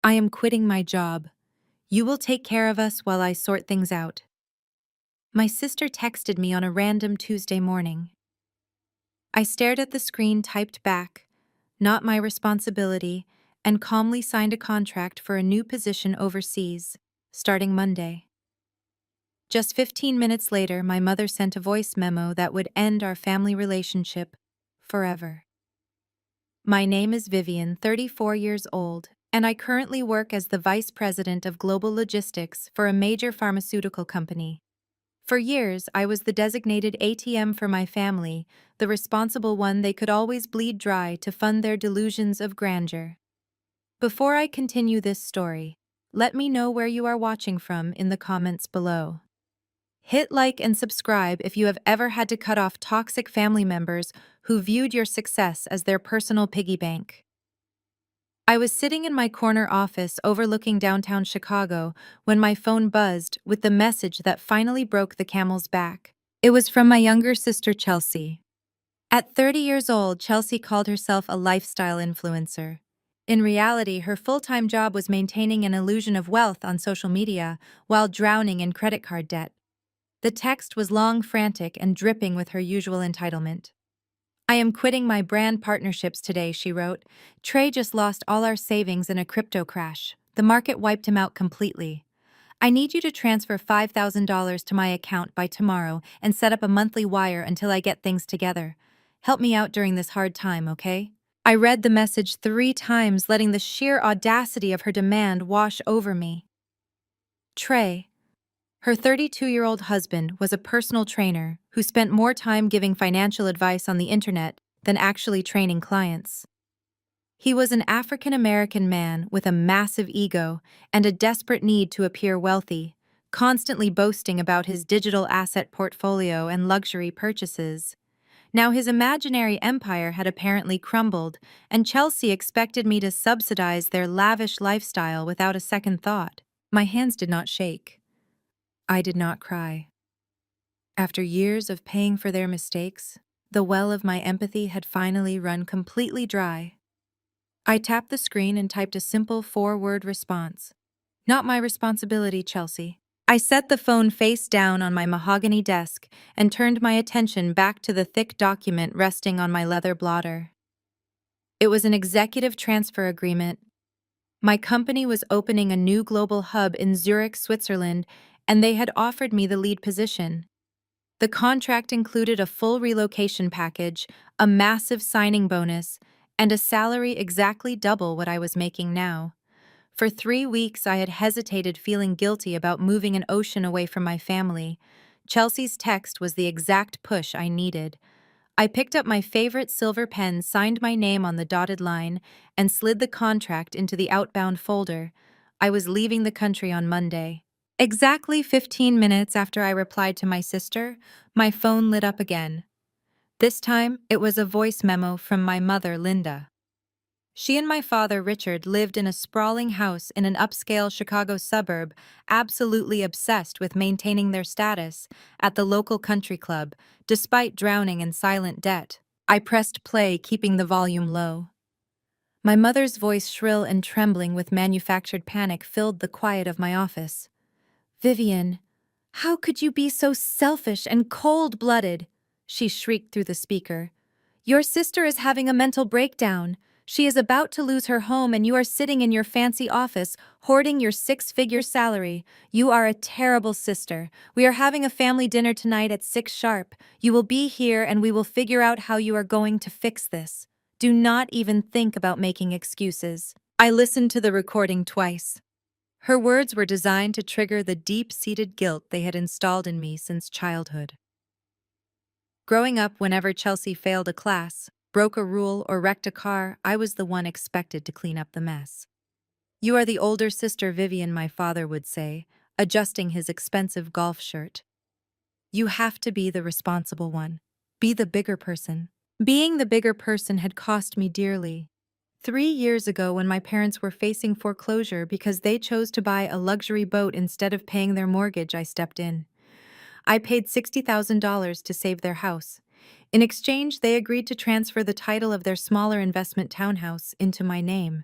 I am quitting my job. You will take care of us while I sort things out. My sister texted me on a random Tuesday morning. I stared at the screen typed back, not my responsibility, and calmly signed a contract for a new position overseas, starting Monday. Just 15 minutes later, my mother sent a voice memo that would end our family relationship forever. My name is Vivian, 34 years old, and I currently work as the Vice President of Global Logistics for a major pharmaceutical company. For years, I was the designated ATM for my family, the responsible one they could always bleed dry to fund their delusions of grandeur. Before I continue this story, let me know where you are watching from in the comments below. Hit like and subscribe if you have ever had to cut off toxic family members who viewed your success as their personal piggy bank. I was sitting in my corner office overlooking downtown Chicago when my phone buzzed with the message that finally broke the camel's back. It was from my younger sister, Chelsea. At 30 years old, Chelsea called herself a lifestyle influencer. In reality, her full-time job was maintaining an illusion of wealth on social media while drowning in credit card debt. The text was long, frantic, and dripping with her usual entitlement. I am quitting my brand partnerships today, she wrote. Trey just lost all our savings in a crypto crash. The market wiped him out completely. I need you to transfer $5,000 to my account by tomorrow and set up a monthly wire until I get things together. Help me out during this hard time, okay? I read the message 3 times, letting the sheer audacity of her demand wash over me. Trey, her 32-year-old husband, was a personal trainer who spent more time giving financial advice on the internet than actually training clients. He was an African-American man with a massive ego and a desperate need to appear wealthy, constantly boasting about his digital asset portfolio and luxury purchases. Now his imaginary empire had apparently crumbled, and Chelsea expected me to subsidize their lavish lifestyle without a second thought. My hands did not shake. I did not cry. After years of paying for their mistakes, the well of my empathy had finally run completely dry. I tapped the screen and typed a simple 4-word response. Not my responsibility, Chelsea. I set the phone face down on my mahogany desk and turned my attention back to the thick document resting on my leather blotter. It was an executive transfer agreement. My company was opening a new global hub in Zurich, Switzerland, and they had offered me the lead position. The contract included a full relocation package, a massive signing bonus, and a salary exactly double what I was making now. For 3 weeks, I had hesitated, feeling guilty about moving an ocean away from my family. Chelsea's text was the exact push I needed. I picked up my favorite silver pen, signed my name on the dotted line, and slid the contract into the outbound folder. I was leaving the country on Monday. Exactly 15 minutes after I replied to my sister, my phone lit up again. This time, it was a voice memo from my mother, Linda. She and my father, Richard, lived in a sprawling house in an upscale Chicago suburb, absolutely obsessed with maintaining their status at the local country club, despite drowning in silent debt. I pressed play, keeping the volume low. My mother's voice, shrill and trembling with manufactured panic, filled the quiet of my office. Vivian, how could you be so selfish and cold-blooded? She shrieked through the speaker. Your sister is having a mental breakdown. She is about to lose her home and you are sitting in your fancy office, hoarding your 6-figure salary. You are a terrible sister. We are having a family dinner tonight at 6 sharp. You will be here and we will figure out how you are going to fix this. Do not even think about making excuses. I listened to the recording twice. Her words were designed to trigger the deep-seated guilt they had installed in me since childhood. Growing up, whenever Chelsea failed a class, broke a rule, or wrecked a car, I was the one expected to clean up the mess. You are the older sister, Vivian, my father would say, adjusting his expensive golf shirt. You have to be the responsible one. Be the bigger person. Being the bigger person had cost me dearly. 3 years ago, when my parents were facing foreclosure because they chose to buy a luxury boat instead of paying their mortgage, I stepped in. I paid $60,000 to save their house. In exchange, they agreed to transfer the title of their smaller investment townhouse into my name.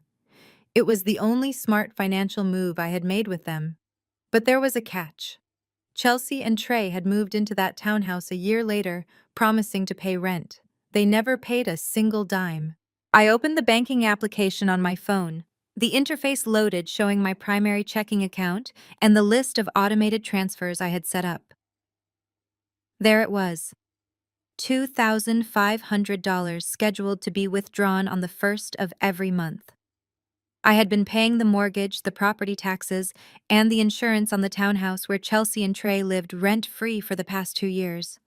It was the only smart financial move I had made with them. But there was a catch. Chelsea and Trey had moved into that townhouse a year later, promising to pay rent. They never paid a single dime. I opened the banking application on my phone. The interface loaded, showing my primary checking account and the list of automated transfers I had set up. There it was. $2,500 scheduled to be withdrawn on the 1st of every month. I had been paying the mortgage, the property taxes, and the insurance on the townhouse where Chelsea and Trey lived rent-free for the past 2 years.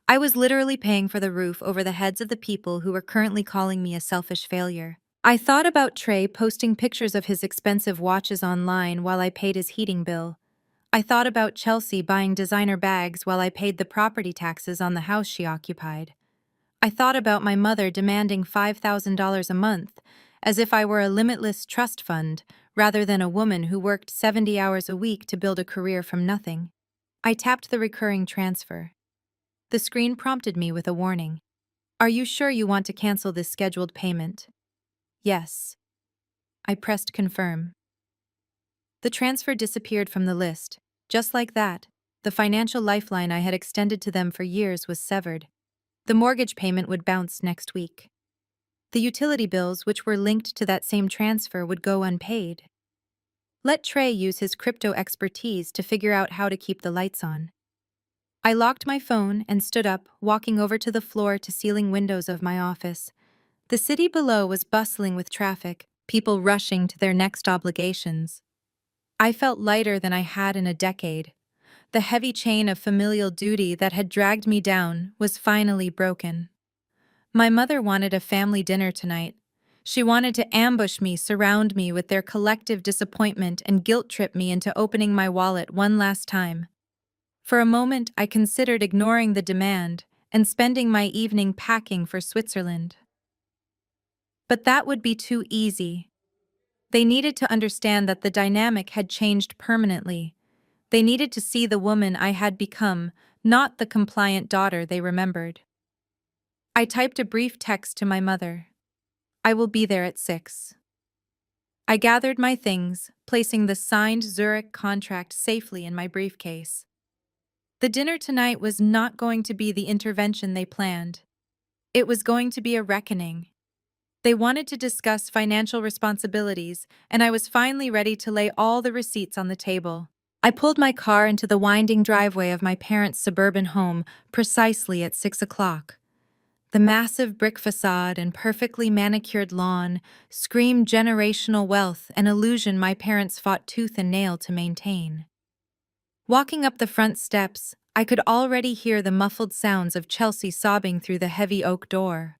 I was literally paying for the roof over the heads of the people who were currently calling me a selfish failure. I thought about Trey posting pictures of his expensive watches online while I paid his heating bill. I thought about Chelsea buying designer bags while I paid the property taxes on the house she occupied. I thought about my mother demanding $5,000 a month, as if I were a limitless trust fund, rather than a woman who worked 70 hours a week to build a career from nothing. I tapped the recurring transfer. The screen prompted me with a warning. Are you sure you want to cancel this scheduled payment? Yes. I pressed confirm. The transfer disappeared from the list. Just like that, the financial lifeline I had extended to them for years was severed. The mortgage payment would bounce next week. The utility bills, which were linked to that same transfer, would go unpaid. Let Trey use his crypto expertise to figure out how to keep the lights on. I locked my phone and stood up, walking over to the floor-to-ceiling windows of my office. The city below was bustling with traffic, people rushing to their next obligations. I felt lighter than I had in a decade. The heavy chain of familial duty that had dragged me down was finally broken. My mother wanted a family dinner tonight. She wanted to ambush me, surround me with their collective disappointment, and guilt-trip me into opening my wallet one last time. For a moment, I considered ignoring the demand and spending my evening packing for Switzerland. But that would be too easy. They needed to understand that the dynamic had changed permanently. They needed to see the woman I had become, not the compliant daughter they remembered. I typed a brief text to my mother. I will be there at 6. I gathered my things, placing the signed Zurich contract safely in my briefcase. The dinner tonight was not going to be the intervention they planned. It was going to be a reckoning. They wanted to discuss financial responsibilities, and I was finally ready to lay all the receipts on the table. I pulled my car into the winding driveway of my parents' suburban home precisely at 6 o'clock. The massive brick facade and perfectly manicured lawn screamed generational wealth, an illusion my parents fought tooth and nail to maintain. Walking up the front steps, I could already hear the muffled sounds of Chelsea sobbing through the heavy oak door.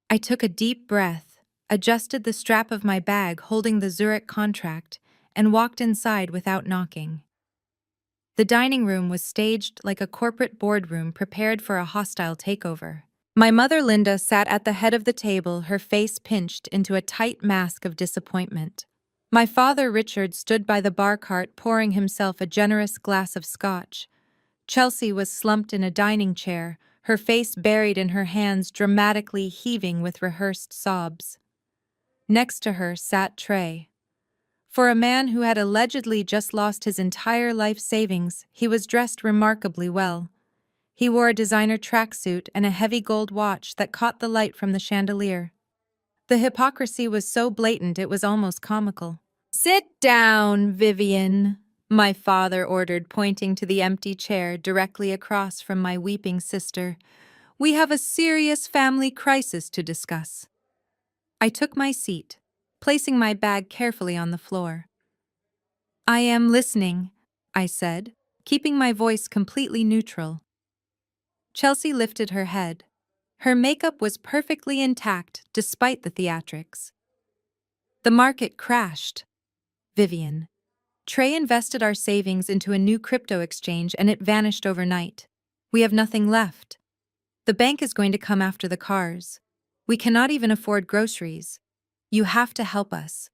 I took a deep breath, adjusted the strap of my bag holding the Zurich contract, and walked inside without knocking. The dining room was staged like a corporate boardroom prepared for a hostile takeover. My mother Linda sat at the head of the table, her face pinched into a tight mask of disappointment. My father Richard stood by the bar cart pouring himself a generous glass of scotch. Chelsea was slumped in a dining chair, her face buried in her hands, dramatically heaving with rehearsed sobs. Next to her sat Trey. For a man who had allegedly just lost his entire life savings, he was dressed remarkably well. He wore a designer tracksuit and a heavy gold watch that caught the light from the chandelier. The hypocrisy was so blatant it was almost comical. "Sit down, Vivian," my father ordered, pointing to the empty chair directly across from my weeping sister. "We have a serious family crisis to discuss." I took my seat, placing my bag carefully on the floor. "I am listening," I said, keeping my voice completely neutral. Chelsea lifted her head. Her makeup was perfectly intact despite the theatrics. "The market crashed, Vivian. Trey invested our savings into a new crypto exchange and it vanished overnight. We have nothing left. The bank is going to come after the cars. We cannot even afford groceries. You have to help us.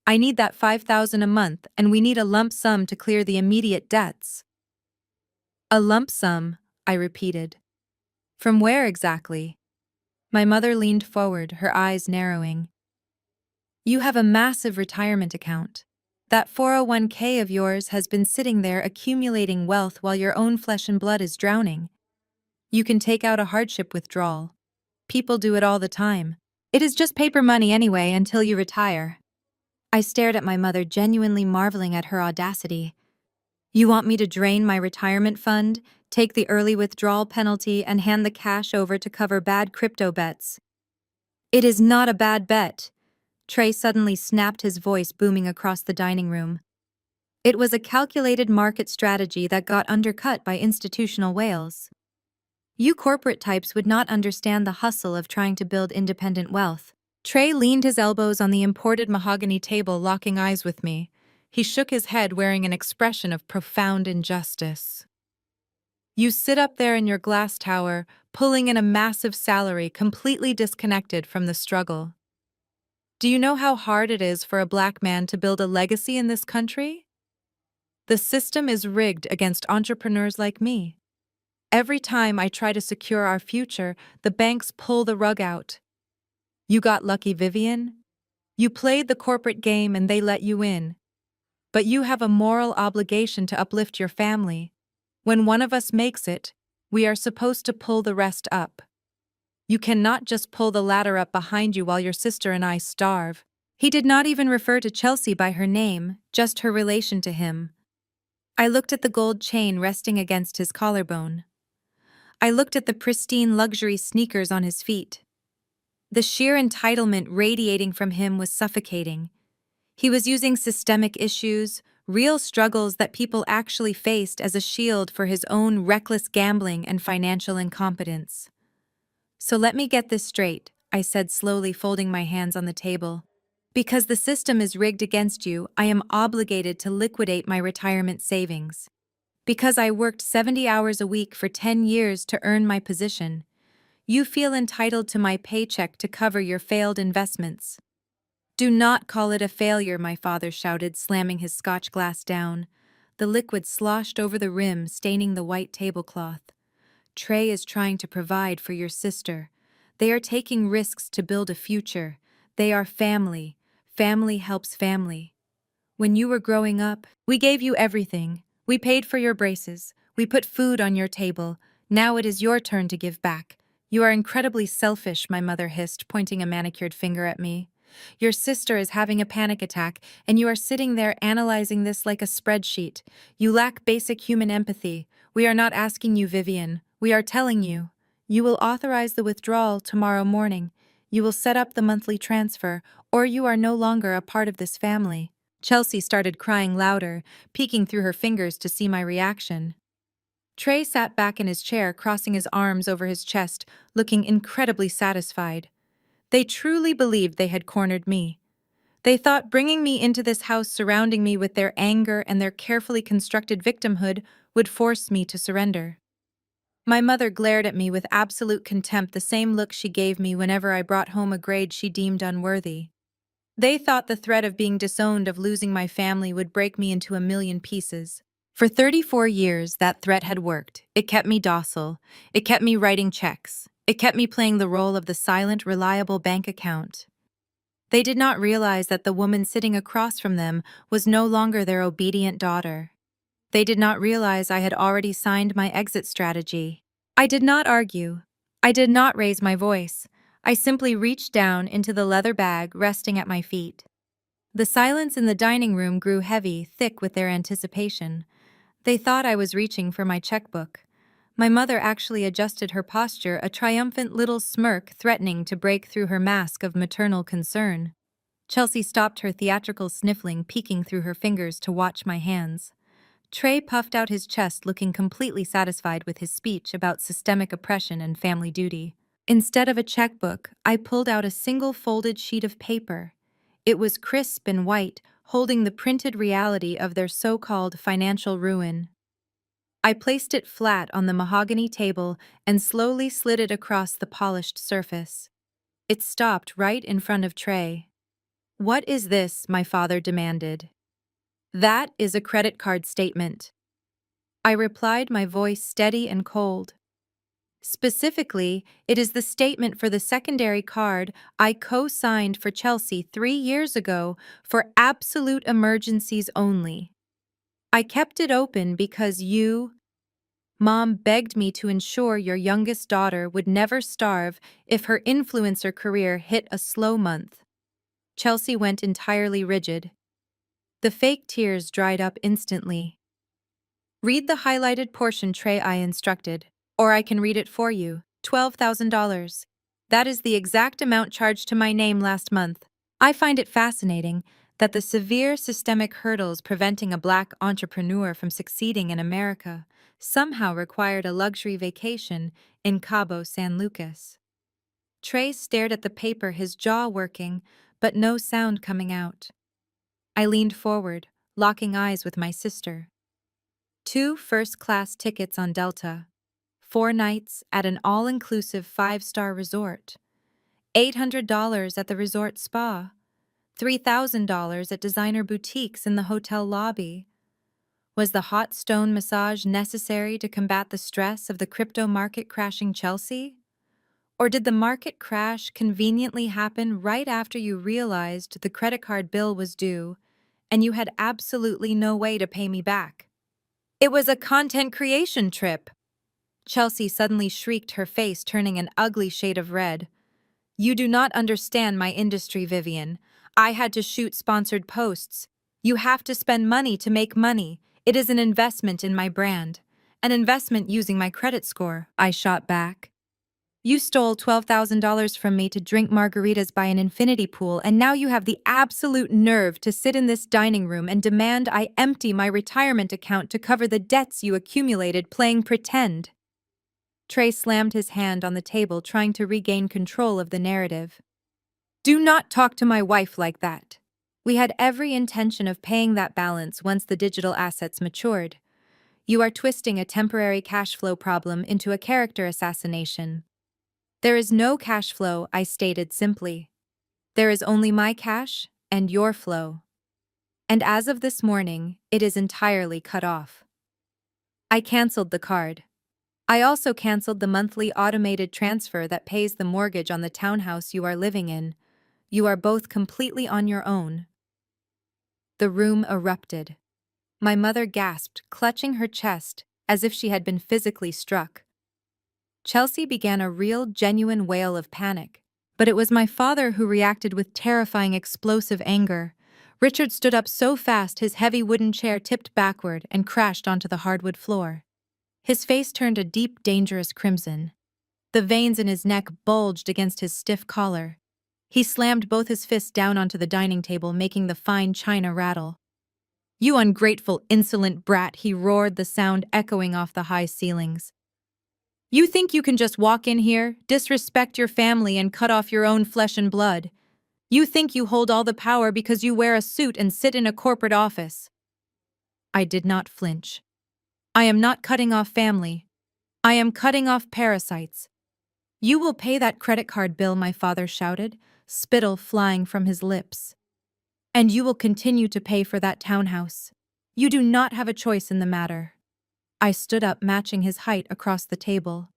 I need that $5,000 a month, and we need a lump sum to clear the immediate debts." "A lump sum," I repeated. "From where exactly?" My mother leaned forward, her eyes narrowing. You have a massive retirement account. That 401k of yours has been sitting there accumulating wealth while your own flesh and blood is drowning. You can take out a hardship withdrawal. People do it all the time. It is just paper money anyway until you retire. I stared at my mother, genuinely marveling at her audacity. You want me to drain my retirement fund, take the early withdrawal penalty, and hand the cash over to cover bad crypto bets? It is not a bad bet. Trey suddenly snapped, his voice booming across the dining room. It was a calculated market strategy that got undercut by institutional whales. You corporate types would not understand the hustle of trying to build independent wealth. Trey leaned his elbows on the imported mahogany table, locking eyes with me. He shook his head, wearing an expression of profound injustice. You sit up there in your glass tower, pulling in a massive salary completely disconnected from the struggle. Do you know how hard it is for a black man to build a legacy in this country? The system is rigged against entrepreneurs like me. Every time I try to secure our future, the banks pull the rug out. You got lucky, Vivian. You played the corporate game and they let you in. But you have a moral obligation to uplift your family. When one of us makes it, we are supposed to pull the rest up. You cannot just pull the ladder up behind you while your sister and I starve. He did not even refer to Chelsea by her name, just her relation to him. I looked at the gold chain resting against his collarbone. I looked at the pristine luxury sneakers on his feet. The sheer entitlement radiating from him was suffocating. He was using systemic issues, real struggles that people actually faced, as a shield for his own reckless gambling and financial incompetence. So let me get this straight, I said, slowly folding my hands on the table. Because the system is rigged against you, I am obligated to liquidate my retirement savings. Because I worked 70 hours a week for 10 years to earn my position, you feel entitled to my paycheck to cover your failed investments. Do not call it a failure, my father shouted, slamming his scotch glass down. The liquid sloshed over the rim, staining the white tablecloth. Trey is trying to provide for your sister. They are taking risks to build a future. They are family. Family helps family. When you were growing up, we gave you everything. We paid for your braces. We put food on your table. Now it is your turn to give back. You are incredibly selfish, my mother hissed, pointing a manicured finger at me. Your sister is having a panic attack, and you are sitting there analyzing this like a spreadsheet. You lack basic human empathy. We are not asking you, Vivian. We are telling you. You will authorize the withdrawal tomorrow morning. You will set up the monthly transfer, or you are no longer a part of this family. Chelsea started crying louder, peeking through her fingers to see my reaction. Trey sat back in his chair, crossing his arms over his chest, looking incredibly satisfied. They truly believed they had cornered me. They thought bringing me into this house, surrounding me with their anger and their carefully constructed victimhood, would force me to surrender. My mother glared at me with absolute contempt, the same look she gave me whenever I brought home a grade she deemed unworthy. They thought the threat of being disowned, of losing my family, would break me into a million pieces. For 34 years, that threat had worked. It kept me docile. It kept me writing checks. It kept me playing the role of the silent, reliable bank account. They did not realize that the woman sitting across from them was no longer their obedient daughter. They did not realize I had already signed my exit strategy. I did not argue. I did not raise my voice. I simply reached down into the leather bag resting at my feet. The silence in the dining room grew heavy, thick with their anticipation. They thought I was reaching for my checkbook. My mother actually adjusted her posture, a triumphant little smirk threatening to break through her mask of maternal concern. Chelsea stopped her theatrical sniffling, peeking through her fingers to watch my hands. Trey puffed out his chest, looking completely satisfied with his speech about systemic oppression and family duty. Instead of a checkbook, I pulled out a single folded sheet of paper. It was crisp and white, holding the printed reality of their so-called financial ruin. I placed it flat on the mahogany table and slowly slid it across the polished surface. It stopped right in front of Trey. "What is this?" my father demanded. "That is a credit card statement," I replied, my voice steady and cold. Specifically, it is the statement for the secondary card I co-signed for Chelsea 3 years ago for absolute emergencies only. I kept it open because Mom begged me to ensure your youngest daughter would never starve if her influencer career hit a slow month. Chelsea went entirely rigid. The fake tears dried up instantly. Read the highlighted portion, Trey, I instructed. Or I can read it for you. $12,000. That is the exact amount charged to my name last month. I find it fascinating that the severe systemic hurdles preventing a Black entrepreneur from succeeding in America somehow required a luxury vacation in Cabo San Lucas. Trey stared at the paper, his jaw working, but no sound coming out. I leaned forward, locking eyes with my sister. 2 first-class tickets on Delta, 4 nights at an all-inclusive 5-star resort, $800 at the resort spa, $3,000 at designer boutiques in the hotel lobby. Was the hot stone massage necessary to combat the stress of the crypto market crashing Chelsea? Or did the market crash conveniently happen right after you realized the credit card bill was due and you had absolutely no way to pay me back? It was a content creation trip. Chelsea suddenly shrieked, her face turning an ugly shade of red. You do not understand my industry, Vivian. I had to shoot sponsored posts. You have to spend money to make money. It is an investment in my brand. An investment using my credit score, I shot back. You stole $12,000 from me to drink margaritas by an infinity pool, and now you have the absolute nerve to sit in this dining room and demand I empty my retirement account to cover the debts you accumulated playing pretend. Trey slammed his hand on the table, trying to regain control of the narrative. Do not talk to my wife like that. We had every intention of paying that balance once the digital assets matured. You are twisting a temporary cash flow problem into a character assassination. There is no cash flow, I stated simply. There is only my cash and your flow. And as of this morning, it is entirely cut off. I canceled the card. I also canceled the monthly automated transfer that pays the mortgage on the townhouse you are living in. You are both completely on your own. The room erupted. My mother gasped, clutching her chest as if she had been physically struck. Chelsea began a real, genuine wail of panic, but it was my father who reacted with terrifying, explosive anger. Richard stood up so fast his heavy wooden chair tipped backward and crashed onto the hardwood floor. His face turned a deep, dangerous crimson. The veins in his neck bulged against his stiff collar. He slammed both his fists down onto the dining table, making the fine china rattle. You ungrateful, insolent brat, he roared, the sound echoing off the high ceilings. You think you can just walk in here, disrespect your family, and cut off your own flesh and blood? You think you hold all the power because you wear a suit and sit in a corporate office? I did not flinch. I am not cutting off family. I am cutting off parasites. You will pay that credit card bill, my father shouted, spittle flying from his lips. And you will continue to pay for that townhouse. You do not have a choice in the matter. I stood up, matching his height across the table.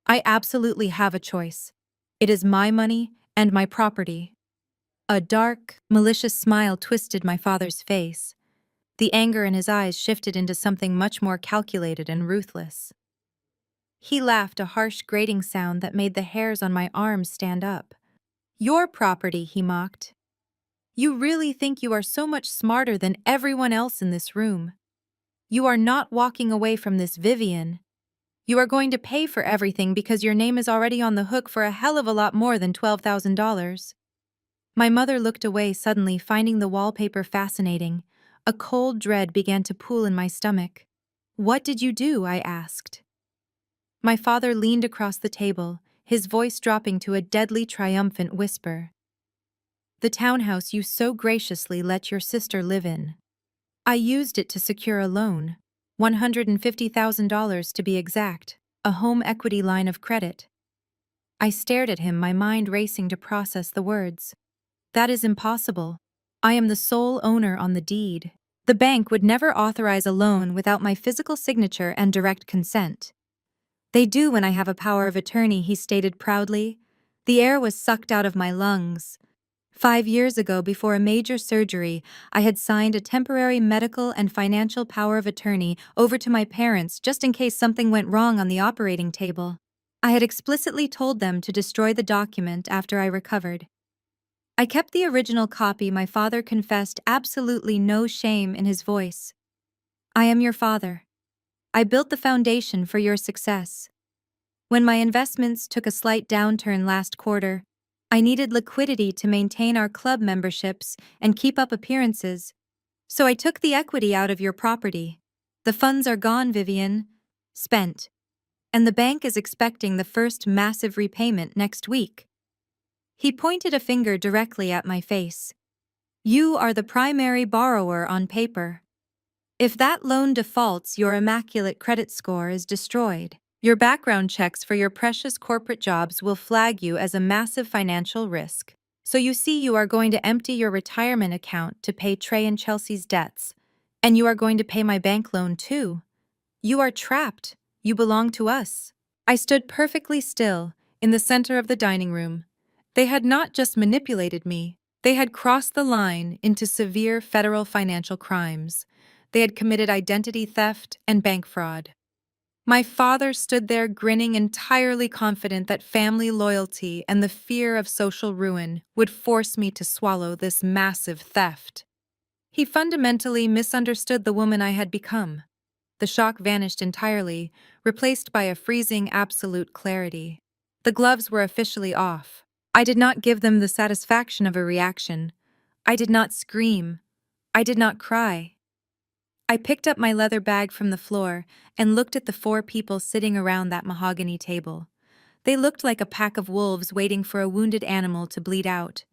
I absolutely have a choice. It is my money and my property. A dark, malicious smile twisted my father's face. The anger in his eyes shifted into something much more calculated and ruthless. He laughed, a harsh, grating sound that made the hairs on my arms stand up. Your property, he mocked. You really think you are so much smarter than everyone else in this room. You are not walking away from this, Vivian. You are going to pay for everything because your name is already on the hook for a hell of a lot more than $12,000. My mother looked away suddenly, finding the wallpaper fascinating. A cold dread began to pool in my stomach. What did you do? I asked. My father leaned across the table, his voice dropping to a deadly, triumphant whisper. The townhouse you so graciously let your sister live in. I used it to secure a loan, $150,000 to be exact, a home equity line of credit. I stared at him, my mind racing to process the words. That is impossible. I am the sole owner on the deed. The bank would never authorize a loan without my physical signature and direct consent. They do when I have a power of attorney, he stated proudly. The air was sucked out of my lungs. 5 years ago, before a major surgery, I had signed a temporary medical and financial power of attorney over to my parents just in case something went wrong on the operating table. I had explicitly told them to destroy the document after I recovered. I kept the original copy. My father confessed, absolutely no shame in his voice. I am your father. I built the foundation for your success. When my investments took a slight downturn last quarter, I needed liquidity to maintain our club memberships and keep up appearances, so I took the equity out of your property. The funds are gone, Vivian. Spent. And the bank is expecting the first massive repayment next week. He pointed a finger directly at my face. You are the primary borrower on paper. If that loan defaults, your immaculate credit score is destroyed. Your background checks for your precious corporate jobs will flag you as a massive financial risk. So you see, you are going to empty your retirement account to pay Trey and Chelsea's debts. And you are going to pay my bank loan too. You are trapped. You belong to us. I stood perfectly still, in the center of the dining room. They had not just manipulated me, they had crossed the line into severe federal financial crimes. They had committed identity theft and bank fraud. My father stood there grinning, entirely confident that family loyalty and the fear of social ruin would force me to swallow this massive theft. He fundamentally misunderstood the woman I had become. The shock vanished entirely, replaced by a freezing absolute clarity. The gloves were officially off. I did not give them the satisfaction of a reaction. I did not scream. I did not cry. I picked up my leather bag from the floor and looked at the 4 people sitting around that mahogany table. They looked like a pack of wolves waiting for a wounded animal to bleed out.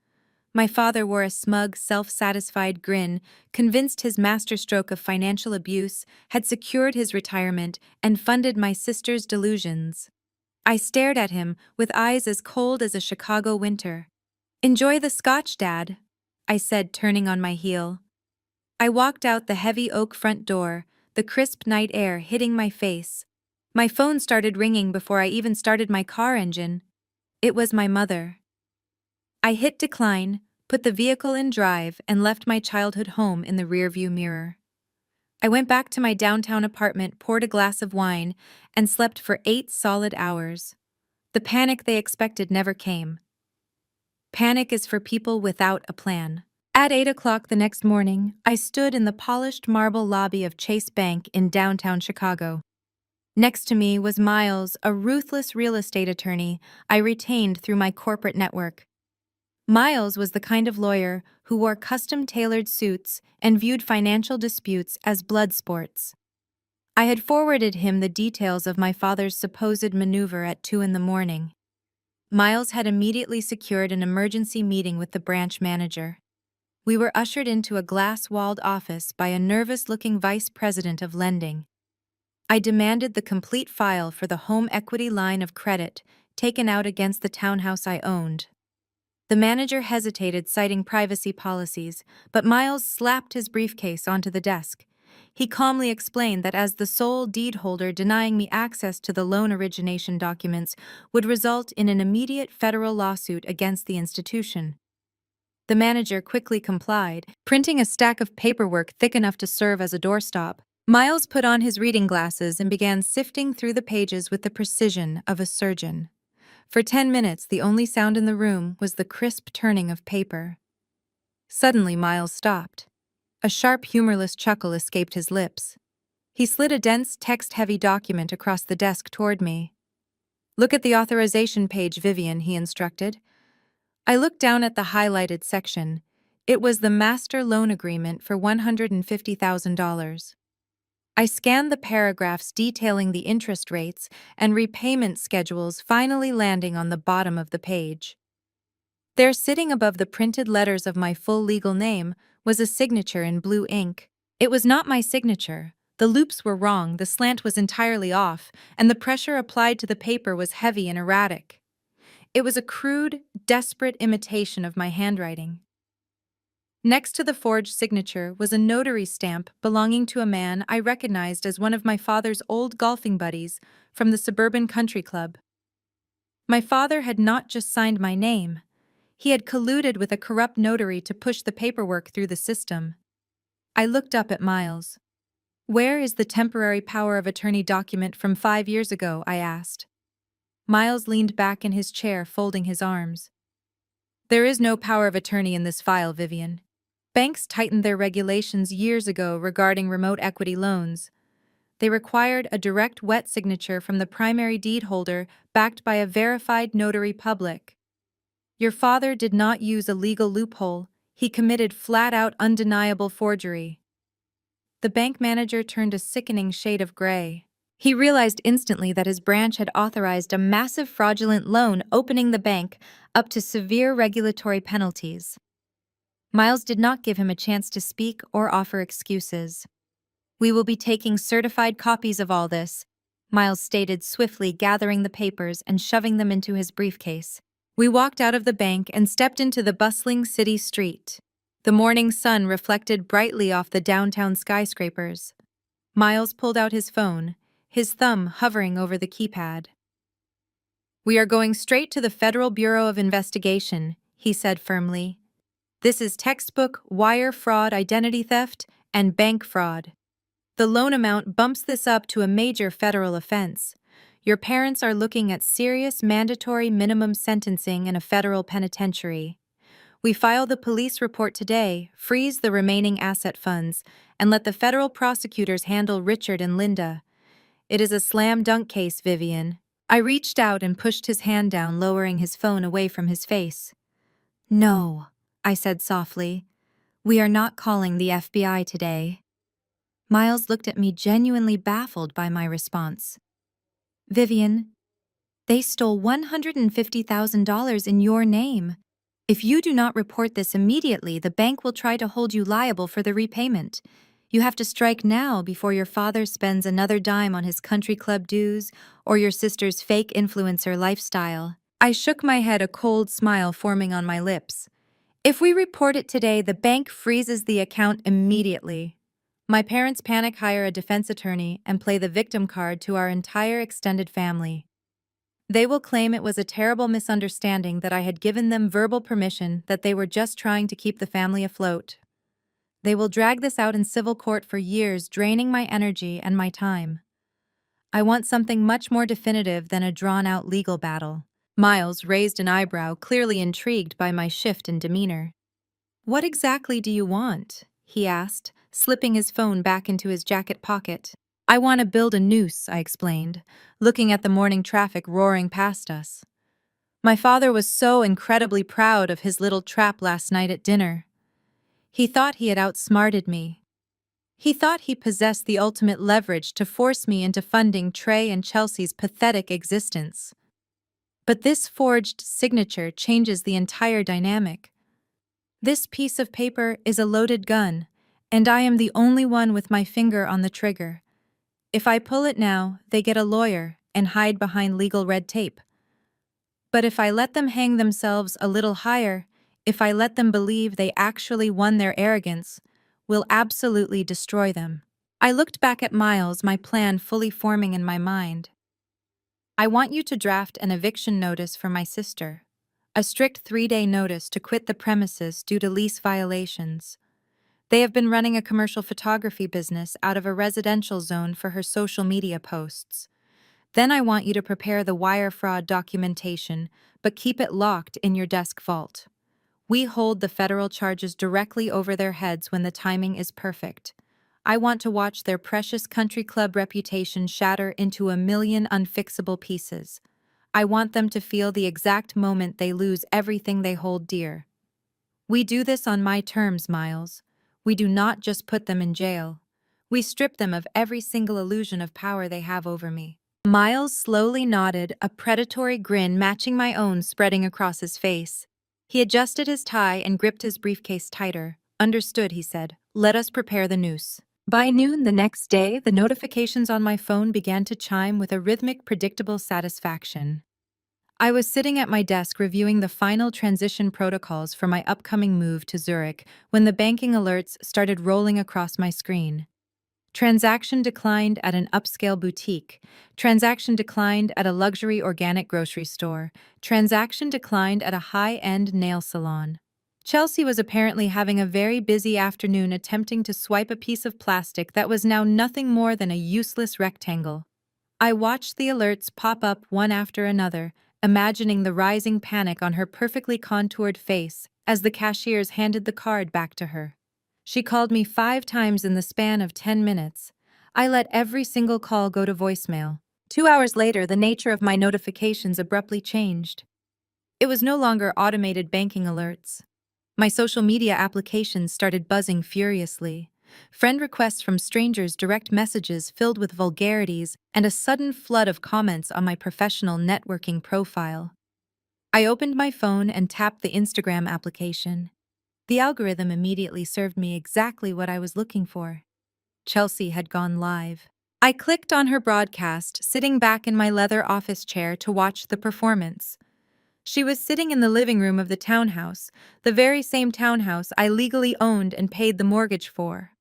My father wore a smug, self-satisfied grin, convinced his masterstroke of financial abuse had secured his retirement and funded my sister's delusions. I stared at him with eyes as cold as a Chicago winter. "Enjoy the scotch, Dad," I said, turning on my heel. I walked out the heavy oak front door, the crisp night air hitting my face. My phone started ringing before I even started my car engine. It was my mother. I hit decline, put the vehicle in drive, and left my childhood home in the rearview mirror. I went back to my downtown apartment, poured a glass of wine, and slept for 8 solid hours. The panic they expected never came. Panic is for people without a plan. At 8 o'clock the next morning, I stood in the polished marble lobby of Chase Bank in downtown Chicago. Next to me was Miles, a ruthless real estate attorney I retained through my corporate network. Miles was the kind of lawyer who wore custom-tailored suits and viewed financial disputes as blood sports. I had forwarded him the details of my father's supposed maneuver at 2 in the morning. Miles had immediately secured an emergency meeting with the branch manager. We were ushered into a glass-walled office by a nervous-looking vice president of lending. I demanded the complete file for the home equity line of credit taken out against the townhouse I owned. The manager hesitated, citing privacy policies, but Miles slapped his briefcase onto the desk. He calmly explained that as the sole deed holder, denying me access to the loan origination documents would result in an immediate federal lawsuit against the institution. The manager quickly complied, printing a stack of paperwork thick enough to serve as a doorstop. Miles put on his reading glasses and began sifting through the pages with the precision of a surgeon. For 10 minutes, the only sound in the room was the crisp turning of paper. Suddenly, Miles stopped. A sharp, humorless chuckle escaped his lips. He slid a dense, text-heavy document across the desk toward me. "Look at the authorization page, Vivian," he instructed. I looked down at the highlighted section. It was the master loan agreement for $150,000. I scanned the paragraphs detailing the interest rates and repayment schedules, finally landing on the bottom of the page. There, sitting above the printed letters of my full legal name, was a signature in blue ink. It was not my signature. The loops were wrong, the slant was entirely off, and the pressure applied to the paper was heavy and erratic. It was a crude, desperate imitation of my handwriting. Next to the forged signature was a notary stamp belonging to a man I recognized as one of my father's old golfing buddies from the suburban country club. My father had not just signed my name, he had colluded with a corrupt notary to push the paperwork through the system. I looked up at Miles. "Where is the temporary power of attorney document from 5 years ago?" I asked. Miles leaned back in his chair, folding his arms. "There is no power of attorney in this file, Vivian. Banks tightened their regulations years ago regarding remote equity loans. They required a direct wet signature from the primary deed holder backed by a verified notary public. Your father did not use a legal loophole, he committed flat-out undeniable forgery." The bank manager turned a sickening shade of gray. He realized instantly that his branch had authorized a massive fraudulent loan, opening the bank up to severe regulatory penalties. Miles did not give him a chance to speak or offer excuses. "We will be taking certified copies of all this," Miles stated swiftly, gathering the papers and shoving them into his briefcase. We walked out of the bank and stepped into the bustling city street. The morning sun reflected brightly off the downtown skyscrapers. Miles pulled out his phone, his thumb hovering over the keypad. "We are going straight to the Federal Bureau of Investigation," he said firmly. "This is textbook wire fraud, identity theft, and bank fraud. The loan amount bumps this up to a major federal offense. Your parents are looking at serious mandatory minimum sentencing in a federal penitentiary. We file the police report today, freeze the remaining asset funds, and let the federal prosecutors handle Richard and Linda. It is a slam-dunk case, Vivian." I reached out and pushed his hand down, lowering his phone away from his face. "No," I said softly. "We are not calling the FBI today." Miles looked at me, genuinely baffled by my response. "Vivian, they stole $150,000 in your name. If you do not report this immediately, the bank will try to hold you liable for the repayment. You have to strike now before your father spends another dime on his country club dues or your sister's fake influencer lifestyle." I shook my head, a cold smile forming on my lips. "If we report it today, the bank freezes the account immediately. My parents panic, hire a defense attorney, and play the victim card to our entire extended family. They will claim it was a terrible misunderstanding, that I had given them verbal permission, that they were just trying to keep the family afloat. They will drag this out in civil court for years, draining my energy and my time. I want something much more definitive than a drawn-out legal battle." Miles raised an eyebrow, clearly intrigued by my shift in demeanor. "What exactly do you want?" he asked, slipping his phone back into his jacket pocket. "I want to build a noose," I explained, looking at the morning traffic roaring past us. "My father was so incredibly proud of his little trap last night at dinner. He thought he had outsmarted me. He thought he possessed the ultimate leverage to force me into funding Trey and Chelsea's pathetic existence. But this forged signature changes the entire dynamic. This piece of paper is a loaded gun, and I am the only one with my finger on the trigger. If I pull it now, they get a lawyer and hide behind legal red tape. But if I let them hang themselves a little higher, if I let them believe they actually won their arrogance, we'll absolutely destroy them." I looked back at Miles, my plan fully forming in my mind. "I want you to draft an eviction notice for my sister. A strict 3-day notice to quit the premises due to lease violations. They have been running a commercial photography business out of a residential zone for her social media posts. Then I want you to prepare the wire fraud documentation, but keep it locked in your desk vault. We hold the federal charges directly over their heads when the timing is perfect. I want to watch their precious country club reputation shatter into a million unfixable pieces. I want them to feel the exact moment they lose everything they hold dear. We do this on my terms, Miles. We do not just put them in jail. We strip them of every single illusion of power they have over me." Miles slowly nodded, a predatory grin matching my own spreading across his face. He adjusted his tie and gripped his briefcase tighter. "Understood," he said. "Let us prepare the noose." By noon the next day, the notifications on my phone began to chime with a rhythmic, predictable satisfaction. I was sitting at my desk reviewing the final transition protocols for my upcoming move to Zurich when the banking alerts started rolling across my screen. Transaction declined at an upscale boutique. Transaction declined at a luxury organic grocery store. Transaction declined at a high-end nail salon. Chelsea was apparently having a very busy afternoon attempting to swipe a piece of plastic that was now nothing more than a useless rectangle. I watched the alerts pop up one after another, imagining the rising panic on her perfectly contoured face as the cashiers handed the card back to her. She called me 5 times in the span of 10 minutes. I let every single call go to voicemail. 2 hours later, the nature of my notifications abruptly changed. It was no longer automated banking alerts. My social media applications started buzzing furiously. Friend requests from strangers, direct messages filled with vulgarities, and a sudden flood of comments on my professional networking profile. I opened my phone and tapped the Instagram application. The algorithm immediately served me exactly what I was looking for. Chelsea had gone live. I clicked on her broadcast, sitting back in my leather office chair to watch the performance. She was sitting in the living room of the townhouse, the very same townhouse I legally owned and paid the mortgage for.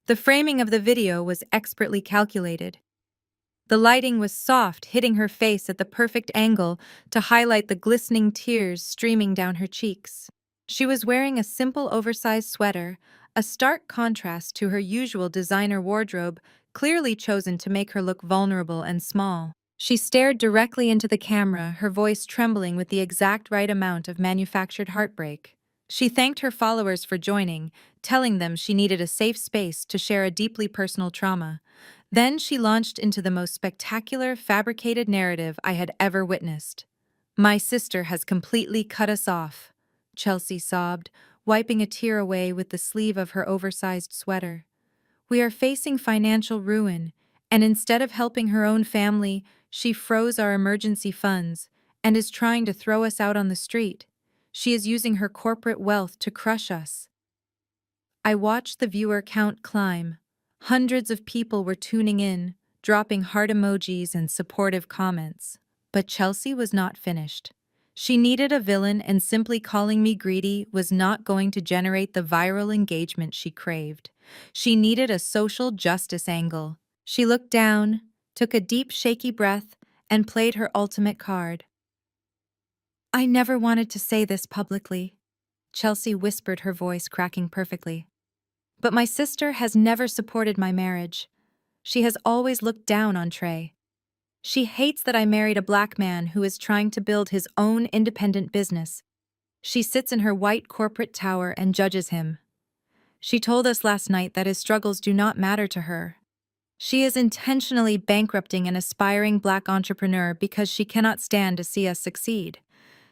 The framing of the video was expertly calculated. The lighting was soft, hitting her face at the perfect angle to highlight the glistening tears streaming down her cheeks. She was wearing a simple oversized sweater, a stark contrast to her usual designer wardrobe, clearly chosen to make her look vulnerable and small. She stared directly into the camera, her voice trembling with the exact right amount of manufactured heartbreak. She thanked her followers for joining, telling them she needed a safe space to share a deeply personal trauma. Then she launched into the most spectacular, fabricated narrative I had ever witnessed. "My sister has completely cut us off," Chelsea sobbed, wiping a tear away with the sleeve of her oversized sweater. "We are facing financial ruin, and instead of helping her own family, she froze our emergency funds and is trying to throw us out on the street. She is using her corporate wealth to crush us." I watched the viewer count climb. Hundreds of people were tuning in, dropping heart emojis and supportive comments. But Chelsea was not finished. She needed a villain, and simply calling me greedy was not going to generate the viral engagement she craved. She needed a social justice angle. She looked down, took a deep, shaky breath, and played her ultimate card. "I never wanted to say this publicly," Chelsea whispered, her voice cracking perfectly. "But my sister has never supported my marriage. She has always looked down on Trey. She hates that I married a black man who is trying to build his own independent business. She sits in her white corporate tower and judges him. She told us last night that his struggles do not matter to her. She is intentionally bankrupting an aspiring black entrepreneur because she cannot stand to see us succeed.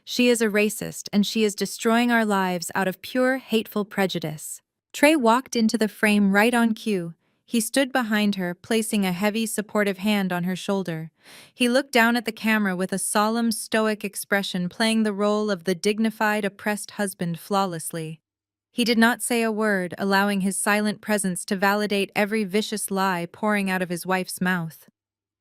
She is a racist, and she is destroying our lives out of pure, hateful prejudice." Trey walked into the frame right on cue. He stood behind her, placing a heavy, supportive hand on her shoulder. He looked down at the camera with a solemn, stoic expression, playing the role of the dignified, oppressed husband flawlessly. He did not say a word, allowing his silent presence to validate every vicious lie pouring out of his wife's mouth.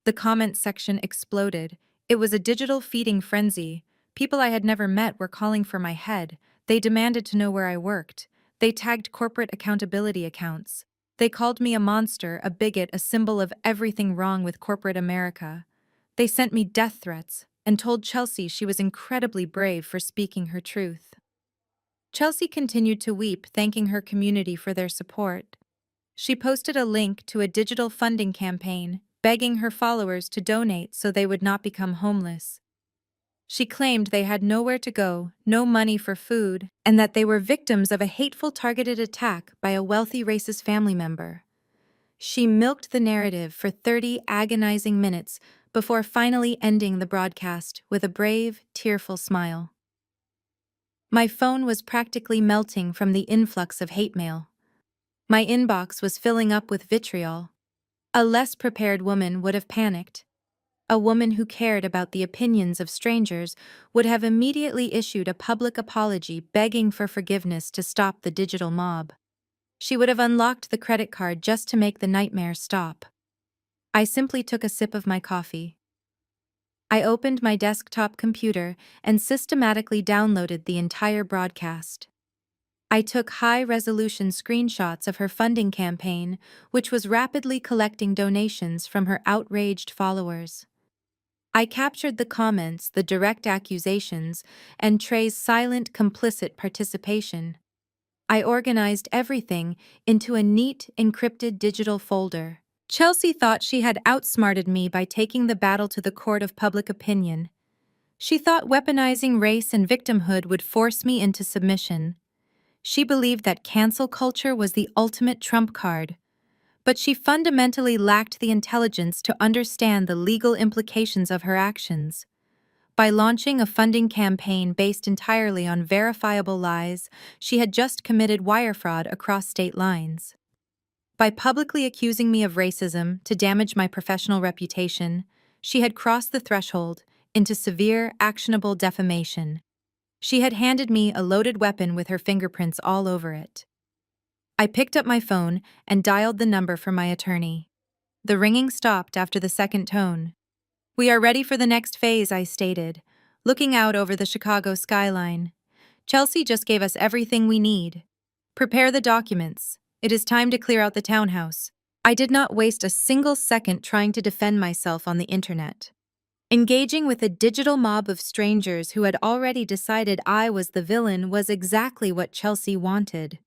The comment section exploded. It was a digital feeding frenzy. People I had never met were calling for my head. They demanded to know where I worked. They tagged corporate accountability accounts. They called me a monster, a bigot, a symbol of everything wrong with corporate America. They sent me death threats and told Chelsea she was incredibly brave for speaking her truth. Chelsea continued to weep, thanking her community for their support. She posted a link to a digital funding campaign, begging her followers to donate so they would not become homeless. She claimed they had nowhere to go, no money for food, and that they were victims of a hateful, targeted attack by a wealthy racist family member. She milked the narrative for 30 agonizing minutes before finally ending the broadcast with a brave, tearful smile. My phone was practically melting from the influx of hate mail. My inbox was filling up with vitriol. A less prepared woman would have panicked. A woman who cared about the opinions of strangers would have immediately issued a public apology begging for forgiveness to stop the digital mob. She would have unlocked the credit card just to make the nightmare stop. I simply took a sip of my coffee. I opened my desktop computer and systematically downloaded the entire broadcast. I took high-resolution screenshots of her funding campaign, which was rapidly collecting donations from her outraged followers. I captured the comments, the direct accusations, and Trey's silent, complicit participation. I organized everything into a neat, encrypted digital folder. Chelsea thought she had outsmarted me by taking the battle to the court of public opinion. She thought weaponizing race and victimhood would force me into submission. She believed that cancel culture was the ultimate trump card. But she fundamentally lacked the intelligence to understand the legal implications of her actions. By launching a funding campaign based entirely on verifiable lies, she had just committed wire fraud across state lines. By publicly accusing me of racism to damage my professional reputation, she had crossed the threshold into severe, actionable defamation. She had handed me a loaded weapon with her fingerprints all over it. I picked up my phone and dialed the number for my attorney. The ringing stopped after the second tone. "We are ready for the next phase," I stated, looking out over the Chicago skyline. "Chelsea just gave us everything we need. Prepare the documents. It is time to clear out the townhouse." I did not waste a single second trying to defend myself on the internet. Engaging with a digital mob of strangers who had already decided I was the villain was exactly what Chelsea wanted.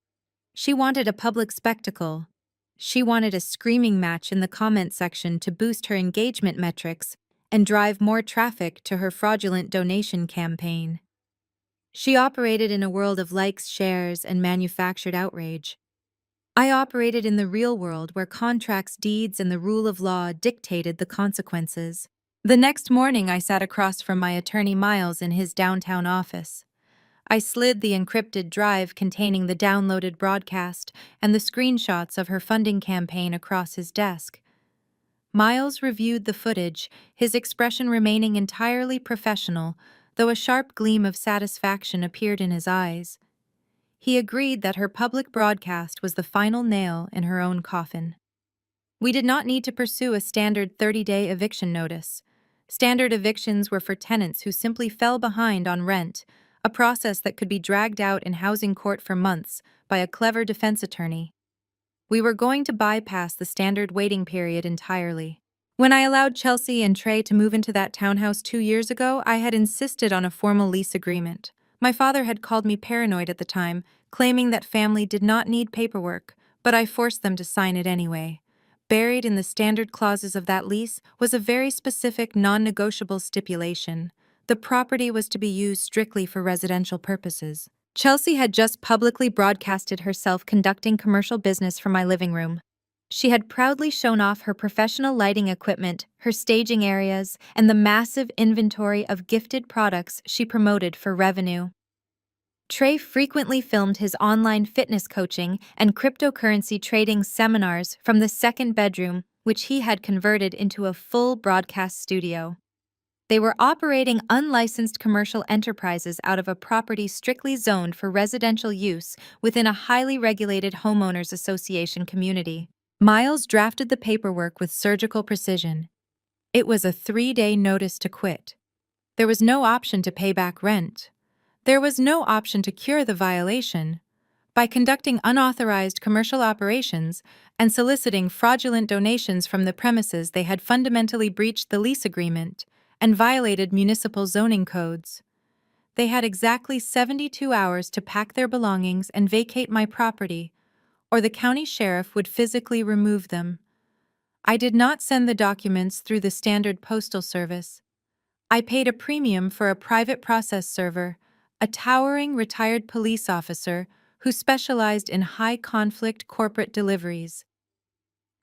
She wanted a public spectacle. She wanted a screaming match in the comment section to boost her engagement metrics and drive more traffic to her fraudulent donation campaign. She operated in a world of likes, shares, and manufactured outrage. I operated in the real world where contracts, deeds, and the rule of law dictated the consequences. The next morning, I sat across from my attorney Miles in his downtown office. I slid the encrypted drive containing the downloaded broadcast and the screenshots of her funding campaign across his desk. Miles reviewed the footage, his expression remaining entirely professional, though a sharp gleam of satisfaction appeared in his eyes. He agreed that her public broadcast was the final nail in her own coffin. We did not need to pursue a standard 30-day eviction notice. Standard evictions were for tenants who simply fell behind on rent, a process that could be dragged out in housing court for months by a clever defense attorney. We were going to bypass the standard waiting period entirely. When I allowed Chelsea and Trey to move into that townhouse 2 years ago, I had insisted on a formal lease agreement. My father had called me paranoid at the time, claiming that family did not need paperwork, but I forced them to sign it anyway. Buried in the standard clauses of that lease was a very specific, non-negotiable stipulation. The property was to be used strictly for residential purposes. Chelsea had just publicly broadcasted herself conducting commercial business from my living room. She had proudly shown off her professional lighting equipment, her staging areas, and the massive inventory of gifted products she promoted for revenue. Trey frequently filmed his online fitness coaching and cryptocurrency trading seminars from the second bedroom, which he had converted into a full broadcast studio. They were operating unlicensed commercial enterprises out of a property strictly zoned for residential use within a highly regulated homeowners association community. Miles drafted the paperwork with surgical precision. It was a 3-day notice to quit. There was no option to pay back rent. There was no option to cure the violation. By conducting unauthorized commercial operations and soliciting fraudulent donations from the premises, they had fundamentally breached the lease agreement and violated municipal zoning codes. They had exactly 72 hours to pack their belongings and vacate my property, or the county sheriff would physically remove them. I did not send the documents through the standard postal service. I paid a premium for a private process server, a towering retired police officer who specialized in high-conflict corporate deliveries.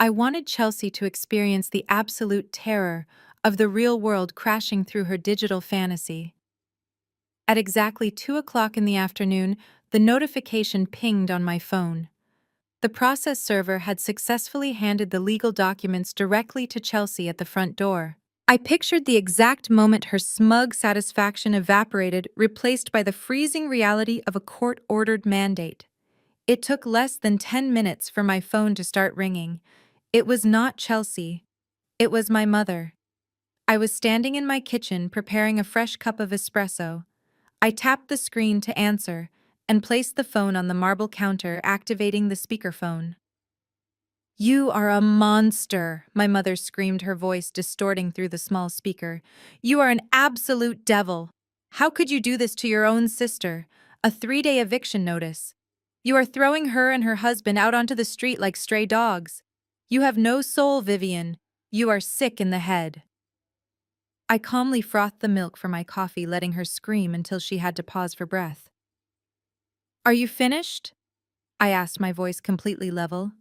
I wanted Chelsea to experience the absolute terror of the real world crashing through her digital fantasy. At exactly 2 o'clock in the afternoon, the notification pinged on my phone. The process server had successfully handed the legal documents directly to Chelsea at the front door. I pictured the exact moment her smug satisfaction evaporated, replaced by the freezing reality of a court-ordered mandate. It took less than 10 minutes for my phone to start ringing. It was not Chelsea. It was my mother. I was standing in my kitchen preparing a fresh cup of espresso. I tapped the screen to answer and placed the phone on the marble counter, activating the speakerphone. "You are a monster," my mother screamed, her voice distorting through the small speaker. "You are an absolute devil. How could you do this to your own sister? A 3-day eviction notice. You are throwing her and her husband out onto the street like stray dogs. You have no soul, Vivian. You are sick in the head." I calmly frothed the milk for my coffee, letting her scream until she had to pause for breath. "Are you finished?" I asked, my voice completely level.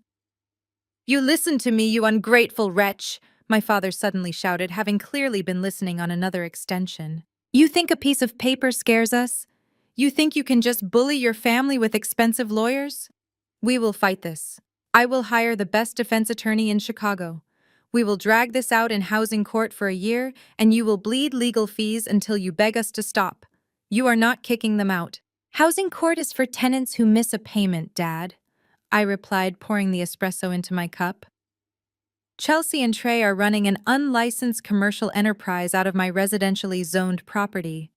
"You listen to me, you ungrateful wretch!" my father suddenly shouted, having clearly been listening on another extension. "You think a piece of paper scares us? You think you can just bully your family with expensive lawyers? We will fight this. I will hire the best defense attorney in Chicago. We will drag this out in housing court for a year, and you will bleed legal fees until you beg us to stop. You are not kicking them out." "Housing court is for tenants who miss a payment, Dad," I replied, pouring the espresso into my cup. "Chelsea and Trey are running an unlicensed commercial enterprise out of my residentially zoned property.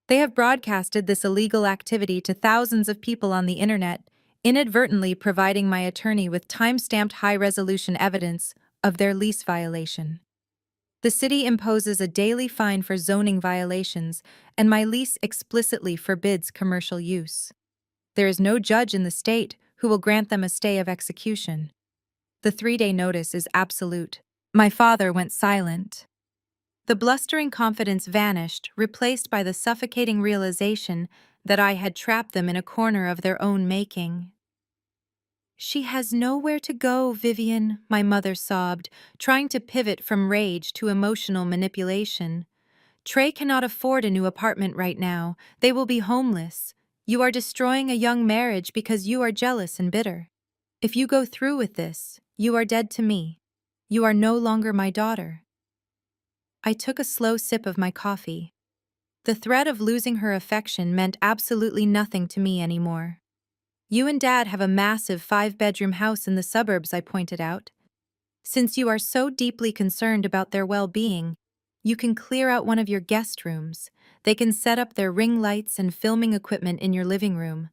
They have broadcasted this illegal activity to thousands of people on the internet, inadvertently providing my attorney with time-stamped high-resolution evidence of their lease violation. The city imposes a daily fine for zoning violations, and my lease explicitly forbids commercial use. There is no judge in the state who will grant them a stay of execution. The 3-day notice is absolute." My father went silent. The blustering confidence vanished, replaced by the suffocating realization that I had trapped them in a corner of their own making. "She has nowhere to go, Vivian," my mother sobbed, trying to pivot from rage to emotional manipulation. "Trey cannot afford a new apartment right now. They will be homeless. You are destroying a young marriage because you are jealous and bitter. If you go through with this, you are dead to me. You are no longer my daughter." I took a slow sip of my coffee. The threat of losing her affection meant absolutely nothing to me anymore. "You and Dad have a massive 5-bedroom house in the suburbs," I pointed out. "Since you are so deeply concerned about their well-being, you can clear out one of your guest rooms. They can set up their ring lights and filming equipment in your living room.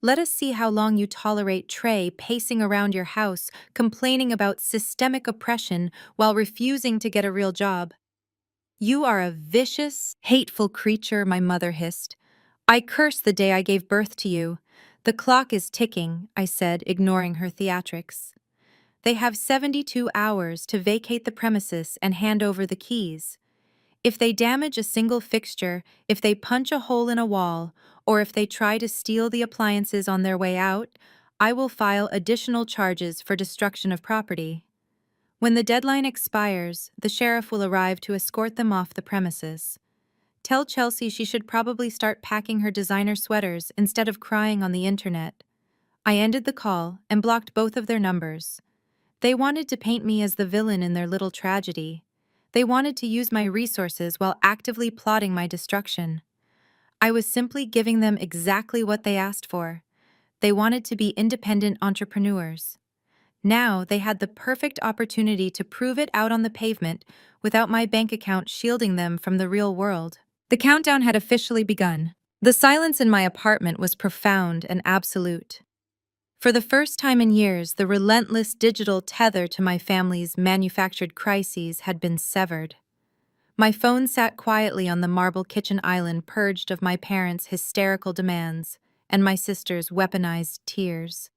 Let us see how long you tolerate Trey pacing around your house, complaining about systemic oppression while refusing to get a real job." "You are a vicious, hateful creature," my mother hissed. "I curse the day I gave birth to you. The clock is ticking," I said, ignoring her theatrics. "They have 72 hours to vacate the premises and hand over the keys. If they damage a single fixture, if they punch a hole in a wall, or if they try to steal the appliances on their way out, I will file additional charges for destruction of property. When the deadline expires, the sheriff will arrive to escort them off the premises. Tell Chelsea she should probably start packing her designer sweaters instead of crying on the internet." I ended the call and blocked both of their numbers. They wanted to paint me as the villain in their little tragedy. They wanted to use my resources while actively plotting my destruction. I was simply giving them exactly what they asked for. They wanted to be independent entrepreneurs. Now they had the perfect opportunity to prove it out on the pavement without my bank account shielding them from the real world. The countdown had officially begun. The silence in my apartment was profound and absolute. For the first time in years, the relentless digital tether to my family's manufactured crises had been severed. My phone sat quietly on the marble kitchen island, purged of my parents' hysterical demands and my sister's weaponized tears.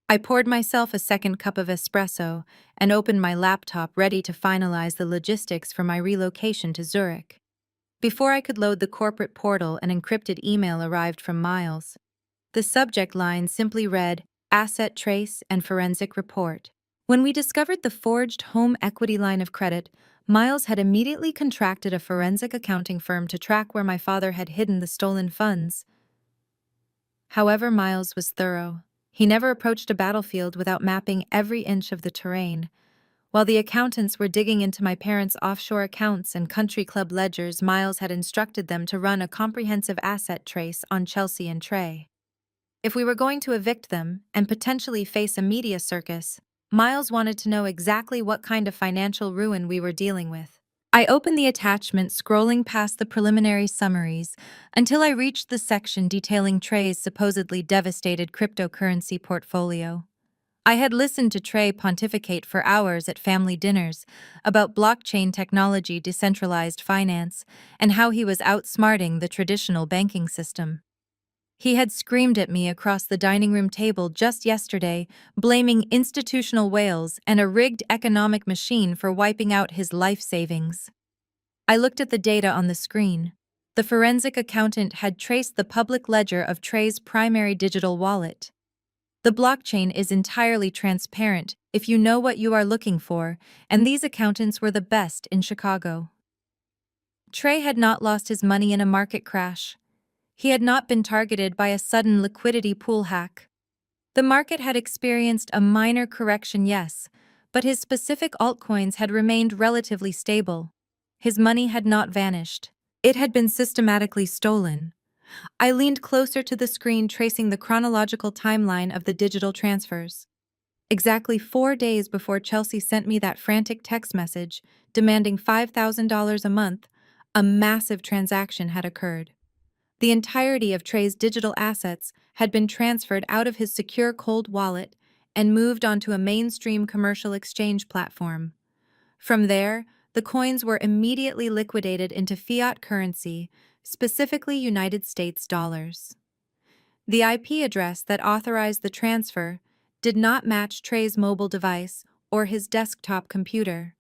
I poured myself a second cup of espresso and opened my laptop, ready to finalize the logistics for my relocation to Zurich. Before I could load the corporate portal, an encrypted email arrived from Miles. The subject line simply read, "Asset Trace and Forensic Report." When we discovered the forged home equity line of credit, Miles had immediately contracted a forensic accounting firm to track where my father had hidden the stolen funds. However, Miles was thorough. He never approached a battlefield without mapping every inch of the terrain. While the accountants were digging into my parents' offshore accounts and country club ledgers, Miles had instructed them to run a comprehensive asset trace on Chelsea and Trey. If we were going to evict them and potentially face a media circus, Miles wanted to know exactly what kind of financial ruin we were dealing with. I opened the attachment, scrolling past the preliminary summaries, until I reached the section detailing Trey's supposedly devastated cryptocurrency portfolio. I had listened to Trey pontificate for hours at family dinners about blockchain technology, decentralized finance, and how he was outsmarting the traditional banking system. He had screamed at me across the dining room table just yesterday, blaming institutional whales and a rigged economic machine for wiping out his life savings. I looked at the data on the screen. The forensic accountant had traced the public ledger of Trey's primary digital wallet. The blockchain is entirely transparent if you know what you are looking for, and these accountants were the best in Chicago. Trey had not lost his money in a market crash. He had not been targeted by a sudden liquidity pool hack. The market had experienced a minor correction, yes, but his specific altcoins had remained relatively stable. His money had not vanished. It had been systematically stolen. I leaned closer to the screen, tracing the chronological timeline of the digital transfers. Exactly 4 days before Chelsea sent me that frantic text message demanding $5,000 a month, a massive transaction had occurred. The entirety of Trey's digital assets had been transferred out of his secure cold wallet and moved onto a mainstream commercial exchange platform. From there, the coins were immediately liquidated into fiat currency, specifically United States dollars. The IP address that authorized the transfer did not match Trey's mobile device or his desktop computer.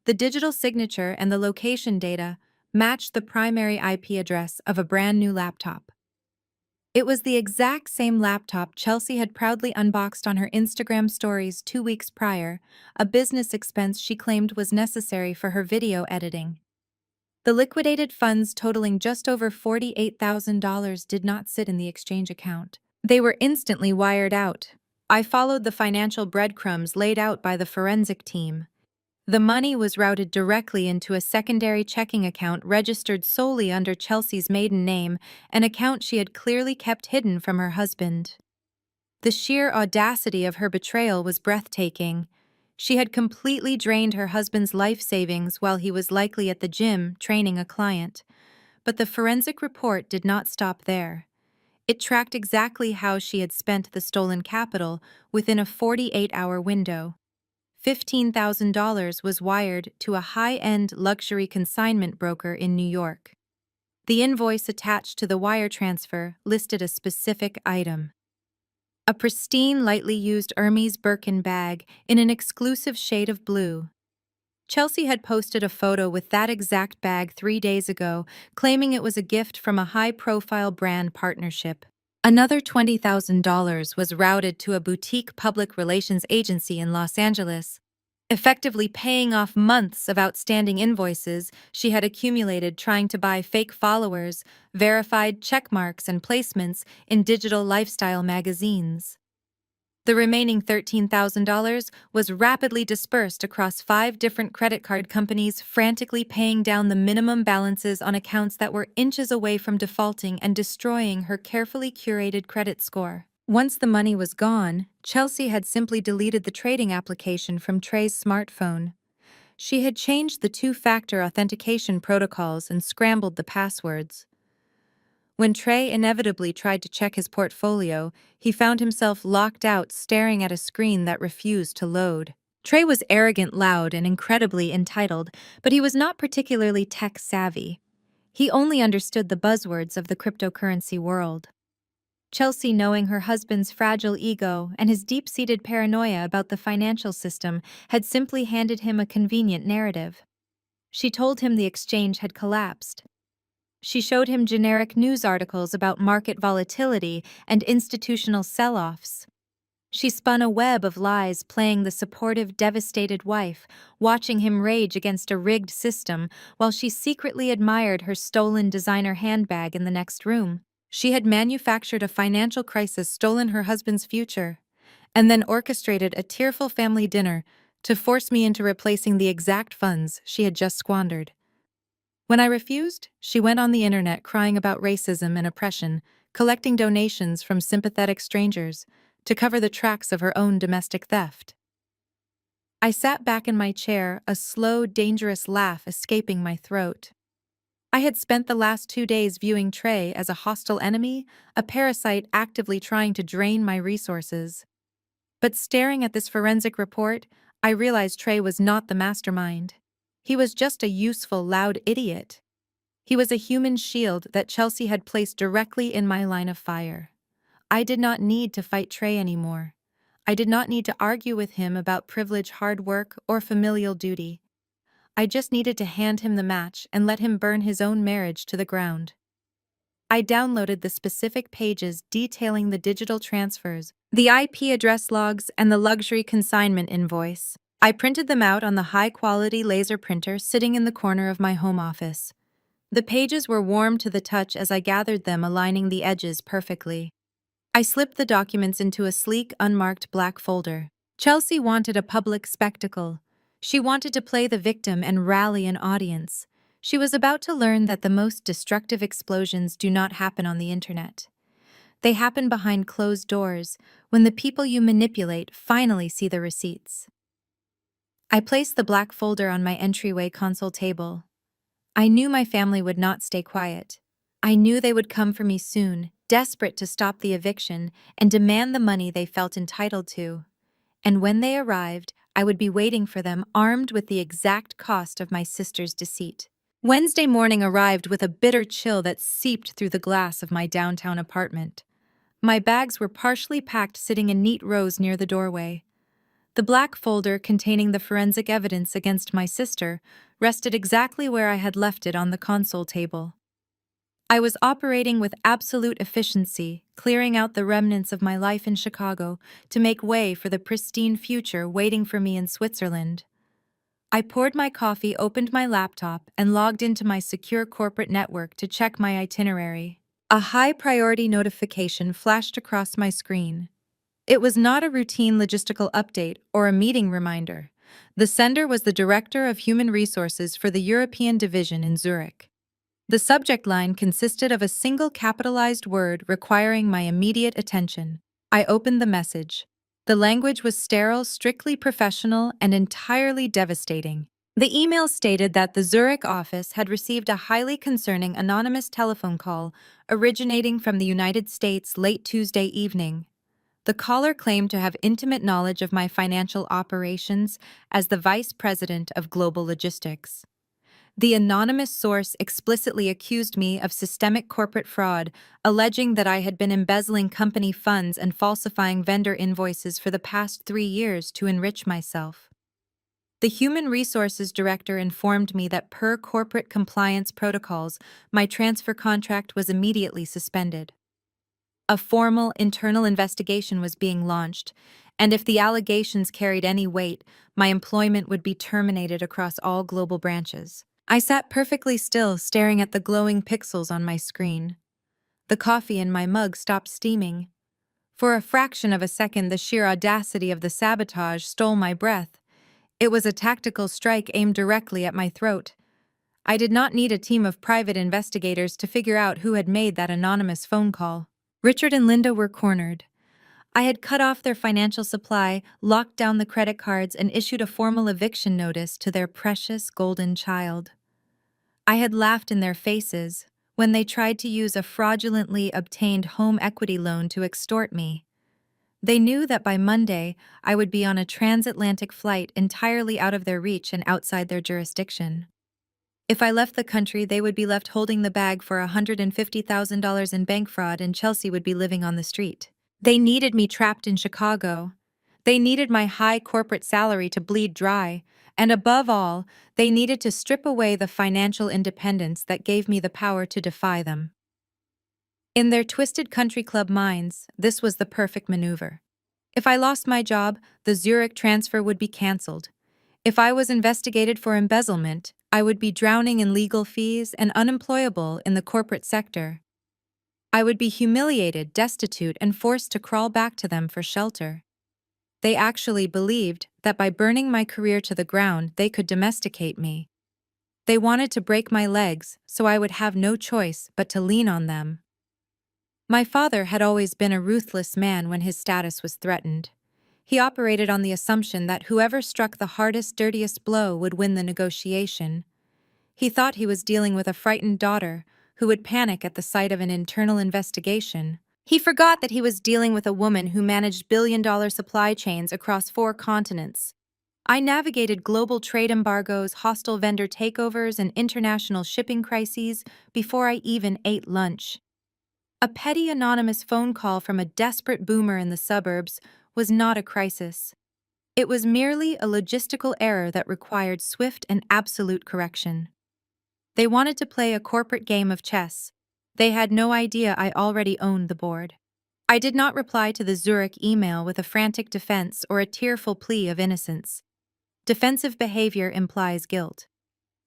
The digital signature and the location data matched the primary IP address of a brand new laptop. It was the exact same laptop Chelsea had proudly unboxed on her Instagram stories 2 weeks prior, a business expense she claimed was necessary for her video editing. The liquidated funds totaling just over $48,000 did not sit in the exchange account. They were instantly wired out. I followed the financial breadcrumbs laid out by the forensic team. The money was routed directly into a secondary checking account registered solely under Chelsea's maiden name, an account she had clearly kept hidden from her husband. The sheer audacity of her betrayal was breathtaking. She had completely drained her husband's life savings while he was likely at the gym training a client. But the forensic report did not stop there. It tracked exactly how she had spent the stolen capital within a 48-hour window. $15,000 was wired to a high-end luxury consignment broker in New York. The invoice attached to the wire transfer listed a specific item: a pristine, lightly used Hermes Birkin bag in an exclusive shade of blue. Chelsea had posted a photo with that exact bag 3 days ago, claiming it was a gift from a high-profile brand partnership. Another $20,000 was routed to a boutique public relations agency in Los Angeles, effectively paying off months of outstanding invoices she had accumulated trying to buy fake followers, verified checkmarks, and placements in digital lifestyle magazines. The remaining $13,000 was rapidly dispersed across 5 different credit card companies, frantically paying down the minimum balances on accounts that were inches away from defaulting and destroying her carefully curated credit score. Once the money was gone, Chelsea had simply deleted the trading application from Trey's smartphone. She had changed the 2-factor authentication protocols and scrambled the passwords. When Trey inevitably tried to check his portfolio, he found himself locked out staring at a screen that refused to load. Trey was arrogant, loud, and incredibly entitled, but he was not particularly tech-savvy. He only understood the buzzwords of the cryptocurrency world. Chelsea, knowing her husband's fragile ego and his deep-seated paranoia about the financial system, had simply handed him a convenient narrative. She told him the exchange had collapsed. She showed him generic news articles about market volatility and institutional sell-offs. She spun a web of lies, playing the supportive, devastated wife, watching him rage against a rigged system while she secretly admired her stolen designer handbag in the next room. She had manufactured a financial crisis, stolen her husband's future, and then orchestrated a tearful family dinner to force me into replacing the exact funds she had just squandered. When I refused, she went on the internet crying about racism and oppression, collecting donations from sympathetic strangers to cover the tracks of her own domestic theft. I sat back in my chair, a slow, dangerous laugh escaping my throat. I had spent the last 2 days viewing Trey as a hostile enemy, a parasite actively trying to drain my resources. But staring at this forensic report, I realized Trey was not the mastermind. He was just a useful, loud idiot. He was a human shield that Chelsea had placed directly in my line of fire. I did not need to fight Trey anymore. I did not need to argue with him about privilege, hard work, or familial duty. I just needed to hand him the match and let him burn his own marriage to the ground. I downloaded the specific pages detailing the digital transfers, the IP address logs, and the luxury consignment invoice. I printed them out on the high-quality laser printer sitting in the corner of my home office. The pages were warm to the touch as I gathered them, aligning the edges perfectly. I slipped the documents into a sleek, unmarked black folder. Chelsea wanted a public spectacle. She wanted to play the victim and rally an audience. She was about to learn that the most destructive explosions do not happen on the internet. They happen behind closed doors, when the people you manipulate finally see the receipts. I placed the black folder on my entryway console table. I knew my family would not stay quiet. I knew they would come for me soon, desperate to stop the eviction and demand the money they felt entitled to. And when they arrived, I would be waiting for them, armed with the exact cost of my sister's deceit. Wednesday morning arrived with a bitter chill that seeped through the glass of my downtown apartment. My bags were partially packed, sitting in neat rows near the doorway. The black folder containing the forensic evidence against my sister rested exactly where I had left it on the console table. I was operating with absolute efficiency, clearing out the remnants of my life in Chicago to make way for the pristine future waiting for me in Switzerland. I poured my coffee, opened my laptop, and logged into my secure corporate network to check my itinerary. A high-priority notification flashed across my screen. It was not a routine logistical update or a meeting reminder. The sender was the Director of Human Resources for the European Division in Zurich. The subject line consisted of a single capitalized word requiring my immediate attention. I opened the message. The language was sterile, strictly professional, and entirely devastating. The email stated that the Zurich office had received a highly concerning anonymous telephone call originating from the United States late Tuesday evening. The caller claimed to have intimate knowledge of my financial operations as the Vice President of Global Logistics. The anonymous source explicitly accused me of systemic corporate fraud, alleging that I had been embezzling company funds and falsifying vendor invoices for the past 3 years to enrich myself. The Human Resources Director informed me that per corporate compliance protocols, my transfer contract was immediately suspended. A formal internal investigation was being launched, and if the allegations carried any weight, my employment would be terminated across all global branches. I sat perfectly still, staring at the glowing pixels on my screen. The coffee in my mug stopped steaming. For a fraction of a second, the sheer audacity of the sabotage stole my breath. It was a tactical strike aimed directly at my throat. I did not need a team of private investigators to figure out who had made that anonymous phone call. Richard and Linda were cornered. I had cut off their financial supply, locked down the credit cards, and issued a formal eviction notice to their precious golden child. I had laughed in their faces when they tried to use a fraudulently obtained home equity loan to extort me. They knew that by Monday I would be on a transatlantic flight entirely out of their reach and outside their jurisdiction. If I left the country, they would be left holding the bag for $150,000 in bank fraud, and Chelsea would be living on the street. They needed me trapped in Chicago. They needed my high corporate salary to bleed dry, and above all, they needed to strip away the financial independence that gave me the power to defy them. In their twisted country club minds, this was the perfect maneuver. If I lost my job, the Zurich transfer would be canceled. If I was investigated for embezzlement, I would be drowning in legal fees and unemployable in the corporate sector. I would be humiliated, destitute, and forced to crawl back to them for shelter. They actually believed that by burning my career to the ground, they could domesticate me. They wanted to break my legs, so I would have no choice but to lean on them. My father had always been a ruthless man when his status was threatened. He operated on the assumption that whoever struck the hardest, dirtiest blow would win the negotiation. He thought he was dealing with a frightened daughter who would panic at the sight of an internal investigation. He forgot that he was dealing with a woman who managed billion-dollar supply chains across 4 continents. I navigated global trade embargoes, hostile vendor takeovers, and international shipping crises before I even ate lunch. A petty anonymous phone call from a desperate boomer in the suburbs was not a crisis. It was merely a logistical error that required swift and absolute correction. They wanted to play a corporate game of chess. They had no idea I already owned the board. I did not reply to the Zurich email with a frantic defense or a tearful plea of innocence. Defensive behavior implies guilt.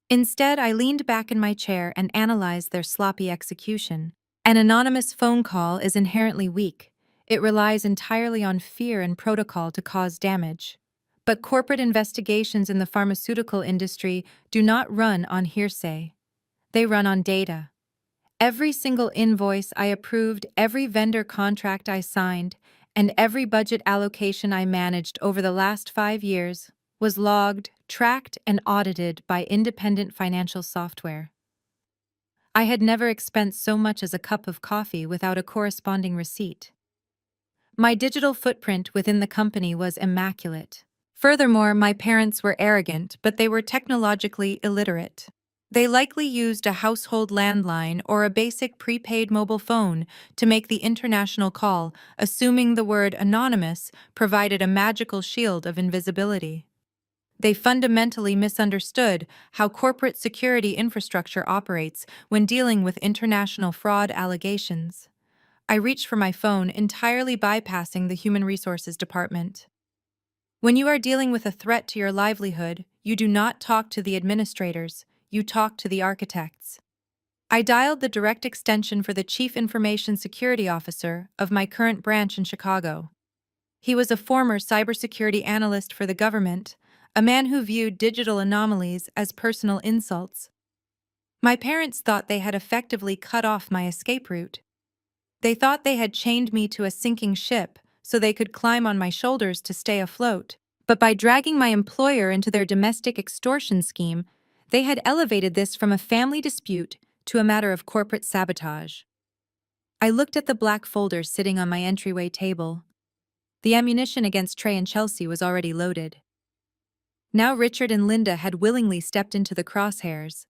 Instead, I leaned back in my chair and analyzed their sloppy execution. An anonymous phone call is inherently weak. It relies entirely on fear and protocol to cause damage. But corporate investigations in the pharmaceutical industry do not run on hearsay. They run on data. Every single invoice I approved, every vendor contract I signed, and every budget allocation I managed over the last 5 years was logged, tracked, and audited by independent financial software. I had never expensed so much as a cup of coffee without a corresponding receipt. My digital footprint within the company was immaculate. Furthermore, my parents were arrogant, but they were technologically illiterate. They likely used a household landline or a basic prepaid mobile phone to make the international call, assuming the word anonymous provided a magical shield of invisibility. They fundamentally misunderstood how corporate security infrastructure operates when dealing with international fraud allegations. I reached for my phone, entirely bypassing the Human Resources Department. When you are dealing with a threat to your livelihood, you do not talk to the administrators, you talk to the architects. I dialed the direct extension for the Chief Information Security Officer of my current branch in Chicago. He was a former cybersecurity analyst for the government, a man who viewed digital anomalies as personal insults. My parents thought they had effectively cut off my escape route. They thought they had chained me to a sinking ship so they could climb on my shoulders to stay afloat. But by dragging my employer into their domestic extortion scheme, they had elevated this from a family dispute to a matter of corporate sabotage. I looked at the black folder sitting on my entryway table. The ammunition against Trey and Chelsea was already loaded. Now Richard and Linda had willingly stepped into the crosshairs.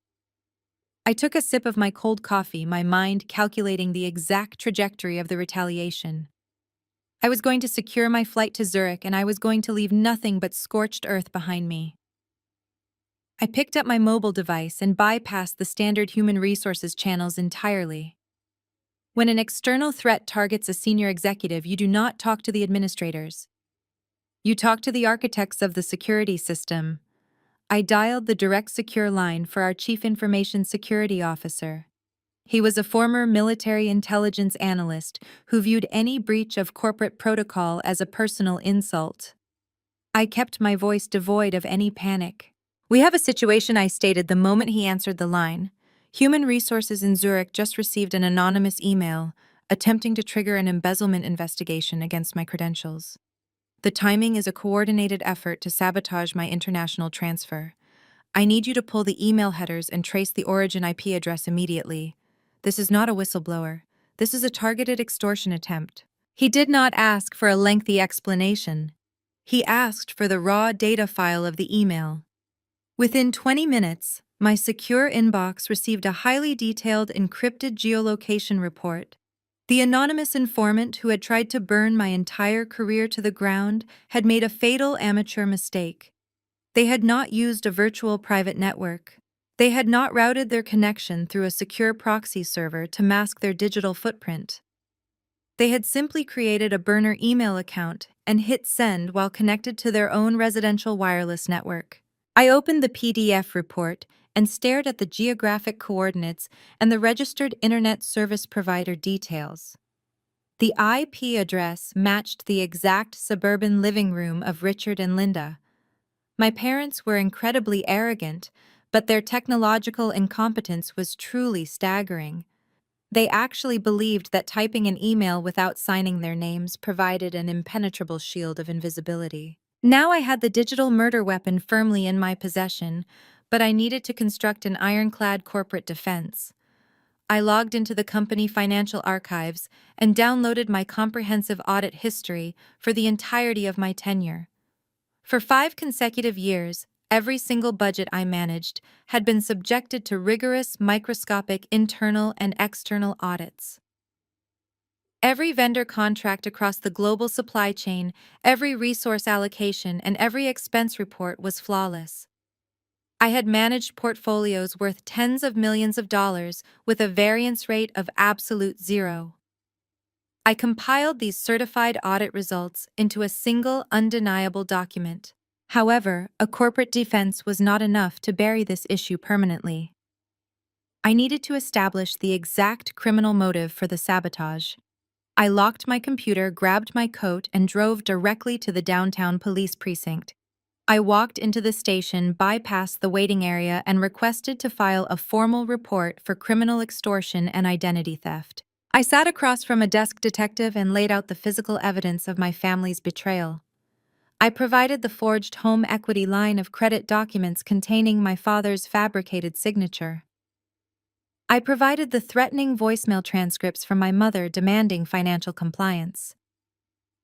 I took a sip of my cold coffee, my mind calculating the exact trajectory of the retaliation. I was going to secure my flight to Zurich, and I was going to leave nothing but scorched earth behind me. I picked up my mobile device and bypassed the standard human resources channels entirely. When an external threat targets a senior executive, you do not talk to the administrators. You talk to the architects of the security system. I dialed the direct secure line for our Chief Information Security Officer. He was a former military intelligence analyst who viewed any breach of corporate protocol as a personal insult. I kept my voice devoid of any panic. "We have a situation," I stated the moment he answered the line. "Human Resources in Zurich just received an anonymous email attempting to trigger an embezzlement investigation against my credentials. The timing is a coordinated effort to sabotage my international transfer. I need you to pull the email headers and trace the origin IP address immediately. This is not a whistleblower. This is a targeted extortion attempt." He did not ask for a lengthy explanation. He asked for the raw data file of the email. Within 20 minutes, my secure inbox received a highly detailed encrypted geolocation report. The anonymous informant who had tried to burn my entire career to the ground had made a fatal amateur mistake. They had not used a virtual private network. They had not routed their connection through a secure proxy server to mask their digital footprint. They had simply created a burner email account and hit send while connected to their own residential wireless network. I opened the PDF report and stared at the geographic coordinates and the registered internet service provider details. The IP address matched the exact suburban living room of Richard and Linda. My parents were incredibly arrogant, but their technological incompetence was truly staggering. They actually believed that typing an email without signing their names provided an impenetrable shield of invisibility. Now I had the digital murder weapon firmly in my possession, but I needed to construct an ironclad corporate defense. I logged into the company financial archives and downloaded my comprehensive audit history for the entirety of my tenure. For 5 consecutive years, every single budget I managed had been subjected to rigorous, microscopic internal and external audits. Every vendor contract across the global supply chain, every resource allocation, and every expense report was flawless. I had managed portfolios worth tens of millions of dollars with a variance rate of absolute zero. I compiled these certified audit results into a single, undeniable document. However, a corporate defense was not enough to bury this issue permanently. I needed to establish the exact criminal motive for the sabotage. I locked my computer, grabbed my coat, and drove directly to the downtown police precinct. I walked into the station, bypassed the waiting area, and requested to file a formal report for criminal extortion and identity theft. I sat across from a desk detective and laid out the physical evidence of my family's betrayal. I provided the forged home equity line of credit documents containing my father's fabricated signature. I provided the threatening voicemail transcripts from my mother demanding financial compliance.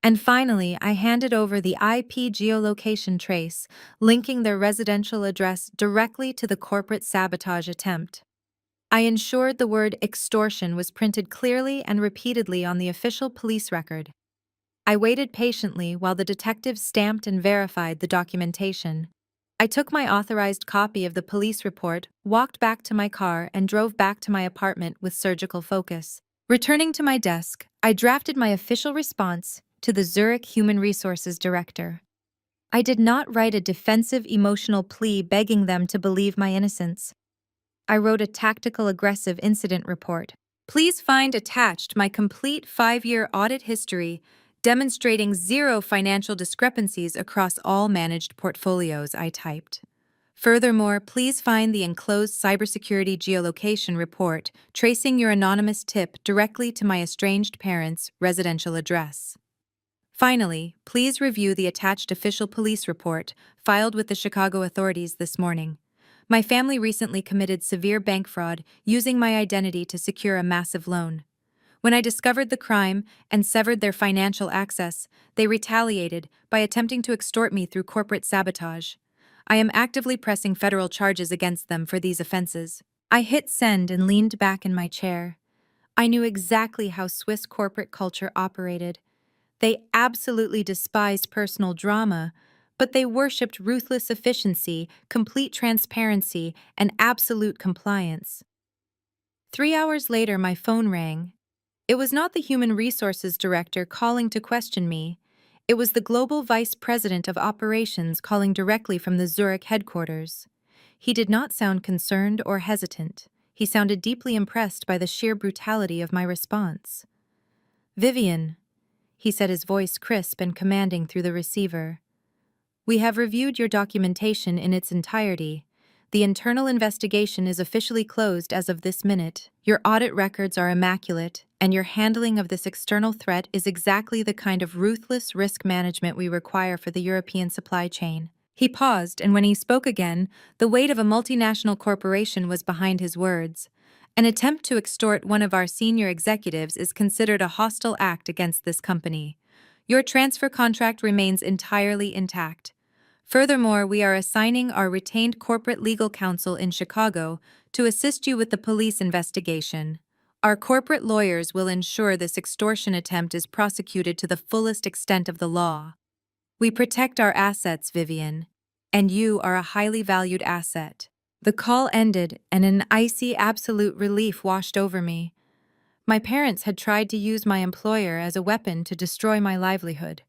And finally, I handed over the IP geolocation trace, linking their residential address directly to the corporate sabotage attempt. I ensured the word extortion was printed clearly and repeatedly on the official police record. I waited patiently while the detectives stamped and verified the documentation. I took my authorized copy of the police report, walked back to my car, and drove back to my apartment with surgical focus. Returning to my desk, I drafted my official response to the Zurich Human Resources Director. I did not write a defensive emotional plea begging them to believe my innocence. I wrote a tactical aggressive incident report. Please find attached my complete 5-year audit history demonstrating zero financial discrepancies across all managed portfolios, I typed. Furthermore, please find the enclosed cybersecurity geolocation report tracing your anonymous tip directly to my estranged parents' residential address. Finally, please review the attached official police report filed with the Chicago authorities this morning. My family recently committed severe bank fraud using my identity to secure a massive loan. When I discovered the crime and severed their financial access, they retaliated by attempting to extort me through corporate sabotage. I am actively pressing federal charges against them for these offenses. I hit send and leaned back in my chair. I knew exactly how Swiss corporate culture operated. They absolutely despised personal drama, but they worshipped ruthless efficiency, complete transparency, and absolute compliance. 3 hours later, my phone rang. It was not the human resources director calling to question me. It was the global vice president of operations calling directly from the Zurich headquarters. He did not sound concerned or hesitant. He sounded deeply impressed by the sheer brutality of my response. "Vivian," he said, his voice crisp and commanding through the receiver. "We have reviewed your documentation in its entirety. The internal investigation is officially closed as of this minute. Your audit records are immaculate, and your handling of this external threat is exactly the kind of ruthless risk management we require for the European supply chain." He paused, and when he spoke again, the weight of a multinational corporation was behind his words. "An attempt to extort one of our senior executives is considered a hostile act against this company. Your transfer contract remains entirely intact. Furthermore, we are assigning our retained corporate legal counsel in Chicago to assist you with the police investigation. Our corporate lawyers will ensure this extortion attempt is prosecuted to the fullest extent of the law. We protect our assets, Vivian, and you are a highly valued asset." The call ended, and an icy, absolute relief washed over me. My parents had tried to use my employer as a weapon to destroy my livelihood.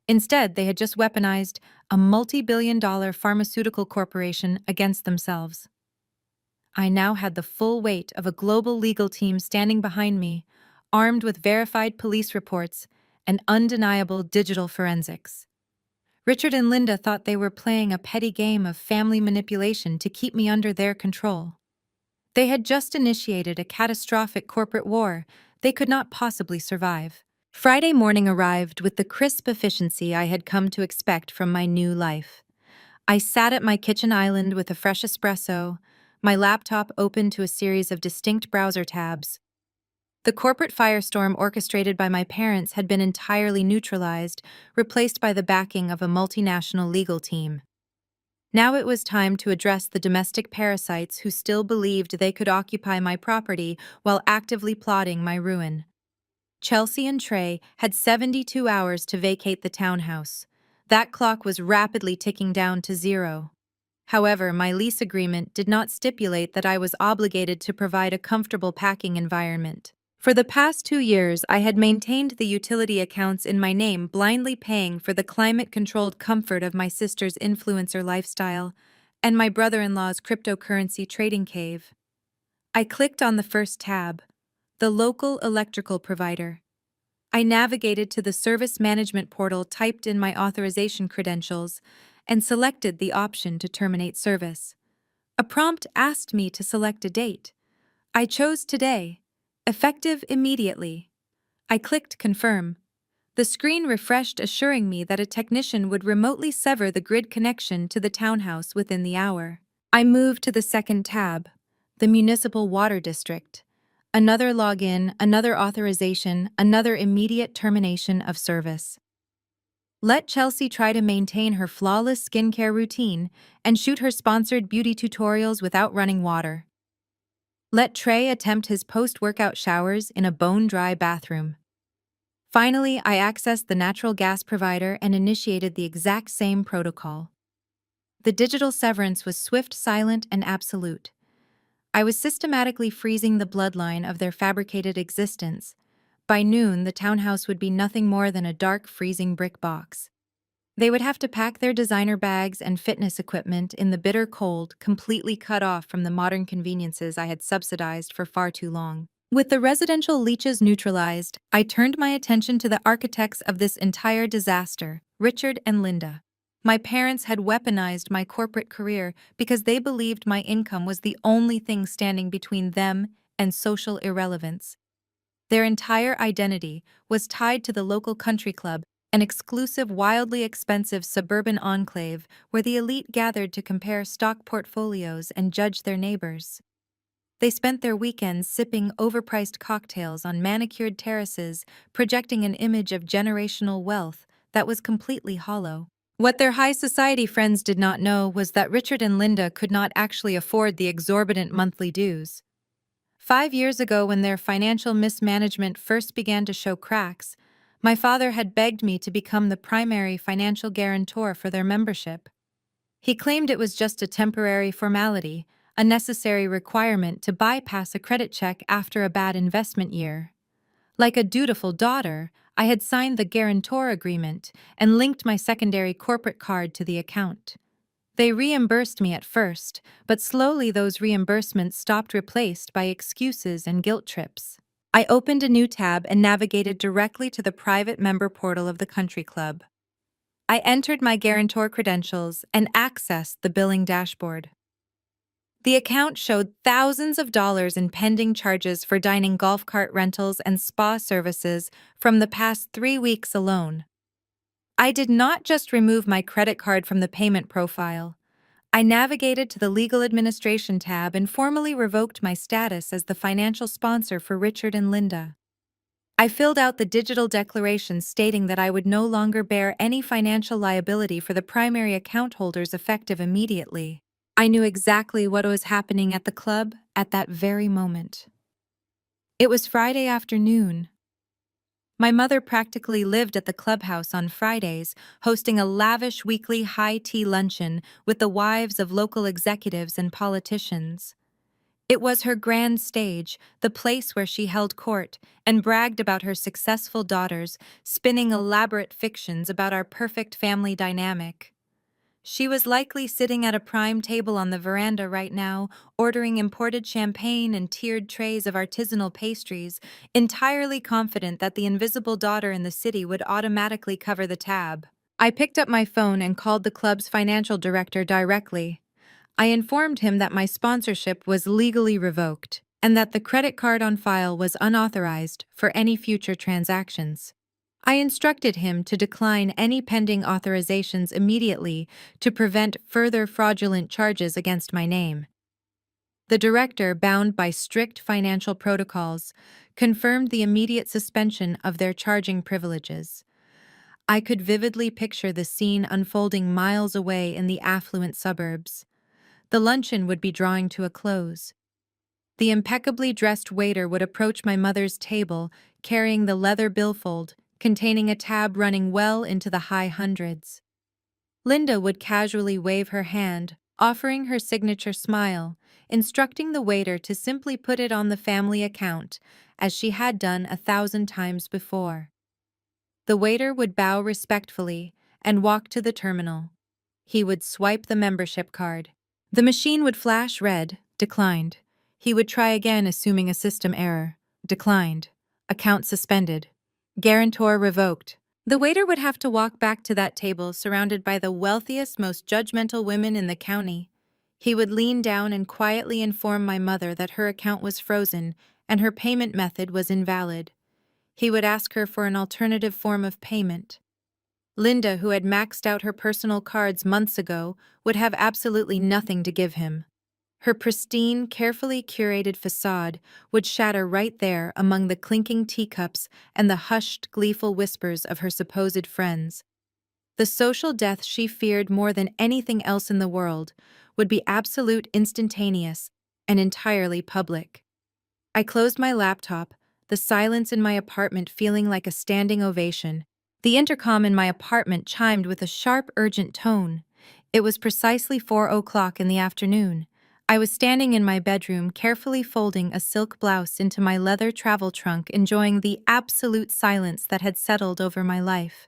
Instead, they had just weaponized a multi-billion-dollar pharmaceutical corporation against themselves. I now had the full weight of a global legal team standing behind me, armed with verified police reports and undeniable digital forensics. Richard and Linda thought they were playing a petty game of family manipulation to keep me under their control. They had just initiated a catastrophic corporate war they could not possibly survive. Friday morning arrived with the crisp efficiency I had come to expect from my new life. I sat at my kitchen island with a fresh espresso, my laptop open to a series of distinct browser tabs. The corporate firestorm orchestrated by my parents had been entirely neutralized, replaced by the backing of a multinational legal team. Now it was time to address the domestic parasites who still believed they could occupy my property while actively plotting my ruin. Chelsea and Trey had 72 hours to vacate the townhouse. That clock was rapidly ticking down to zero. However, my lease agreement did not stipulate that I was obligated to provide a comfortable packing environment. For the past 2 years, I had maintained the utility accounts in my name, blindly paying for the climate-controlled comfort of my sister's influencer lifestyle and my brother-in-law's cryptocurrency trading cave. I clicked on the first tab, the local electrical provider. I navigated to the service management portal, typed in my authorization credentials, and selected the option to terminate service. A prompt asked me to select a date. I chose today, effective immediately. I clicked confirm. The screen refreshed, assuring me that a technician would remotely sever the grid connection to the townhouse within the hour. I moved to the second tab, the municipal water district. Another login, another authorization, another immediate termination of service. Let Chelsea try to maintain her flawless skincare routine and shoot her sponsored beauty tutorials without running water. Let Trey attempt his post-workout showers in a bone-dry bathroom. Finally, I accessed the natural gas provider and initiated the exact same protocol. The digital severance was swift, silent, and absolute. I was systematically freezing the bloodline of their fabricated existence. By noon, the townhouse would be nothing more than a dark, freezing brick box. They would have to pack their designer bags and fitness equipment in the bitter cold, completely cut off from the modern conveniences I had subsidized for far too long. With the residential leeches neutralized, I turned my attention to the architects of this entire disaster, Richard and Linda. My parents had weaponized my corporate career because they believed my income was the only thing standing between them and social irrelevance. Their entire identity was tied to the local country club, an exclusive, wildly expensive suburban enclave where the elite gathered to compare stock portfolios and judge their neighbors. They spent their weekends sipping overpriced cocktails on manicured terraces, projecting an image of generational wealth that was completely hollow. What their high society friends did not know was that Richard and Linda could not actually afford the exorbitant monthly dues. 5 years ago, when their financial mismanagement first began to show cracks, my father had begged me to become the primary financial guarantor for their membership. He claimed it was just a temporary formality, a necessary requirement to bypass a credit check after a bad investment year. Like a dutiful daughter, I had signed the guarantor agreement and linked my secondary corporate card to the account. They reimbursed me at first, but slowly those reimbursements stopped, replaced by excuses and guilt trips. I opened a new tab and navigated directly to the private member portal of the country club. I entered my guarantor credentials and accessed the billing dashboard. The account showed thousands of dollars in pending charges for dining, golf cart rentals, and spa services from the past 3 weeks alone. I did not just remove my credit card from the payment profile. I navigated to the Legal Administration tab and formally revoked my status as the financial sponsor for Richard and Linda. I filled out the digital declaration stating that I would no longer bear any financial liability for the primary account holders, effective immediately. I knew exactly what was happening at the club at that very moment. It was Friday afternoon. My mother practically lived at the clubhouse on Fridays, hosting a lavish weekly high tea luncheon with the wives of local executives and politicians. It was her grand stage, the place where she held court and bragged about her successful daughters, spinning elaborate fictions about our perfect family dynamic. She was likely sitting at a prime table on the veranda right now, ordering imported champagne and tiered trays of artisanal pastries, entirely confident that the invisible daughter in the city would automatically cover the tab. I picked up my phone and called the club's financial director directly. I informed him that my sponsorship was legally revoked and that the credit card on file was unauthorized for any future transactions. I instructed him to decline any pending authorizations immediately to prevent further fraudulent charges against my name. The director, bound by strict financial protocols, confirmed the immediate suspension of their charging privileges. I could vividly picture the scene unfolding miles away in the affluent suburbs. The luncheon would be drawing to a close. The impeccably dressed waiter would approach my mother's table, carrying the leather billfold containing a tab running well into the high hundreds. Linda would casually wave her hand, offering her signature smile, instructing the waiter to simply put it on the family account, as she had done 1,000 times before. The waiter would bow respectfully and walk to the terminal. He would swipe the membership card. The machine would flash red, declined. He would try again, assuming a system error. Declined. Account suspended. Guarantor revoked. The waiter would have to walk back to that table surrounded by the wealthiest, most judgmental women in the county. He would lean down and quietly inform my mother that her account was frozen and her payment method was invalid. He would ask her for an alternative form of payment. Linda, who had maxed out her personal cards months ago, would have absolutely nothing to give him. Her pristine, carefully curated facade would shatter right there among the clinking teacups and the hushed, gleeful whispers of her supposed friends. The social death she feared more than anything else in the world would be absolute, instantaneous, and entirely public. I closed my laptop, the silence in my apartment feeling like a standing ovation. The intercom in my apartment chimed with a sharp, urgent tone. It was precisely 4 o'clock in the afternoon. I was standing in my bedroom, carefully folding a silk blouse into my leather travel trunk, enjoying the absolute silence that had settled over my life.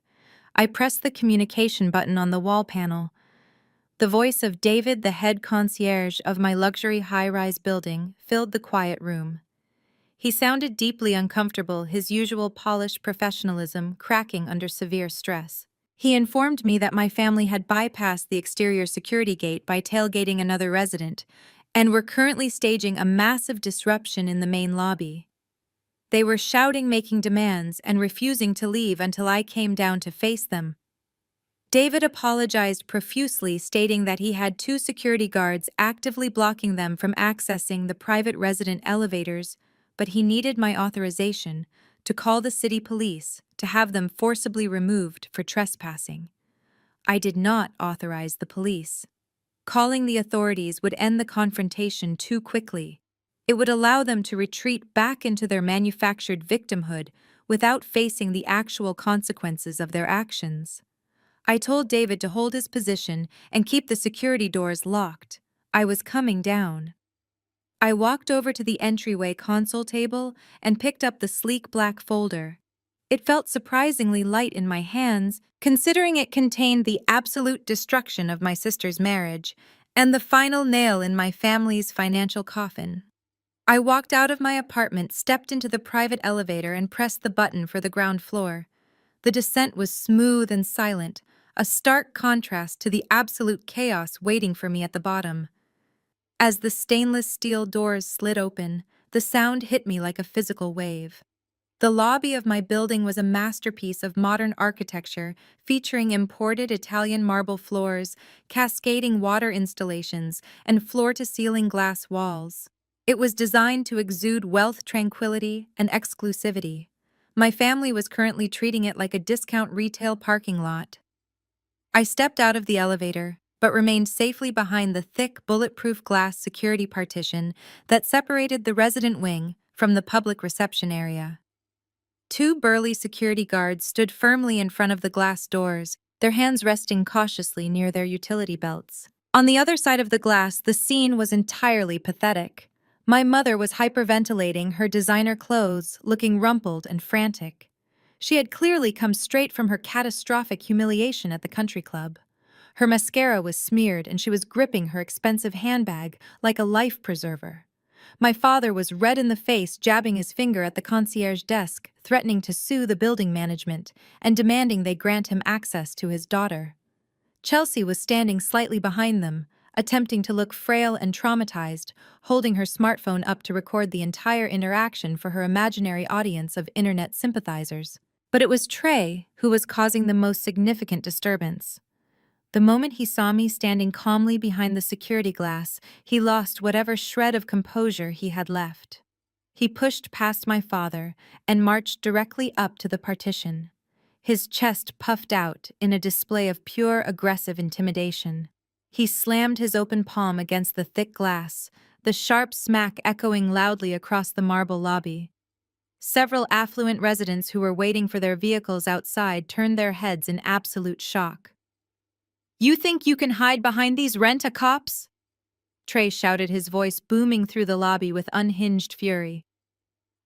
I pressed the communication button on the wall panel. The voice of David, the head concierge of my luxury high-rise building, filled the quiet room. He sounded deeply uncomfortable, his usual polished professionalism cracking under severe stress. He informed me that my family had bypassed the exterior security gate by tailgating another resident, and were currently staging a massive disruption in the main lobby. They were shouting, making demands, and refusing to leave until I came down to face them. David apologized profusely, stating that he had 2 security guards actively blocking them from accessing the private resident elevators, but he needed my authorization to call the city police to have them forcibly removed for trespassing. I did not authorize the police. Calling the authorities would end the confrontation too quickly. It would allow them to retreat back into their manufactured victimhood without facing the actual consequences of their actions. I told David to hold his position and keep the security doors locked. I was coming down. I walked over to the entryway console table and picked up the sleek black folder. It felt surprisingly light in my hands, considering it contained the absolute destruction of my sister's marriage and the final nail in my family's financial coffin. I walked out of my apartment, stepped into the private elevator, and pressed the button for the ground floor. The descent was smooth and silent, a stark contrast to the absolute chaos waiting for me at the bottom. As the stainless steel doors slid open, the sound hit me like a physical wave. The lobby of my building was a masterpiece of modern architecture, featuring imported Italian marble floors, cascading water installations, and floor-to-ceiling glass walls. It was designed to exude wealth, tranquility, and exclusivity. My family was currently treating it like a discount retail parking lot. I stepped out of the elevator, but remained safely behind the thick, bulletproof glass security partition that separated the resident wing from the public reception area. 2 burly security guards stood firmly in front of the glass doors, their hands resting cautiously near their utility belts. On the other side of the glass, the scene was entirely pathetic. My mother was hyperventilating her designer clothes, looking rumpled and frantic. She had clearly come straight from her catastrophic humiliation at the country club. Her mascara was smeared and she was gripping her expensive handbag like a life preserver. My father was red in the face, jabbing his finger at the concierge desk, threatening to sue the building management and demanding they grant him access to his daughter. Chelsea was standing slightly behind them, attempting to look frail and traumatized, holding her smartphone up to record the entire interaction for her imaginary audience of internet sympathizers. But it was Trey who was causing the most significant disturbance. The moment he saw me standing calmly behind the security glass, he lost whatever shred of composure he had left. He pushed past my father and marched directly up to the partition, his chest puffed out in a display of pure aggressive intimidation. He slammed his open palm against the thick glass, the sharp smack echoing loudly across the marble lobby. Several affluent residents who were waiting for their vehicles outside turned their heads in absolute shock. "You think you can hide behind these rent-a-cops?" Trey shouted, his voice booming through the lobby with unhinged fury.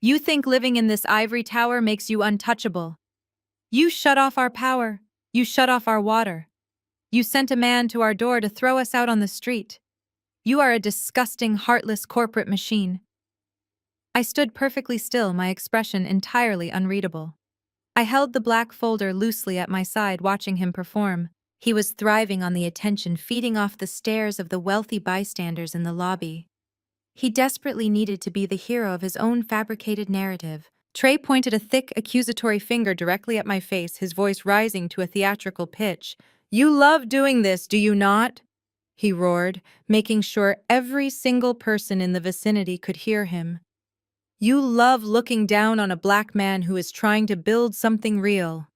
"You think living in this ivory tower makes you untouchable? You shut off our power. You shut off our water. You sent a man to our door to throw us out on the street. You are a disgusting, heartless corporate machine." I stood perfectly still, my expression entirely unreadable. I held the black folder loosely at my side, watching him perform. He was thriving on the attention feeding off the stares of the wealthy bystanders in the lobby. He desperately needed to be the hero of his own fabricated narrative. Trey pointed a thick, accusatory finger directly at my face, his voice rising to a theatrical pitch. "You love doing this, do you not?" he roared, making sure every single person in the vicinity could hear him. "You love looking down on a black man who is trying to build something real.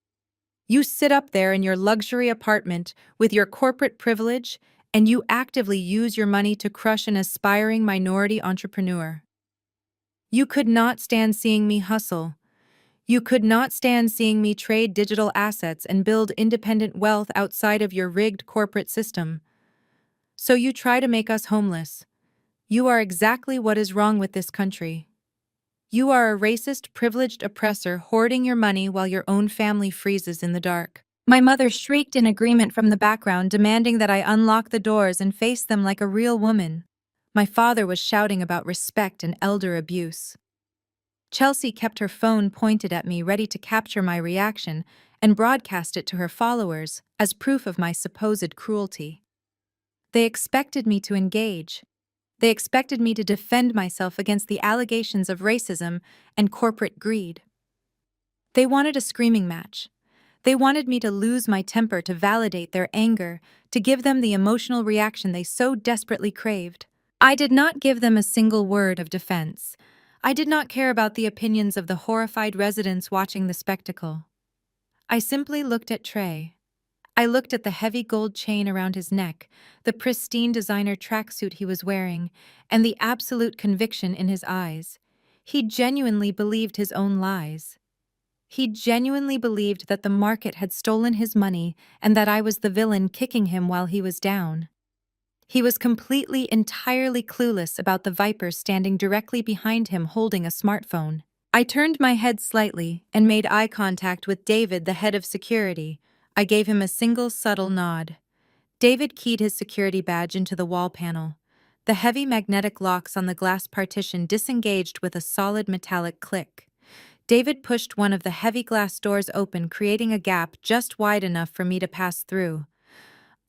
You sit up there in your luxury apartment with your corporate privilege, and you actively use your money to crush an aspiring minority entrepreneur. You could not stand seeing me hustle. You could not stand seeing me trade digital assets and build independent wealth outside of your rigged corporate system. So you try to make us homeless. You are exactly what is wrong with this country. You are a racist, privileged oppressor hoarding your money while your own family freezes in the dark." My mother shrieked in agreement from the background, demanding that I unlock the doors and face them like a real woman. My father was shouting about respect and elder abuse. Chelsea kept her phone pointed at me, ready to capture my reaction and broadcast it to her followers as proof of my supposed cruelty. They expected me to engage. They expected me to defend myself against the allegations of racism and corporate greed. They wanted a screaming match. They wanted me to lose my temper to validate their anger, to give them the emotional reaction they so desperately craved. I did not give them a single word of defense. I did not care about the opinions of the horrified residents watching the spectacle. I simply looked at Trey. I looked at the heavy gold chain around his neck, the pristine designer tracksuit he was wearing, and the absolute conviction in his eyes. He genuinely believed his own lies. He genuinely believed that the market had stolen his money and that I was the villain kicking him while he was down. He was completely, entirely clueless about the viper standing directly behind him holding a smartphone. I turned my head slightly and made eye contact with David, the head of security. I gave him a single subtle nod. David keyed his security badge into the wall panel. The heavy magnetic locks on the glass partition disengaged with a solid metallic click. David pushed one of the heavy glass doors open, creating a gap just wide enough for me to pass through.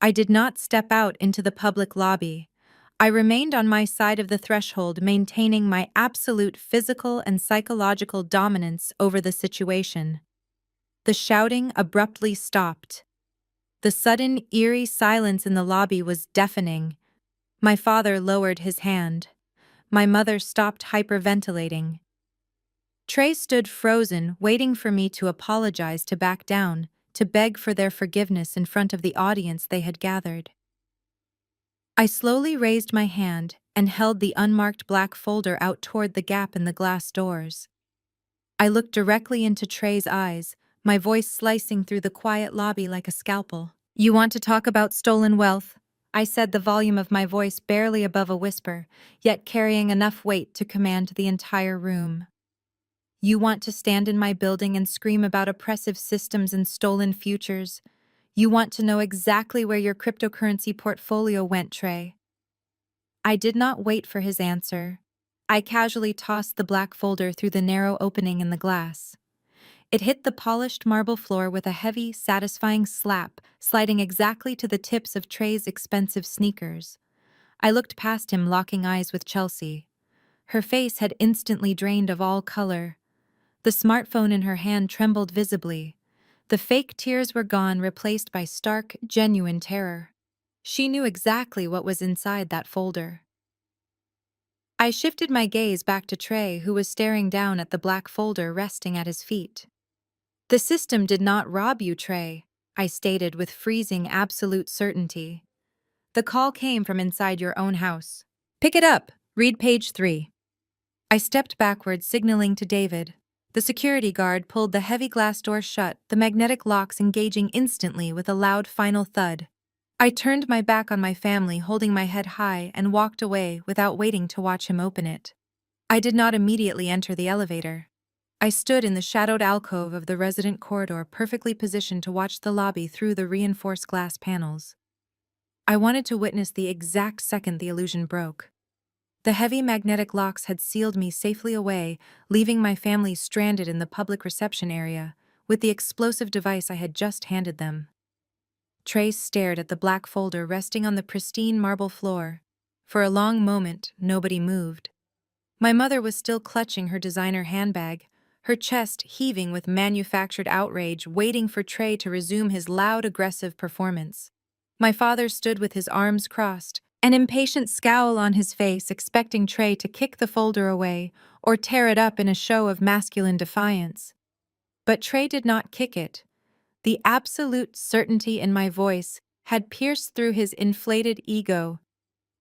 I did not step out into the public lobby. I remained on my side of the threshold, maintaining my absolute physical and psychological dominance over the situation. The shouting abruptly stopped. The sudden, eerie silence in the lobby was deafening. My father lowered his hand. My mother stopped hyperventilating. Trey stood frozen, waiting for me to apologize, to back down, to beg for their forgiveness in front of the audience they had gathered. I slowly raised my hand and held the unmarked black folder out toward the gap in the glass doors. I looked directly into Trey's eyes, my voice slicing through the quiet lobby like a scalpel. "You want to talk about stolen wealth?" I said, the volume of my voice barely above a whisper, yet carrying enough weight to command the entire room. "You want to stand in my building and scream about oppressive systems and stolen futures? You want to know exactly where your cryptocurrency portfolio went, Trey?" I did not wait for his answer. I casually tossed the black folder through the narrow opening in the glass. It hit the polished marble floor with a heavy, satisfying slap, sliding exactly to the tips of Trey's expensive sneakers. I looked past him, locking eyes with Chelsea. Her face had instantly drained of all color. The smartphone in her hand trembled visibly. The fake tears were gone, replaced by stark, genuine terror. She knew exactly what was inside that folder. I shifted my gaze back to Trey, who was staring down at the black folder resting at his feet. "The system did not rob you, Trey," I stated with freezing, absolute certainty. "The call came from inside your own house. Pick it up, read page 3. I stepped backward, signaling to David. The security guard pulled the heavy glass door shut, the magnetic locks engaging instantly with a loud final thud. I turned my back on my family, holding my head high, and walked away without waiting to watch him open it. I did not immediately enter the elevator. I stood in the shadowed alcove of the resident corridor, perfectly positioned to watch the lobby through the reinforced glass panels. I wanted to witness the exact second the illusion broke. The heavy magnetic locks had sealed me safely away, leaving my family stranded in the public reception area, with the explosive device I had just handed them. Trace stared at the black folder resting on the pristine marble floor. For a long moment, nobody moved. My mother was still clutching her designer handbag, her chest heaving with manufactured outrage, waiting for Trey to resume his loud, aggressive performance. My father stood with his arms crossed, an impatient scowl on his face, expecting Trey to kick the folder away or tear it up in a show of masculine defiance. But Trey did not kick it. The absolute certainty in my voice had pierced through his inflated ego.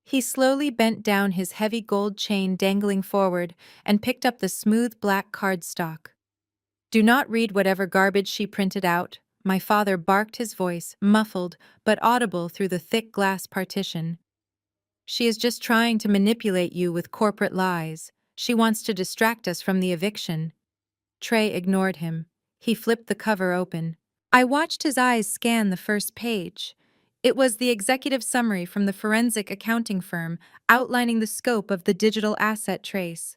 He slowly bent down, his heavy gold chain dangling forward, and picked up the smooth black cardstock. "Do not read whatever garbage she printed out," my father barked, his voice muffled but audible through the thick glass partition. "She is just trying to manipulate you with corporate lies. She wants to distract us from the eviction." Trey ignored him. He flipped the cover open. I watched his eyes scan the first page. It was the executive summary from the forensic accounting firm outlining the scope of the digital asset trace.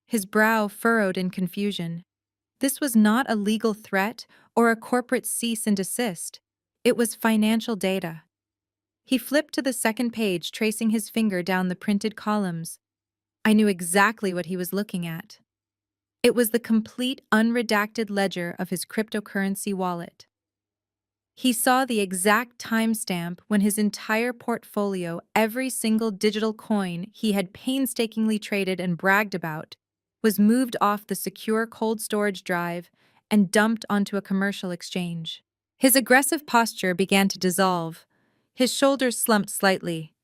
His brow furrowed in confusion. This was not a legal threat or a corporate cease and desist. It was financial data. He flipped to the second page, tracing his finger down the printed columns. I knew exactly what he was looking at. It was the complete, unredacted ledger of his cryptocurrency wallet. He saw the exact timestamp when his entire portfolio, every single digital coin he had painstakingly traded and bragged about, was moved off the secure cold storage drive and dumped onto a commercial exchange. His aggressive posture began to dissolve. His shoulders slumped slightly.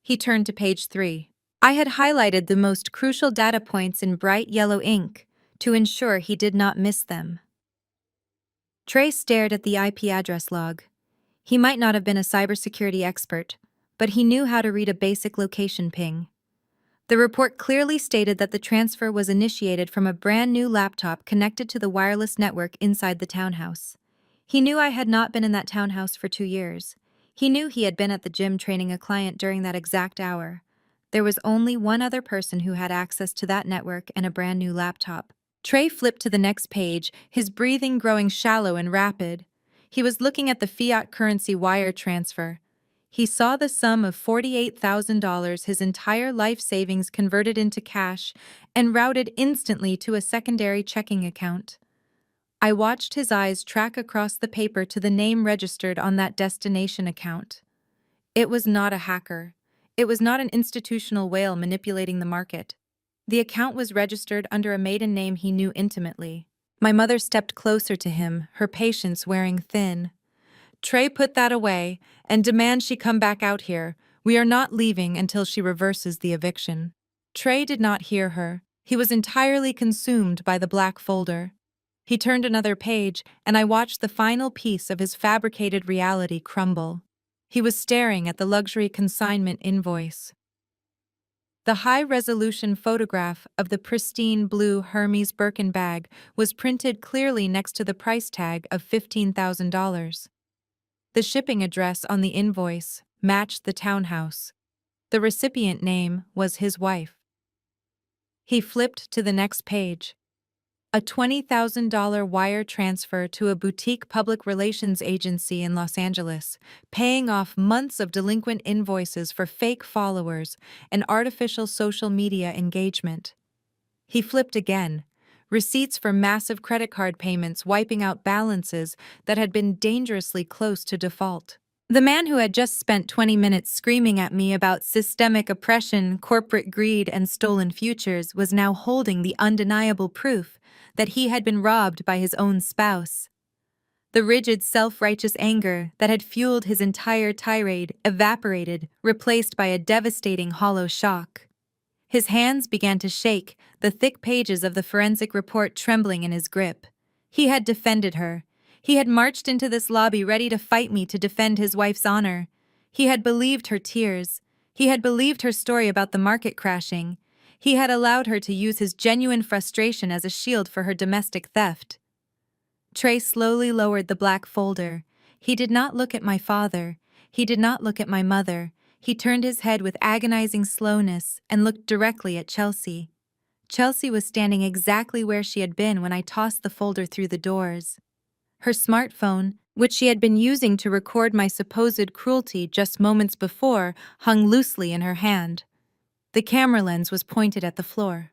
He turned to page 3. I had highlighted the most crucial data points in bright yellow ink to ensure he did not miss them. Trey stared at the IP address log. He might not have been a cybersecurity expert, but he knew how to read a basic location ping. The report clearly stated that the transfer was initiated from a brand new laptop connected to the wireless network inside the townhouse. He knew I had not been in that townhouse for 2 years. He knew he had been at the gym training a client during that exact hour. There was only one other person who had access to that network and a brand new laptop. Trey flipped to the next page, his breathing growing shallow and rapid. He was looking at the fiat currency wire transfer. He saw the sum of $48,000, his entire life savings, converted into cash and routed instantly to a secondary checking account. I watched his eyes track across the paper to the name registered on that destination account. It was not a hacker. It was not an institutional whale manipulating the market. The account was registered under a maiden name he knew intimately. My mother stepped closer to him, her patience wearing thin. "Trey, put that away and demand she come back out here. We are not leaving until she reverses the eviction." Trey did not hear her. He was entirely consumed by the black folder. He turned another page, and I watched the final piece of his fabricated reality crumble. He was staring at the luxury consignment invoice. The high-resolution photograph of the pristine blue Hermes Birkin bag was printed clearly next to the price tag of $15,000. The shipping address on the invoice matched the townhouse. The recipient name was his wife. He flipped to the next page. A $20,000 wire transfer to a boutique public relations agency in Los Angeles, paying off months of delinquent invoices for fake followers and artificial social media engagement. He flipped again. Receipts for massive credit card payments wiping out balances that had been dangerously close to default. The man who had just spent 20 minutes screaming at me about systemic oppression, corporate greed, and stolen futures was now holding the undeniable proof that he had been robbed by his own spouse. The rigid, self-righteous anger that had fueled his entire tirade evaporated, replaced by a devastating hollow shock. His hands began to shake, the thick pages of the forensic report trembling in his grip. He had defended her. He had marched into this lobby ready to fight me to defend his wife's honor. He had believed her tears. He had believed her story about the market crashing. He had allowed her to use his genuine frustration as a shield for her domestic theft. Trey slowly lowered the black folder. He did not look at my father. He did not look at my mother. He turned his head with agonizing slowness and looked directly at Chelsea. Chelsea was standing exactly where she had been when I tossed the folder through the doors. Her smartphone, which she had been using to record my supposed cruelty just moments before, hung loosely in her hand. The camera lens was pointed at the floor.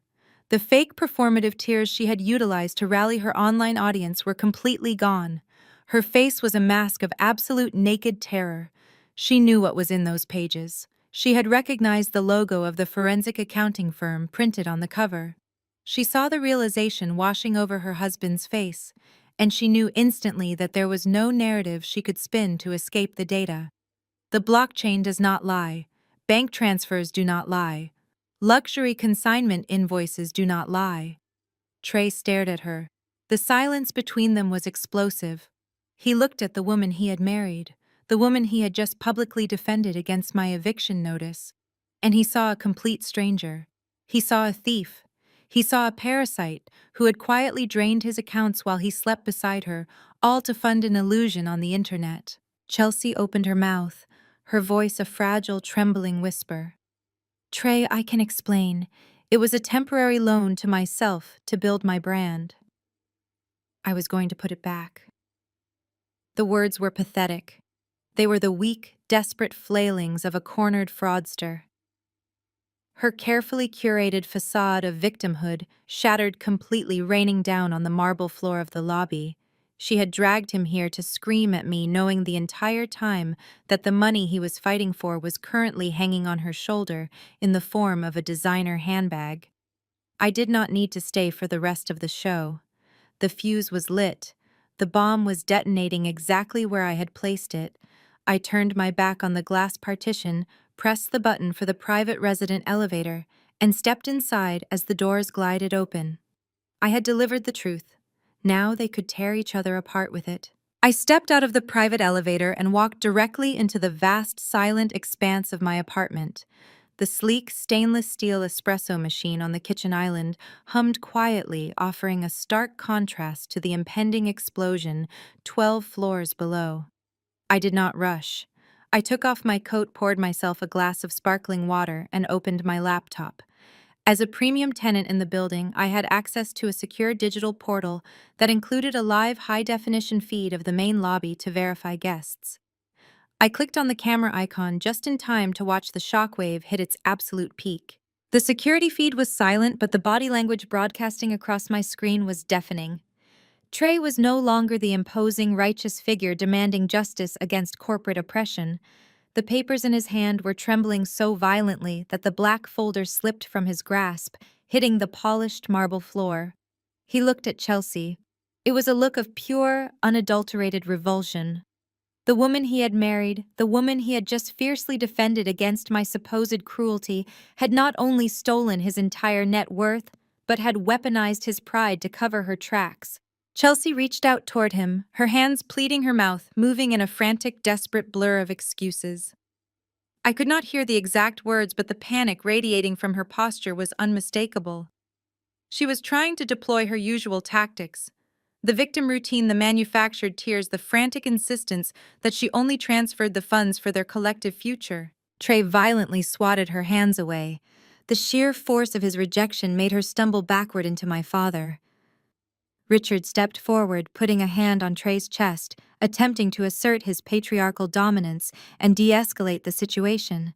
The fake performative tears she had utilized to rally her online audience were completely gone. Her face was a mask of absolute naked terror. She knew what was in those pages. She had recognized the logo of the forensic accounting firm printed on the cover. She saw the realization washing over her husband's face, and she knew instantly that there was no narrative she could spin to escape the data. The blockchain does not lie. Bank transfers do not lie. Luxury consignment invoices do not lie. Trey stared at her. The silence between them was explosive. He looked at the woman he had married, the woman he had just publicly defended against my eviction notice, and he saw a complete stranger. He saw a thief. He saw a parasite who had quietly drained his accounts while he slept beside her, all to fund an illusion on the internet. Chelsea opened her mouth, her voice a fragile, trembling whisper. Trey, I can explain. It was a temporary loan to myself to build my brand. I was going to put it back. The words were pathetic. They were the weak, desperate flailings of a cornered fraudster. Her carefully curated facade of victimhood shattered completely, raining down on the marble floor of the lobby. She had dragged him here to scream at me, knowing the entire time that the money he was fighting for was currently hanging on her shoulder in the form of a designer handbag. I did not need to stay for the rest of the show. The fuse was lit. The bomb was detonating exactly where I had placed it. I turned my back on the glass partition, pressed the button for the private resident elevator, and stepped inside as the doors glided open. I had delivered the truth. Now they could tear each other apart with it. I stepped out of the private elevator and walked directly into the vast, silent expanse of my apartment. The sleek, stainless steel espresso machine on the kitchen island hummed quietly, offering a stark contrast to the impending explosion 12 floors below. I did not rush. I took off my coat, poured myself a glass of sparkling water, and opened my laptop. As a premium tenant in the building, I had access to a secure digital portal that included a live high-definition feed of the main lobby to verify guests. I clicked on the camera icon just in time to watch the shockwave hit its absolute peak. The security feed was silent, but the body language broadcasting across my screen was deafening. Trey was no longer the imposing, righteous figure demanding justice against corporate oppression. The papers in his hand were trembling so violently that the black folder slipped from his grasp, hitting the polished marble floor. He looked at Chelsea. It was a look of pure, unadulterated revulsion. The woman he had married, the woman he had just fiercely defended against my supposed cruelty, had not only stolen his entire net worth, but had weaponized his pride to cover her tracks. Chelsea reached out toward him, her hands pleating her mouth, moving in a frantic, desperate blur of excuses. I could not hear the exact words, but the panic radiating from her posture was unmistakable. She was trying to deploy her usual tactics. The victim routine, the manufactured tears, the frantic insistence that she only transferred the funds for their collective future. Trey violently swatted her hands away. The sheer force of his rejection made her stumble backward into my father. Richard stepped forward, putting a hand on Trey's chest, attempting to assert his patriarchal dominance and de-escalate the situation.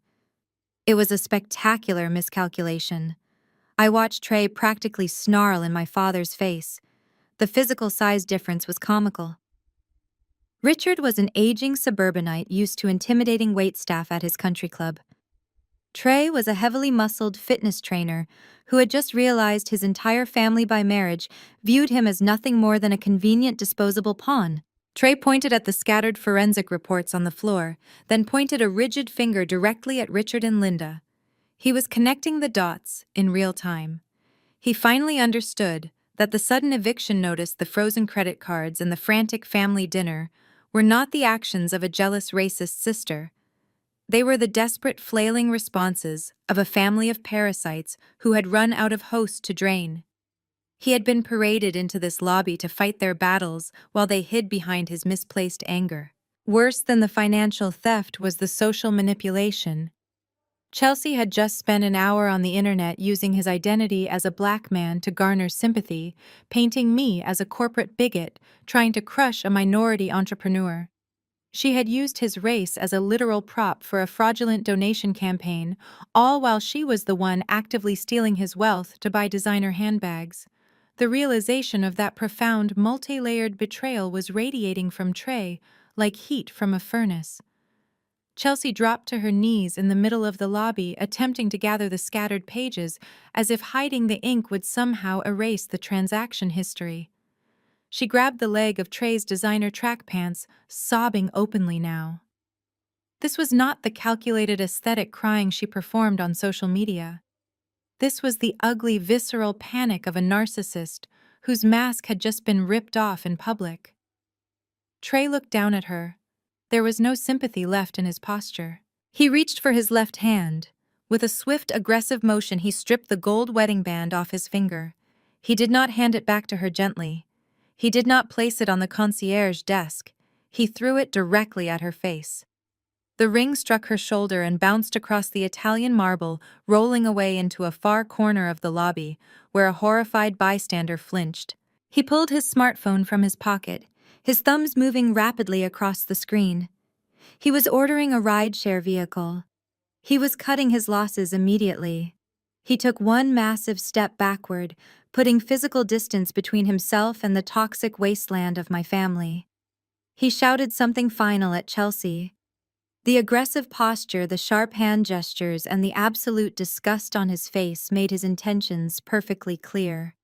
It was a spectacular miscalculation. I watched Trey practically snarl in my father's face. The physical size difference was comical. Richard was an aging suburbanite used to intimidating waitstaff at his country club. Trey was a heavily muscled fitness trainer who had just realized his entire family by marriage viewed him as nothing more than a convenient disposable pawn. Trey pointed at the scattered forensic reports on the floor, then pointed a rigid finger directly at Richard and Linda. He was connecting the dots in real time. He finally understood that the sudden eviction notice, the frozen credit cards, and the frantic family dinner were not the actions of a jealous racist sister. They were the desperate flailing responses of a family of parasites who had run out of host to drain. He had been paraded into this lobby to fight their battles while they hid behind his misplaced anger. Worse than the financial theft was the social manipulation. Chelsea had just spent an hour on the internet using his identity as a black man to garner sympathy, painting me as a corporate bigot trying to crush a minority entrepreneur. She had used his race as a literal prop for a fraudulent donation campaign, all while she was the one actively stealing his wealth to buy designer handbags. The realization of that profound, multi-layered betrayal was radiating from Trey like heat from a furnace. Chelsea dropped to her knees in the middle of the lobby, attempting to gather the scattered pages, as if hiding the ink would somehow erase the transaction history. She grabbed the leg of Trey's designer track pants, sobbing openly now. This was not the calculated aesthetic crying she performed on social media. This was the ugly, visceral panic of a narcissist whose mask had just been ripped off in public. Trey looked down at her. There was no sympathy left in his posture. He reached for his left hand. With a swift, aggressive motion, he stripped the gold wedding band off his finger. He did not hand it back to her gently. He did not place it on the concierge desk. He threw it directly at her face. The ring struck her shoulder and bounced across the Italian marble, rolling away into a far corner of the lobby, where a horrified bystander flinched. He pulled his smartphone from his pocket, his thumbs moving rapidly across the screen. He was ordering a ride-share vehicle. He was cutting his losses immediately. He took one massive step backward, putting physical distance between himself and the toxic wasteland of my family. He shouted something final at Chelsea. The aggressive posture, the sharp hand gestures, and the absolute disgust on his face made his intentions perfectly clear.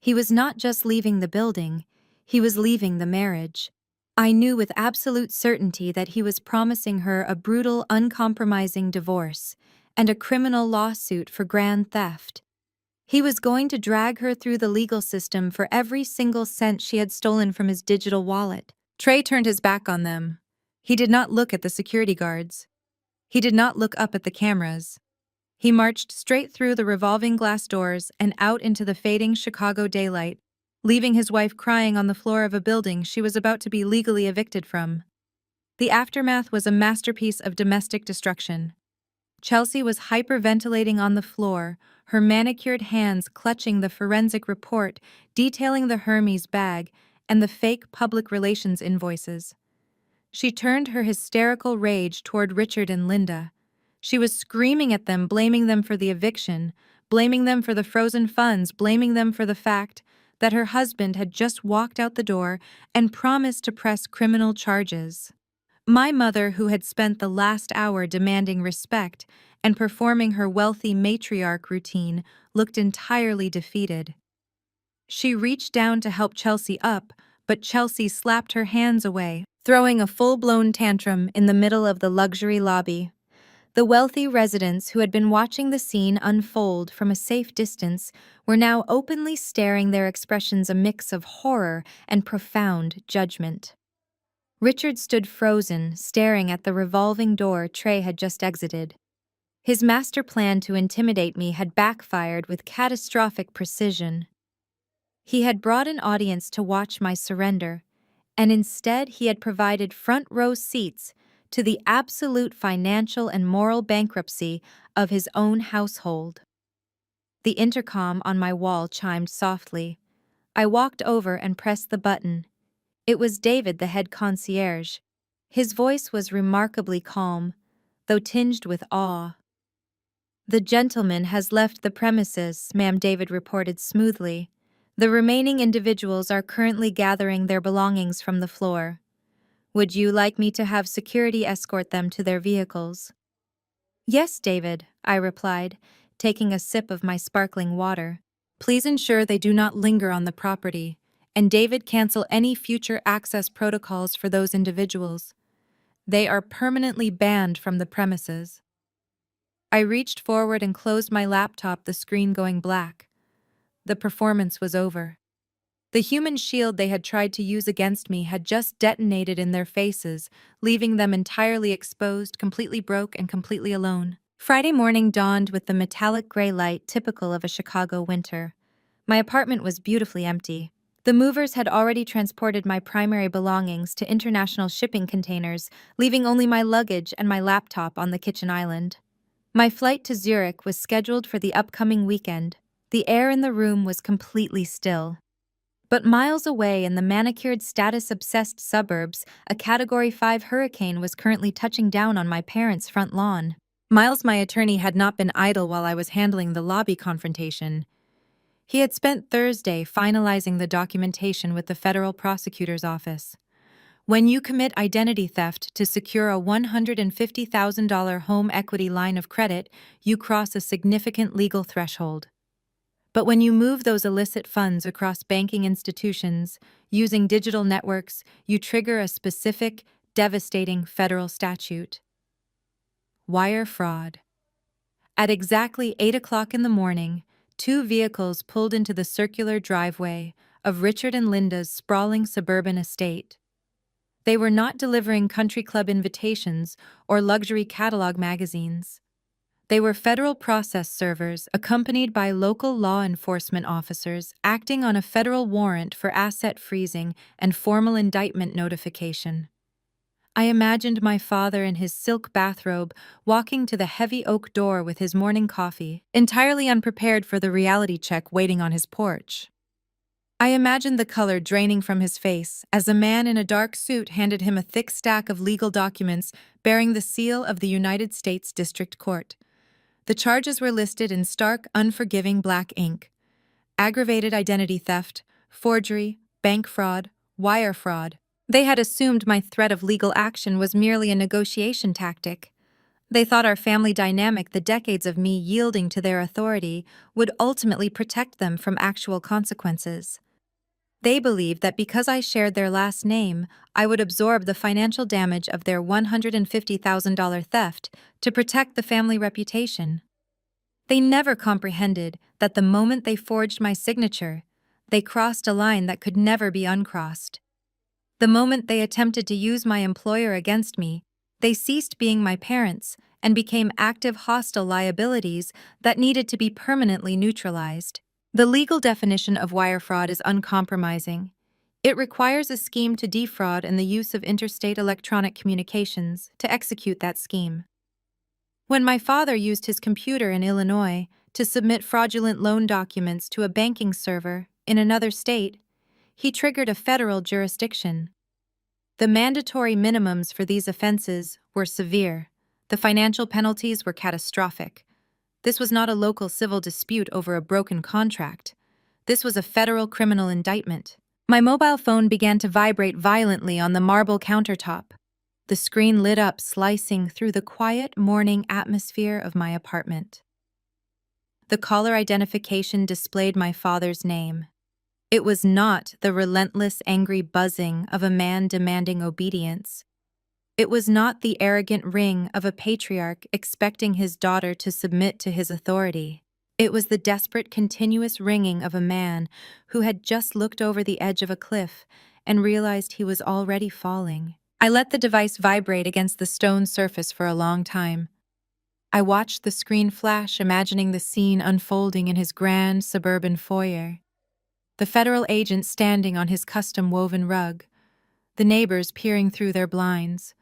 He was not just leaving the building, he was leaving the marriage. I knew with absolute certainty that he was promising her a brutal, uncompromising divorce and a criminal lawsuit for grand theft. He was going to drag her through the legal system for every single cent she had stolen from his digital wallet. Trey turned his back on them. He did not look at the security guards. He did not look up at the cameras. He marched straight through the revolving glass doors and out into the fading Chicago daylight, leaving his wife crying on the floor of a building she was about to be legally evicted from. The aftermath was a masterpiece of domestic destruction. Chelsea was hyperventilating on the floor, her manicured hands clutching the forensic report detailing the Hermes bag and the fake public relations invoices. She turned her hysterical rage toward Richard and Linda. She was screaming at them, blaming them for the eviction, blaming them for the frozen funds, blaming them for the fact that her husband had just walked out the door and promised to press criminal charges. My mother, who had spent the last hour demanding respect and performing her wealthy matriarch routine, looked entirely defeated. She reached down to help Chelsea up, but Chelsea slapped her hands away, throwing a full-blown tantrum in the middle of the luxury lobby. The wealthy residents who had been watching the scene unfold from a safe distance were now openly staring, their expressions a mix of horror and profound judgment. Richard stood frozen, staring at the revolving door Trey had just exited. His master plan to intimidate me had backfired with catastrophic precision. He had brought an audience to watch my surrender, and instead he had provided front-row seats to the absolute financial and moral bankruptcy of his own household. The intercom on my wall chimed softly. I walked over and pressed the button. It was David, the head concierge. His voice was remarkably calm, though tinged with awe. "The gentleman has left the premises," ma'am, David reported smoothly. "The remaining individuals are currently gathering their belongings from the floor. Would you like me to have security escort them to their vehicles?" "Yes, David," I replied, taking a sip of my sparkling water. "Please ensure they do not linger on the property, and David, cancel any future access protocols for those individuals. They are permanently banned from the premises." I reached forward and closed my laptop, the screen going black. The performance was over. The human shield they had tried to use against me had just detonated in their faces, leaving them entirely exposed, completely broke, and completely alone. Friday morning dawned with the metallic gray light typical of a Chicago winter. My apartment was beautifully empty. The movers had already transported my primary belongings to international shipping containers, leaving only my luggage and my laptop on the kitchen island. My flight to Zurich was scheduled for the upcoming weekend. The air in the room was completely still. But miles away in the manicured, status-obsessed suburbs, a Category 5 hurricane was currently touching down on my parents' front lawn. Miles, my attorney, had not been idle while I was handling the lobby confrontation. He had spent Thursday finalizing the documentation with the federal prosecutor's office. When you commit identity theft to secure a $150,000 home equity line of credit, you cross a significant legal threshold. But when you move those illicit funds across banking institutions, using digital networks, you trigger a specific, devastating federal statute. Wire fraud. At exactly 8 o'clock in the morning, two vehicles pulled into the circular driveway of Richard and Linda's sprawling suburban estate. They were not delivering country club invitations or luxury catalog magazines. They were federal process servers accompanied by local law enforcement officers acting on a federal warrant for asset freezing and formal indictment notification. I imagined my father in his silk bathrobe walking to the heavy oak door with his morning coffee, entirely unprepared for the reality check waiting on his porch. I imagined the color draining from his face as a man in a dark suit handed him a thick stack of legal documents bearing the seal of the United States District Court. The charges were listed in stark, unforgiving black ink: aggravated identity theft, forgery, bank fraud, wire fraud. They had assumed my threat of legal action was merely a negotiation tactic. They thought our family dynamic, the decades of me yielding to their authority, would ultimately protect them from actual consequences. They believed that because I shared their last name, I would absorb the financial damage of their $150,000 theft to protect the family reputation. They never comprehended that the moment they forged my signature, they crossed a line that could never be uncrossed. The moment they attempted to use my employer against me, they ceased being my parents and became active hostile liabilities that needed to be permanently neutralized. The legal definition of wire fraud is uncompromising. It requires a scheme to defraud and the use of interstate electronic communications to execute that scheme. When my father used his computer in Illinois to submit fraudulent loan documents to a banking server in another state, he triggered a federal jurisdiction. The mandatory minimums for these offenses were severe. The financial penalties were catastrophic. This was not a local civil dispute over a broken contract. This was a federal criminal indictment. My mobile phone began to vibrate violently on the marble countertop. The screen lit up, slicing through the quiet morning atmosphere of my apartment. The caller identification displayed my father's name. It was not the relentless, angry buzzing of a man demanding obedience. It was not the arrogant ring of a patriarch expecting his daughter to submit to his authority. It was the desperate, continuous ringing of a man who had just looked over the edge of a cliff and realized he was already falling. I let the device vibrate against the stone surface for a long time. I watched the screen flash, imagining the scene unfolding in his grand suburban foyer. The federal agent standing on his custom-woven rug, the neighbors peering through their blinds,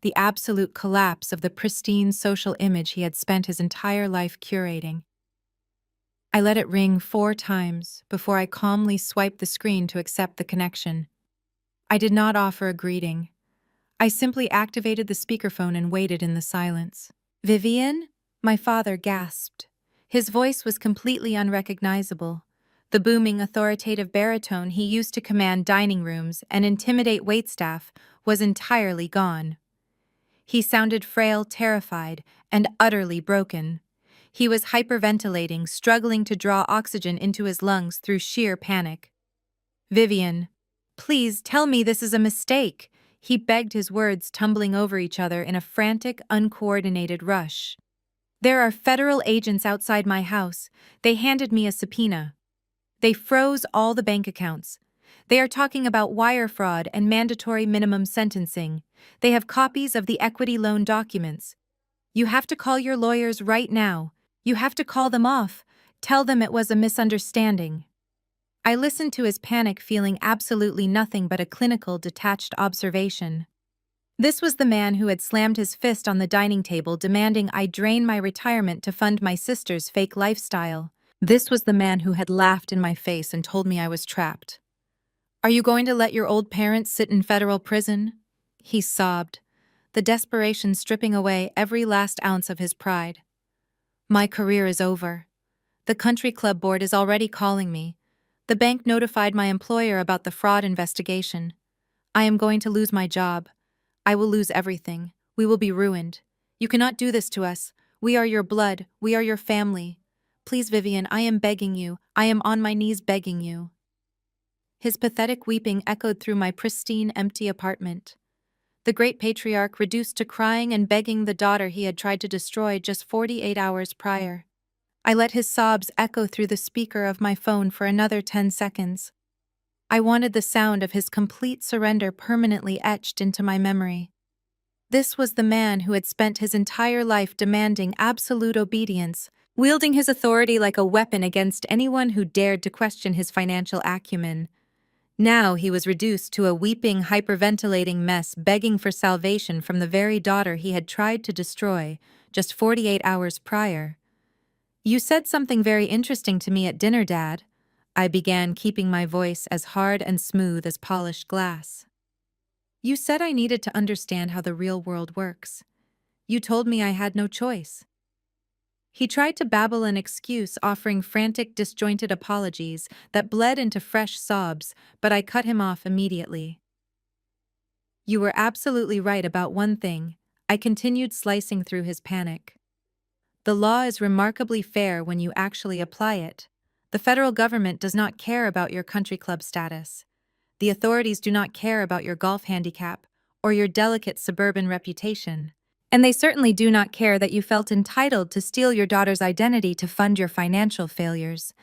the absolute collapse of the pristine social image he had spent his entire life curating. I let it ring 4 times before I calmly swiped the screen to accept the connection. I did not offer a greeting. I simply activated the speakerphone and waited in the silence. "Vivian?" My father gasped. His voice was completely unrecognizable. The booming, authoritative baritone he used to command dining rooms and intimidate waitstaff was entirely gone. He sounded frail, terrified, and utterly broken. He was hyperventilating, struggling to draw oxygen into his lungs through sheer panic. "Vivian, please tell me this is a mistake," he begged, his words tumbling over each other in a frantic, uncoordinated rush. "There are federal agents outside my house. They handed me a subpoena. They froze all the bank accounts. They are talking about wire fraud and mandatory minimum sentencing. They have copies of the equity loan documents. You have to call your lawyers right now. You have to call them off. Tell them it was a misunderstanding." I listened to his panic, feeling absolutely nothing but a clinical, detached observation. This was the man who had slammed his fist on the dining table, demanding I drain my retirement to fund my sister's fake lifestyle. This was the man who had laughed in my face and told me I was trapped. "Are you going to let your old parents sit in federal prison?" He sobbed, the desperation stripping away every last ounce of his pride. "My career is over. The country club board is already calling me. The bank notified my employer about the fraud investigation. I am going to lose my job. I will lose everything. We will be ruined. You cannot do this to us. We are your blood. We are your family. Please, Vivian, I am begging you. I am on my knees begging you." His pathetic weeping echoed through my pristine, empty apartment. The great patriarch reduced to crying and begging the daughter he had tried to destroy just 48 hours prior. I let his sobs echo through the speaker of my phone for another 10 seconds. I wanted the sound of his complete surrender permanently etched into my memory. This was the man who had spent his entire life demanding absolute obedience, wielding his authority like a weapon against anyone who dared to question his financial acumen. Now he was reduced to a weeping, hyperventilating mess, begging for salvation from the very daughter he had tried to destroy just 48 hours prior. "You said something very interesting to me at dinner, Dad," I began, keeping my voice as hard and smooth as polished glass. "You said I needed to understand how the real world works. You told me I had no choice." He tried to babble an excuse, offering frantic, disjointed apologies that bled into fresh sobs, but I cut him off immediately. "You were absolutely right about one thing," I continued, slicing through his panic. "The law is remarkably fair when you actually apply it. The federal government does not care about your country club status. The authorities do not care about your golf handicap or your delicate suburban reputation. And they certainly do not care that you felt entitled to steal your daughter's identity to fund your financial failures.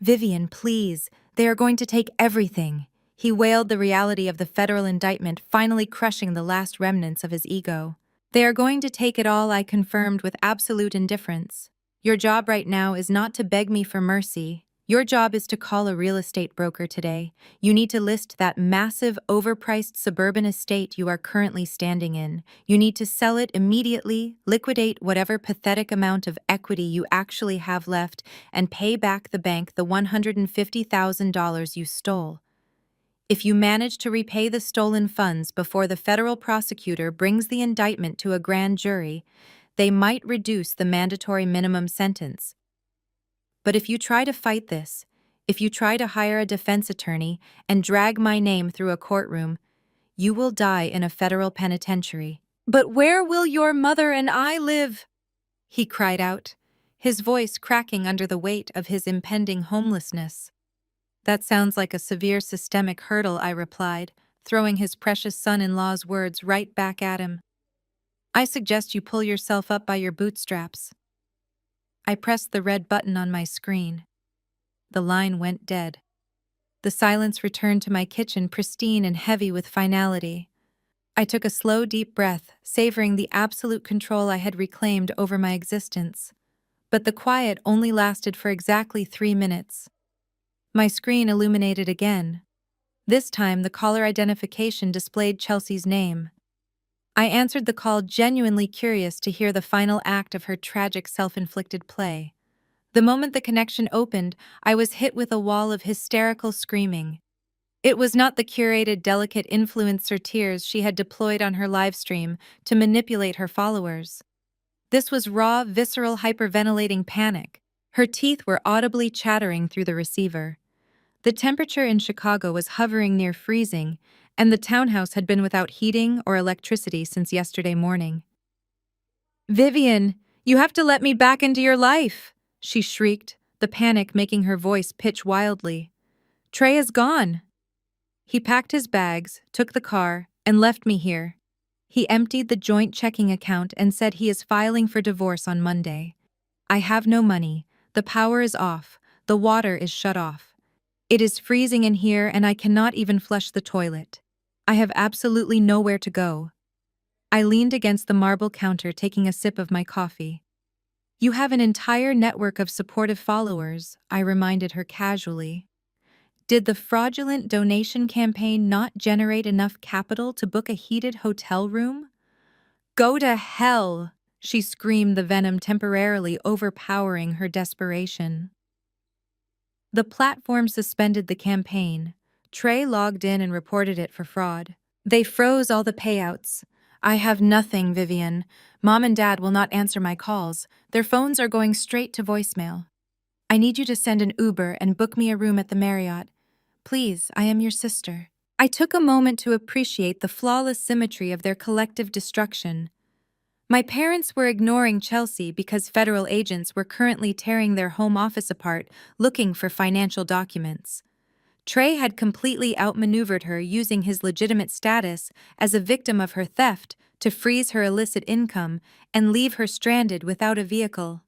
Vivian, please, they are going to take everything." He wailed, the reality of the federal indictment finally crushing the last remnants of his ego. "They are going to take it all," I confirmed with absolute indifference. "Your job right now is not to beg me for mercy. Your job is to call a real estate broker today. You need to list that massive, overpriced suburban estate you are currently standing in. You need to sell it immediately, liquidate whatever pathetic amount of equity you actually have left, and pay back the bank the $150,000 you stole. If you manage to repay the stolen funds before the federal prosecutor brings the indictment to a grand jury, they might reduce the mandatory minimum sentence. But if you try to fight this, if you try to hire a defense attorney and drag my name through a courtroom, you will die in a federal penitentiary." "But where will your mother and I live?" he cried out, his voice cracking under the weight of his impending homelessness. "That sounds like a severe systemic hurdle," I replied, throwing his precious son-in-law's words right back at him. "I suggest you pull yourself up by your bootstraps." I pressed the red button on my screen. The line went dead. The silence returned to my kitchen, pristine and heavy with finality. I took a slow, deep breath, savoring the absolute control I had reclaimed over my existence. But the quiet only lasted for exactly 3 minutes. My screen illuminated again. This time, the caller identification displayed Chelsea's name. I answered the call, genuinely curious to hear the final act of her tragic self-inflicted play. The moment the connection opened, I was hit with a wall of hysterical screaming. It was not the curated, delicate influencer tears she had deployed on her livestream to manipulate her followers. This was raw, visceral, hyperventilating panic. Her teeth were audibly chattering through the receiver. The temperature in Chicago was hovering near freezing, and the townhouse had been without heating or electricity since yesterday morning. "Vivian, you have to let me back into your life!" she shrieked, the panic making her voice pitch wildly. "Trey is gone." He packed his bags, took the car, and left me here. He emptied the joint checking account and said he is filing for divorce on Monday. I have no money, the power is off, the water is shut off. It is freezing in here and I cannot even flush the toilet. I have absolutely nowhere to go. I leaned against the marble counter taking a sip of my coffee. "You have an entire network of supportive followers," I reminded her casually. Did the fraudulent donation campaign not generate enough capital to book a heated hotel room? "Go to hell!" she screamed, the venom temporarily overpowering her desperation. The platform suspended the campaign. Trey logged in and reported it for fraud. "They froze all the payouts. I have nothing, Vivian. Mom and Dad will not answer my calls. Their phones are going straight to voicemail. I need you to send an Uber and book me a room at the Marriott. Please, I am your sister." I took a moment to appreciate the flawless symmetry of their collective destruction. My parents were ignoring Chelsea because federal agents were currently tearing their home office apart, looking for financial documents. Trey had completely outmaneuvered her, using his legitimate status as a victim of her theft to freeze her illicit income and leave her stranded without a vehicle.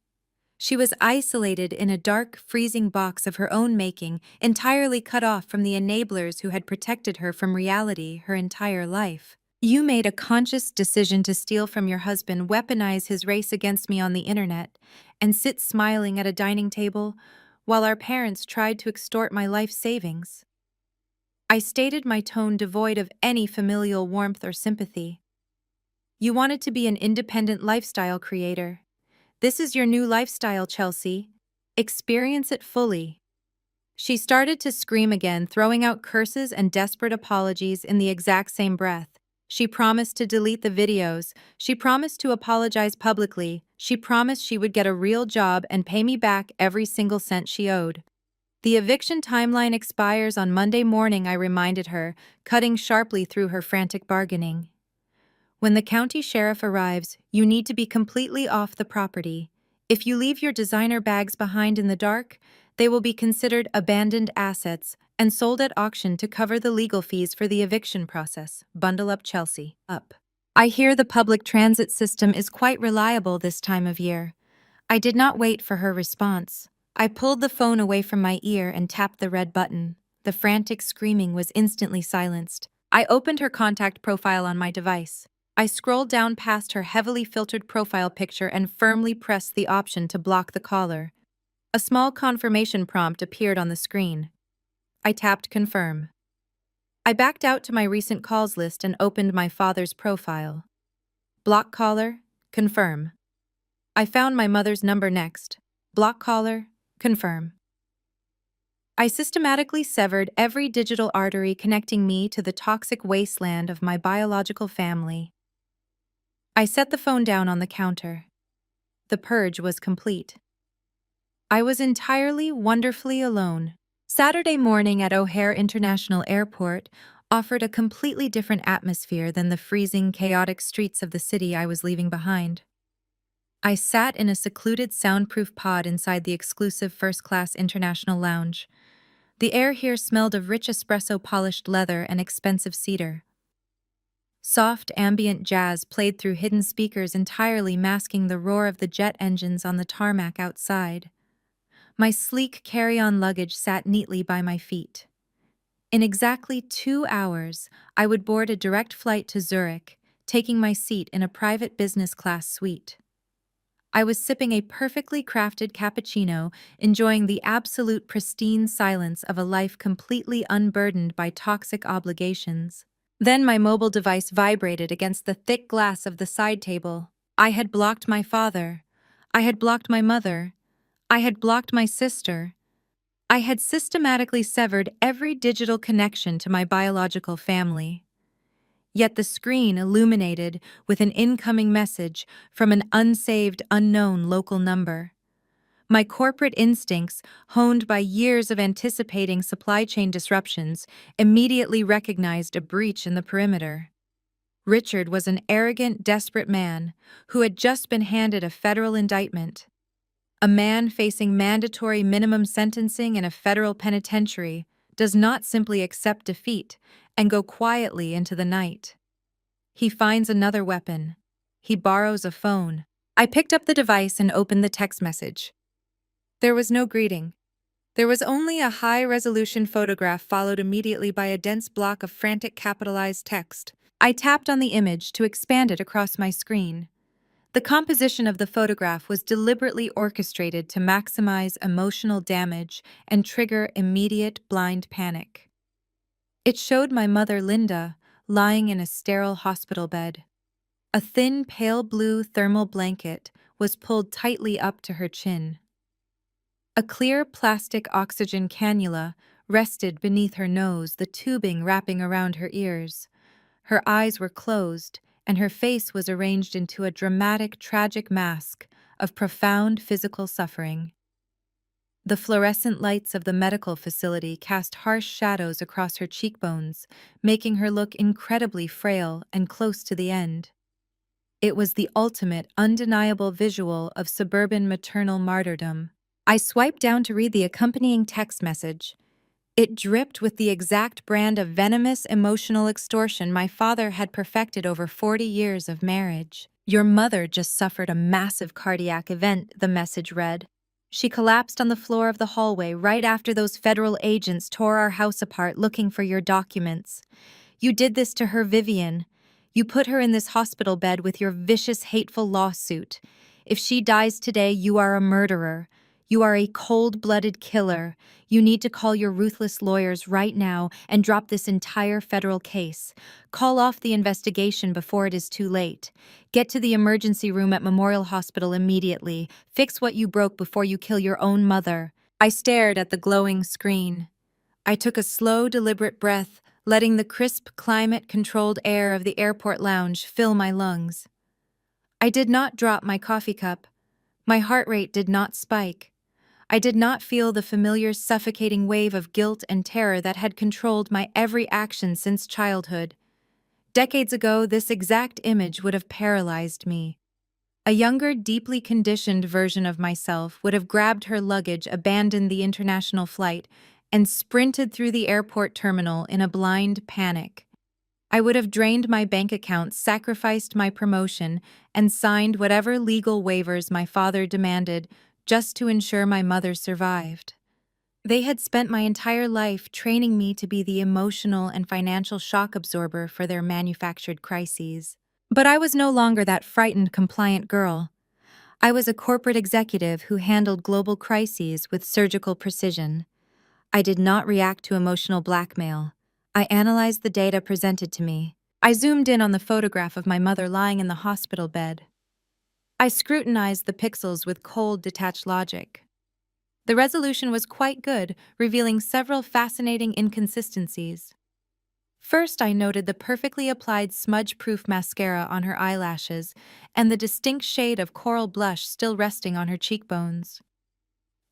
She was isolated in a dark, freezing box of her own making, entirely cut off from the enablers who had protected her from reality her entire life. "You made a conscious decision to steal from your husband, weaponize his race against me on the internet, and sit smiling at a dining table while our parents tried to extort my life savings." I stated, my tone devoid of any familial warmth or sympathy. "You wanted to be an independent lifestyle creator. This is your new lifestyle, Chelsea. Experience it fully." She started to scream again, throwing out curses and desperate apologies in the exact same breath. She promised to delete the videos. She promised to apologize publicly. She promised she would get a real job and pay me back every single cent she owed. "The eviction timeline expires on Monday morning," I reminded her, cutting sharply through her frantic bargaining. "When the county sheriff arrives, you need to be completely off the property. If you leave your designer bags behind in the dark, they will be considered abandoned assets and sold at auction to cover the legal fees for the eviction process. Bundle up, Chelsea. Up." I hear the public transit system is quite reliable this time of year. I did not wait for her response. I pulled the phone away from my ear and tapped the red button. The frantic screaming was instantly silenced. I opened her contact profile on my device. I scrolled down past her heavily filtered profile picture and firmly pressed the option to block the caller. A small confirmation prompt appeared on the screen. I tapped confirm. I backed out to my recent calls list and opened my father's profile. Block caller, confirm. I found my mother's number next. Block caller, confirm. I systematically severed every digital artery connecting me to the toxic wasteland of my biological family. I set the phone down on the counter. The purge was complete. I was entirely, wonderfully alone. Saturday morning at O'Hare International Airport offered a completely different atmosphere than the freezing, chaotic streets of the city I was leaving behind. I sat in a secluded, soundproof pod inside the exclusive first-class international lounge. The air here smelled of rich espresso-polished leather and expensive cedar. Soft, ambient jazz played through hidden speakers, entirely masking the roar of the jet engines on the tarmac outside. My sleek carry-on luggage sat neatly by my feet. In exactly 2 hours, I would board a direct flight to Zurich, taking my seat in a private business-class suite. I was sipping a perfectly crafted cappuccino, enjoying the absolute pristine silence of a life completely unburdened by toxic obligations. Then my mobile device vibrated against the thick glass of the side table. I had blocked my father. I had blocked my mother. I had blocked my sister. I had systematically severed every digital connection to my biological family. Yet the screen illuminated with an incoming message from an unsaved, unknown local number. My corporate instincts, honed by years of anticipating supply chain disruptions, immediately recognized a breach in the perimeter. Richard was an arrogant, desperate man who had just been handed a federal indictment. A man facing mandatory minimum sentencing in a federal penitentiary does not simply accept defeat and go quietly into the night. He finds another weapon. He borrows a phone. I picked up the device and opened the text message. There was no greeting. There was only a high-resolution photograph followed immediately by a dense block of frantic capitalized text. I tapped on the image to expand it across my screen. The composition of the photograph was deliberately orchestrated to maximize emotional damage and trigger immediate blind panic. It showed my mother Linda lying in a sterile hospital bed. A thin, pale blue thermal blanket was pulled tightly up to her chin. A clear plastic oxygen cannula rested beneath her nose, the tubing wrapping around her ears. Her eyes were closed, and her face was arranged into a dramatic, tragic mask of profound physical suffering. The fluorescent lights of the medical facility cast harsh shadows across her cheekbones, making her look incredibly frail and close to the end. It was the ultimate, undeniable visual of suburban maternal martyrdom. I swiped down to read the accompanying text message. It dripped with the exact brand of venomous emotional extortion my father had perfected over 40 years of marriage. Your mother just suffered a massive cardiac event, the message read. She collapsed on the floor of the hallway right after those federal agents tore our house apart looking for your documents. You did this to her, Vivian. You put her in this hospital bed with your vicious, hateful lawsuit. If she dies today, you are a murderer. You are a cold-blooded killer. You need to call your ruthless lawyers right now and drop this entire federal case. Call off the investigation before it is too late. Get to the emergency room at Memorial Hospital immediately. Fix what you broke before you kill your own mother. I stared at the glowing screen. I took a slow, deliberate breath, letting the crisp, climate-controlled air of the airport lounge fill my lungs. I did not drop my coffee cup. My heart rate did not spike. I did not feel the familiar suffocating wave of guilt and terror that had controlled my every action since childhood. Decades ago, this exact image would have paralyzed me. A younger, deeply conditioned version of myself would have grabbed her luggage, abandoned the international flight, and sprinted through the airport terminal in a blind panic. I would have drained my bank account, sacrificed my promotion, and signed whatever legal waivers my father demanded just to ensure my mother survived. They had spent my entire life training me to be the emotional and financial shock absorber for their manufactured crises. But I was no longer that frightened, compliant girl. I was a corporate executive who handled global crises with surgical precision. I did not react to emotional blackmail. I analyzed the data presented to me. I zoomed in on the photograph of my mother lying in the hospital bed. I scrutinized the pixels with cold, detached logic. The resolution was quite good, revealing several fascinating inconsistencies. First, I noted the perfectly applied smudge-proof mascara on her eyelashes and the distinct shade of coral blush still resting on her cheekbones.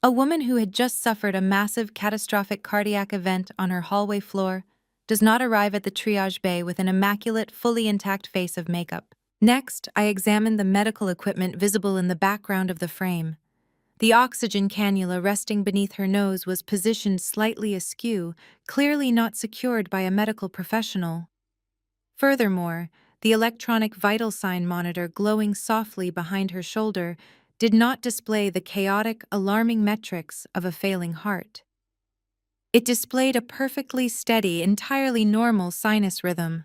A woman who had just suffered a massive, catastrophic cardiac event on her hallway floor does not arrive at the triage bay with an immaculate, fully intact face of makeup. Next, I examined the medical equipment visible in the background of the frame. The oxygen cannula resting beneath her nose was positioned slightly askew, clearly not secured by a medical professional. Furthermore, the electronic vital sign monitor glowing softly behind her shoulder did not display the chaotic, alarming metrics of a failing heart. It displayed a perfectly steady, entirely normal sinus rhythm.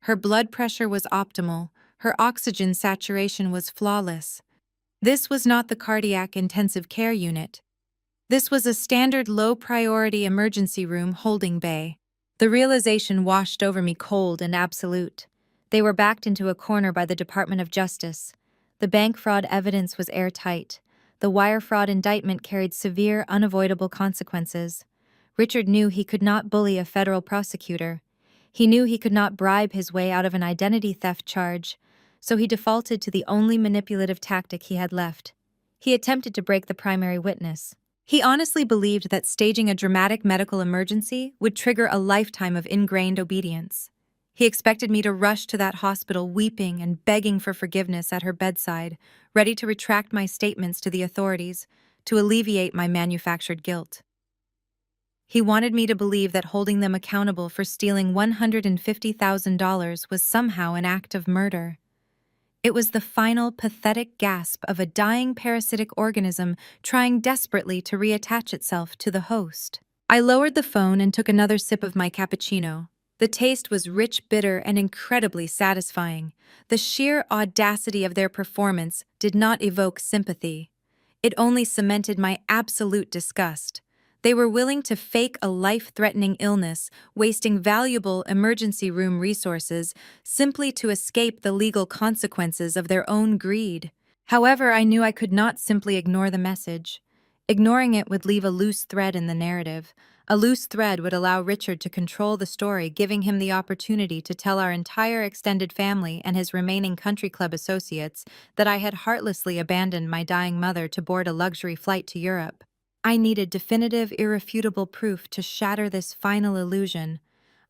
Her blood pressure was optimal. Her oxygen saturation was flawless. This was not the cardiac intensive care unit. This was a standard low-priority emergency room holding bay. The realization washed over me cold and absolute. They were backed into a corner by the Department of Justice. The bank fraud evidence was airtight. The wire fraud indictment carried severe, unavoidable consequences. Richard knew he could not bully a federal prosecutor. He knew he could not bribe his way out of an identity theft charge, so he defaulted to the only manipulative tactic he had left. He attempted to break the primary witness. He honestly believed that staging a dramatic medical emergency would trigger a lifetime of ingrained obedience. He expected me to rush to that hospital weeping and begging for forgiveness at her bedside, ready to retract my statements to the authorities, to alleviate my manufactured guilt. He wanted me to believe that holding them accountable for stealing $150,000 was somehow an act of murder. It was the final, pathetic gasp of a dying parasitic organism trying desperately to reattach itself to the host. I lowered the phone and took another sip of my cappuccino. The taste was rich, bitter, and incredibly satisfying. The sheer audacity of their performance did not evoke sympathy. It only cemented my absolute disgust. They were willing to fake a life-threatening illness, wasting valuable emergency room resources simply to escape the legal consequences of their own greed. However, I knew I could not simply ignore the message. Ignoring it would leave a loose thread in the narrative. A loose thread would allow Richard to control the story, giving him the opportunity to tell our entire extended family and his remaining country club associates that I had heartlessly abandoned my dying mother to board a luxury flight to Europe. I needed definitive, irrefutable proof to shatter this final illusion.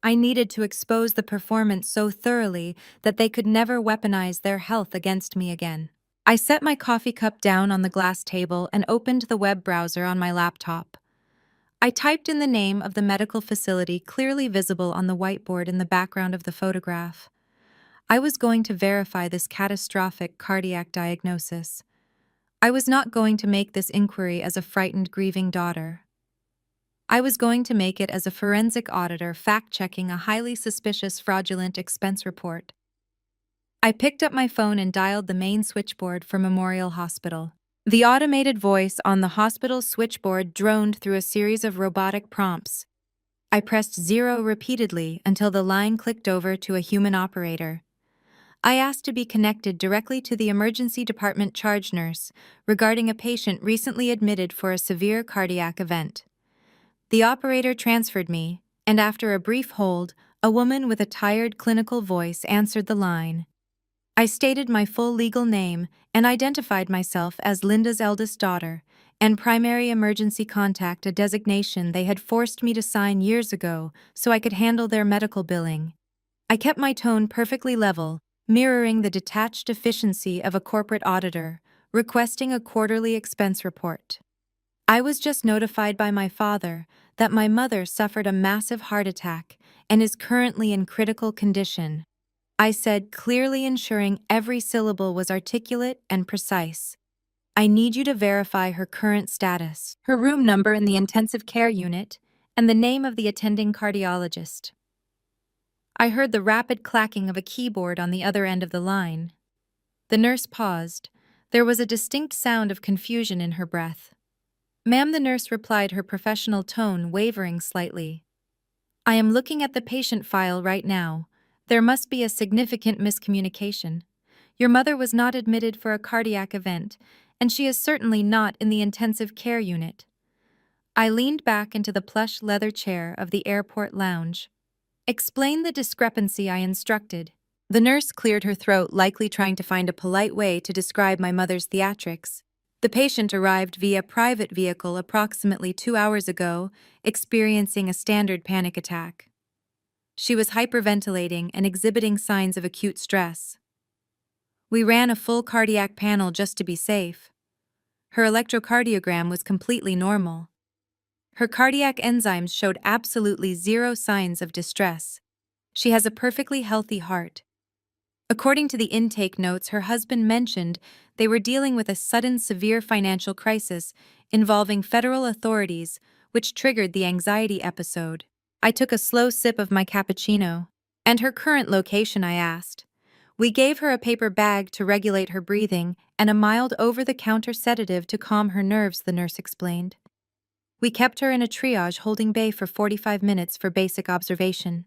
I needed to expose the performance so thoroughly that they could never weaponize their health against me again. I set my coffee cup down on the glass table and opened the web browser on my laptop. I typed in the name of the medical facility clearly visible on the whiteboard in the background of the photograph. I was going to verify this catastrophic cardiac diagnosis. I was not going to make this inquiry as a frightened, grieving daughter. I was going to make it as a forensic auditor fact-checking a highly suspicious fraudulent expense report. I picked up my phone and dialed the main switchboard for Memorial Hospital. The automated voice on the hospital switchboard droned through a series of robotic prompts. I pressed 0 repeatedly until the line clicked over to a human operator. I asked to be connected directly to the emergency department charge nurse regarding a patient recently admitted for a severe cardiac event. The operator transferred me, and after a brief hold, a woman with a tired clinical voice answered the line. I stated my full legal name and identified myself as Linda's eldest daughter and primary emergency contact, a designation they had forced me to sign years ago so I could handle their medical billing. I kept my tone perfectly level, mirroring the detached efficiency of a corporate auditor, requesting a quarterly expense report. I was just notified by my father that my mother suffered a massive heart attack and is currently in critical condition. I said, clearly ensuring every syllable was articulate and precise. I need you to verify her current status, her room number in the intensive care unit, and the name of the attending cardiologist. I heard the rapid clacking of a keyboard on the other end of the line. The nurse paused. There was a distinct sound of confusion in her breath. "Ma'am," the nurse replied, her professional tone wavering slightly. "I am looking at the patient file right now. There must be a significant miscommunication. Your mother was not admitted for a cardiac event, and she is certainly not in the intensive care unit." I leaned back into the plush leather chair of the airport lounge. "Explain the discrepancy," I instructed. The nurse cleared her throat, likely trying to find a polite way to describe my mother's theatrics. "The patient arrived via private vehicle approximately 2 hours ago, experiencing a standard panic attack. She was hyperventilating and exhibiting signs of acute stress. We ran a full cardiac panel just to be safe. Her electrocardiogram was completely normal. Her cardiac enzymes showed absolutely 0 signs of distress. She has a perfectly healthy heart." According to the intake notes, her husband mentioned they were dealing with a sudden severe financial crisis involving federal authorities, which triggered the anxiety episode. I took a slow sip of my cappuccino. "And her current location?" I asked. "We gave her a paper bag to regulate her breathing and a mild over-the-counter sedative to calm her nerves," the nurse explained. "We kept her in a triage holding bay for 45 minutes for basic observation.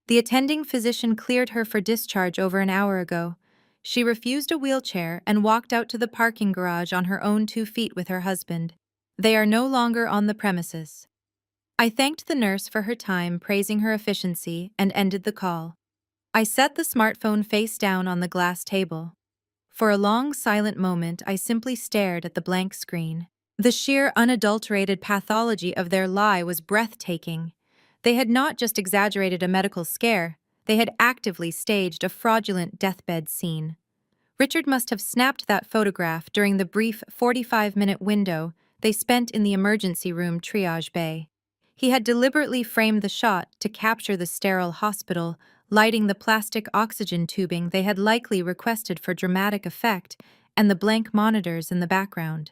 The attending physician cleared her for discharge over an hour ago. She refused a wheelchair and walked out to the parking garage on her own 2 feet with her husband. They are no longer on the premises. I thanked the nurse for her time, praising her efficiency, and ended the call. I set the smartphone face down on the glass table. For a long, silent moment, I simply stared at the blank screen. The sheer, unadulterated pathology of their lie was breathtaking. They had not just exaggerated a medical scare, they had actively staged a fraudulent deathbed scene. Richard must have snapped that photograph during the brief 45-minute window they spent in the emergency room triage bay. He had deliberately framed the shot to capture the sterile hospital, lighting the plastic oxygen tubing they had likely requested for dramatic effect, and the blank monitors in the background.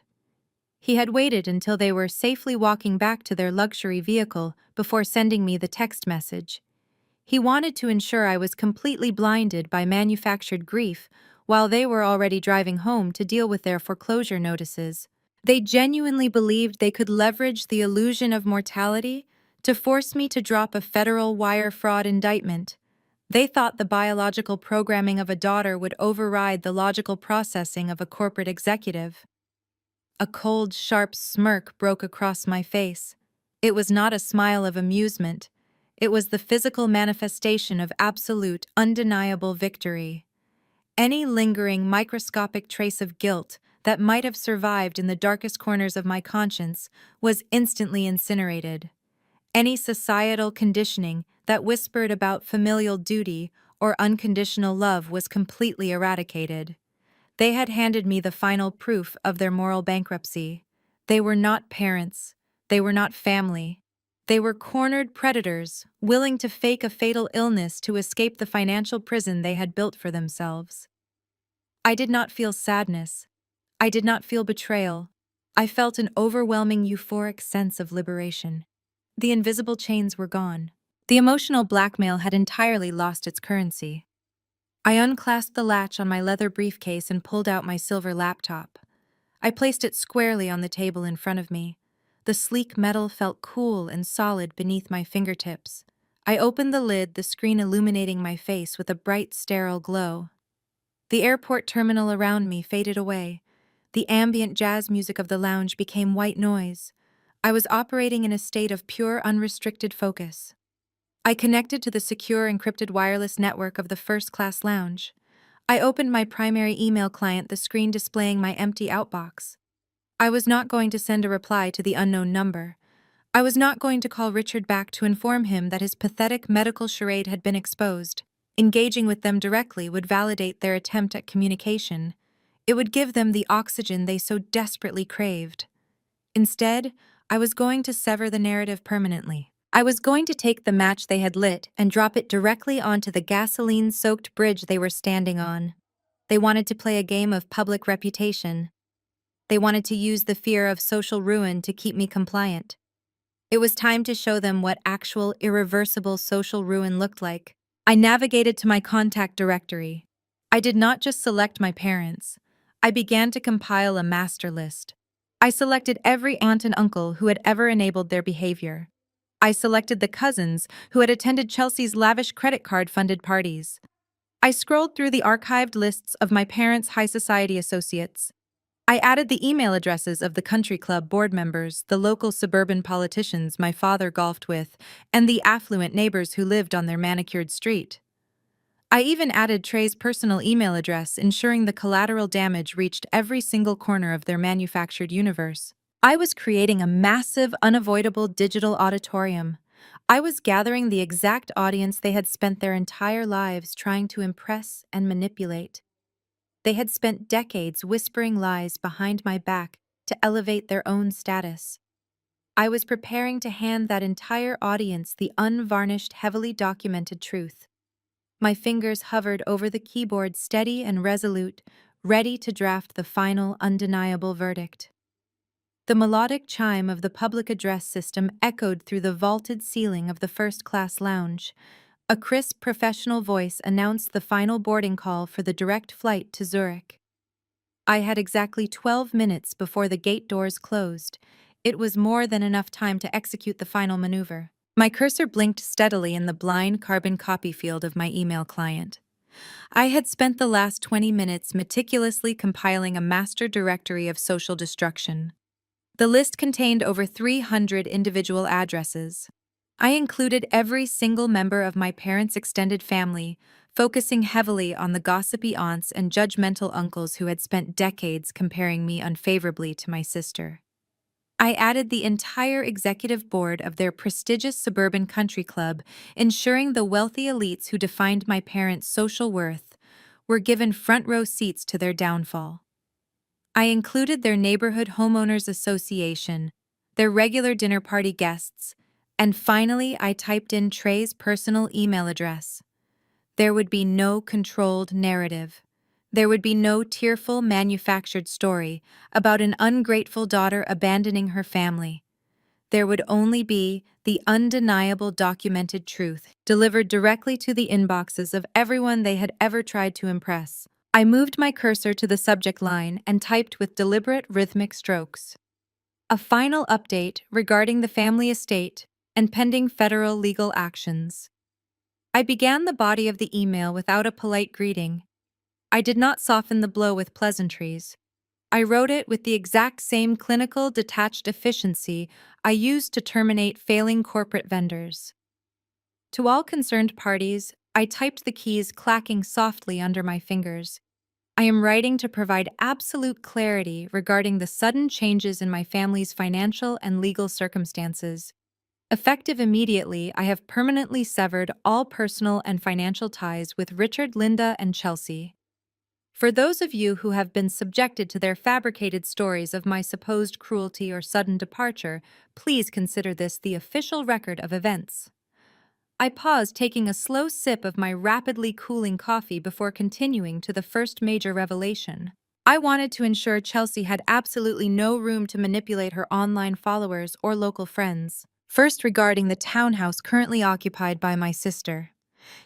He had waited until they were safely walking back to their luxury vehicle before sending me the text message. He wanted to ensure I was completely blinded by manufactured grief while they were already driving home to deal with their foreclosure notices. They genuinely believed they could leverage the illusion of mortality to force me to drop a federal wire fraud indictment. They thought the biological programming of a daughter would override the logical processing of a corporate executive. A cold, sharp smirk broke across my face. It was not a smile of amusement. It was the physical manifestation of absolute, undeniable victory. Any lingering, microscopic trace of guilt that might have survived in the darkest corners of my conscience was instantly incinerated. Any societal conditioning that whispered about familial duty or unconditional love was completely eradicated. They had handed me the final proof of their moral bankruptcy. They were not parents. They were not family. They were cornered predators, willing to fake a fatal illness to escape the financial prison they had built for themselves. I did not feel sadness. I did not feel betrayal. I felt an overwhelming euphoric sense of liberation. The invisible chains were gone. The emotional blackmail had entirely lost its currency. I unclasped the latch on my leather briefcase and pulled out my silver laptop. I placed it squarely on the table in front of me. The sleek metal felt cool and solid beneath my fingertips. I opened the lid, the screen illuminating my face with a bright, sterile glow. The airport terminal around me faded away. The ambient jazz music of the lounge became white noise. I was operating in a state of pure, unrestricted focus. I connected to the secure, encrypted wireless network of the first-class lounge. I opened my primary email client, the screen displaying my empty outbox. I was not going to send a reply to the unknown number. I was not going to call Richard back to inform him that his pathetic medical charade had been exposed. Engaging with them directly would validate their attempt at communication. It would give them the oxygen they so desperately craved. Instead, I was going to sever the narrative permanently. I was going to take the match they had lit and drop it directly onto the gasoline-soaked bridge they were standing on. They wanted to play a game of public reputation. They wanted to use the fear of social ruin to keep me compliant. It was time to show them what actual, irreversible social ruin looked like. I navigated to my contact directory. I did not just select my parents. I began to compile a master list. I selected every aunt and uncle who had ever enabled their behavior. I selected the cousins who had attended Chelsea's lavish credit card-funded parties. I scrolled through the archived lists of my parents' high society associates. I added the email addresses of the country club board members, the local suburban politicians my father golfed with, and the affluent neighbors who lived on their manicured street. I even added Trey's personal email address, ensuring the collateral damage reached every single corner of their manufactured universe. I was creating a massive, unavoidable digital auditorium. I was gathering the exact audience they had spent their entire lives trying to impress and manipulate. They had spent decades whispering lies behind my back to elevate their own status. I was preparing to hand that entire audience the unvarnished, heavily documented truth. My fingers hovered over the keyboard, steady and resolute, ready to draft the final, undeniable verdict. The melodic chime of the public address system echoed through the vaulted ceiling of the first-class lounge. A crisp, professional voice announced the final boarding call for the direct flight to Zurich. I had exactly 12 minutes before the gate doors closed. It was more than enough time to execute the final maneuver. My cursor blinked steadily in the blind carbon copy field of my email client. I had spent the last 20 minutes meticulously compiling a master directory of social destruction. The list contained over 300 individual addresses. I included every single member of my parents' extended family, focusing heavily on the gossipy aunts and judgmental uncles who had spent decades comparing me unfavorably to my sister. I added the entire executive board of their prestigious suburban country club, ensuring the wealthy elites who defined my parents' social worth were given front row seats to their downfall. I included their neighborhood homeowners association, their regular dinner party guests, and finally I typed in Trey's personal email address. There would be no controlled narrative. There would be no tearful manufactured story about an ungrateful daughter abandoning her family. There would only be the undeniable documented truth delivered directly to the inboxes of everyone they had ever tried to impress. I moved my cursor to the subject line and typed with deliberate rhythmic strokes. A final update regarding the family estate and pending federal legal actions. I began the body of the email without a polite greeting. I did not soften the blow with pleasantries. I wrote it with the exact same clinical, detached efficiency I used to terminate failing corporate vendors. To all concerned parties, I typed the keys clacking softly under my fingers. I am writing to provide absolute clarity regarding the sudden changes in my family's financial and legal circumstances. Effective immediately, I have permanently severed all personal and financial ties with Richard, Linda, and Chelsea. For those of you who have been subjected to their fabricated stories of my supposed cruelty or sudden departure, please consider this the official record of events. I paused, taking a slow sip of my rapidly cooling coffee before continuing to the first major revelation. I wanted to ensure Chelsea had absolutely no room to manipulate her online followers or local friends. First, regarding the townhouse currently occupied by my sister.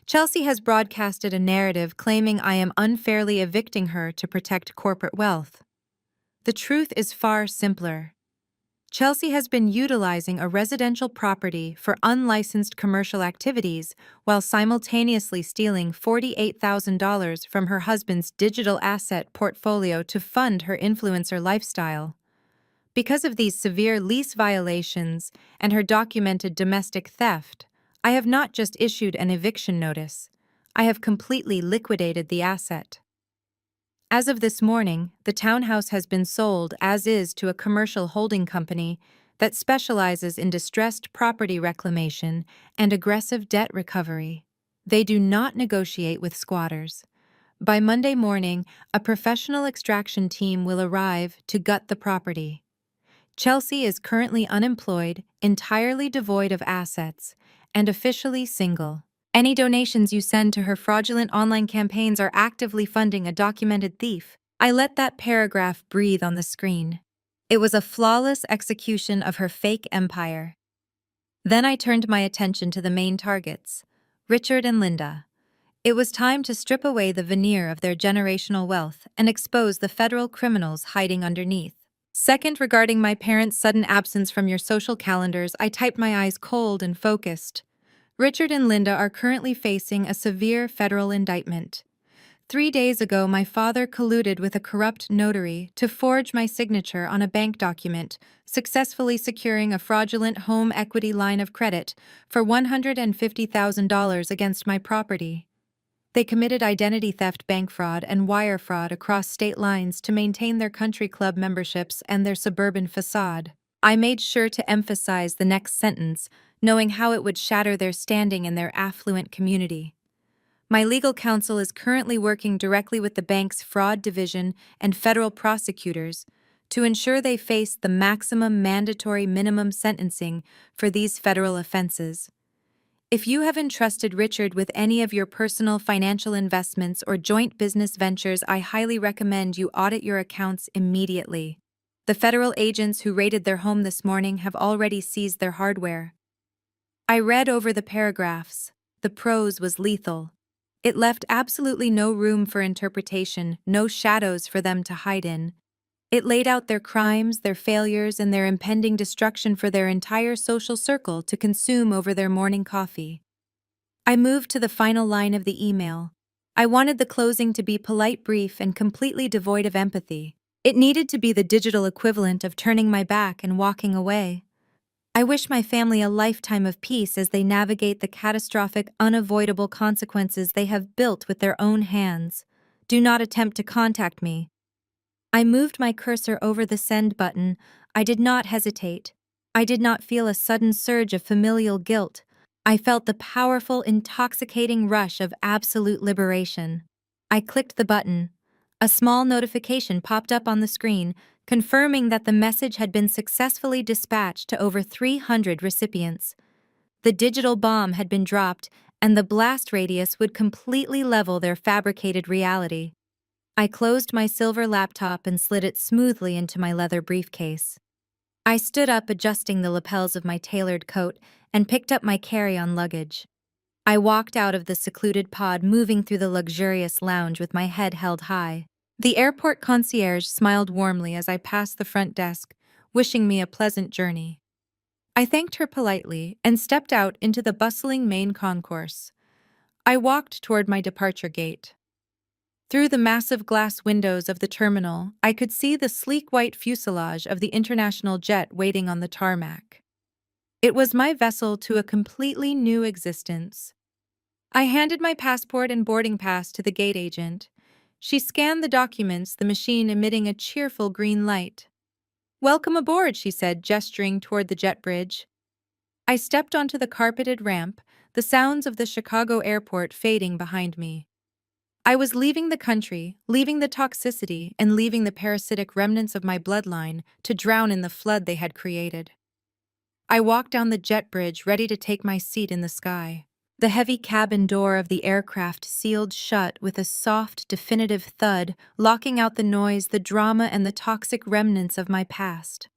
Chelsea has broadcasted a narrative claiming I am unfairly evicting her to protect corporate wealth. The truth is far simpler. Chelsea has been utilizing a residential property for unlicensed commercial activities while simultaneously stealing $48,000 from her husband's digital asset portfolio to fund her influencer lifestyle. Because of these severe lease violations and her documented domestic theft, I have not just issued an eviction notice, I have completely liquidated the asset. As of this morning, the townhouse has been sold as is to a commercial holding company that specializes in distressed property reclamation and aggressive debt recovery. They do not negotiate with squatters. By Monday morning, a professional extraction team will arrive to gut the property. Chelsea is currently unemployed, entirely devoid of assets, and officially single. Any donations you send to her fraudulent online campaigns are actively funding a documented thief. I let that paragraph breathe on the screen. It was a flawless execution of her fake empire. Then I turned my attention to the main targets, Richard and Linda. It was time to strip away the veneer of their generational wealth and expose the federal criminals hiding underneath. Second, regarding my parents' sudden absence from your social calendars, I typed my eyes cold and focused. Richard and Linda are currently facing a severe federal indictment. 3 days ago, my father colluded with a corrupt notary to forge my signature on a bank document, successfully securing a fraudulent home equity line of credit for $150,000 against my property. They committed identity theft, bank fraud, and wire fraud across state lines to maintain their country club memberships and their suburban facade. I made sure to emphasize the next sentence, knowing how it would shatter their standing in their affluent community. My legal counsel is currently working directly with the bank's fraud division and federal prosecutors to ensure they face the maximum mandatory minimum sentencing for these federal offenses. If you have entrusted Richard with any of your personal financial investments or joint business ventures, I highly recommend you audit your accounts immediately. The federal agents who raided their home this morning have already seized their hardware. I read over the paragraphs. The prose was lethal. It left absolutely no room for interpretation, no shadows for them to hide in. It laid out their crimes, their failures, and their impending destruction for their entire social circle to consume over their morning coffee. I moved to the final line of the email. I wanted the closing to be polite, brief, and completely devoid of empathy. It needed to be the digital equivalent of turning my back and walking away. I wish my family a lifetime of peace as they navigate the catastrophic, unavoidable consequences they have built with their own hands. Do not attempt to contact me. I moved my cursor over the send button. I did not hesitate. I did not feel a sudden surge of familial guilt. I felt the powerful, intoxicating rush of absolute liberation. I clicked the button. A small notification popped up on the screen, confirming that the message had been successfully dispatched to over 300 recipients. The digital bomb had been dropped, and the blast radius would completely level their fabricated reality. I closed my silver laptop and slid it smoothly into my leather briefcase. I stood up, adjusting the lapels of my tailored coat, and picked up my carry-on luggage. I walked out of the secluded pod, moving through the luxurious lounge with my head held high. The airport concierge smiled warmly as I passed the front desk, wishing me a pleasant journey. I thanked her politely and stepped out into the bustling main concourse. I walked toward my departure gate. Through the massive glass windows of the terminal, I could see the sleek white fuselage of the international jet waiting on the tarmac. It was my vessel to a completely new existence. I handed my passport and boarding pass to the gate agent. She scanned the documents, the machine emitting a cheerful green light. "Welcome aboard," she said, gesturing toward the jet bridge. I stepped onto the carpeted ramp, the sounds of the Chicago airport fading behind me. I was leaving the country, leaving the toxicity, and leaving the parasitic remnants of my bloodline to drown in the flood they had created. I walked down the jet bridge, ready to take my seat in the sky. The heavy cabin door of the aircraft sealed shut with a soft, definitive thud, locking out the noise, the drama, and the toxic remnants of my past.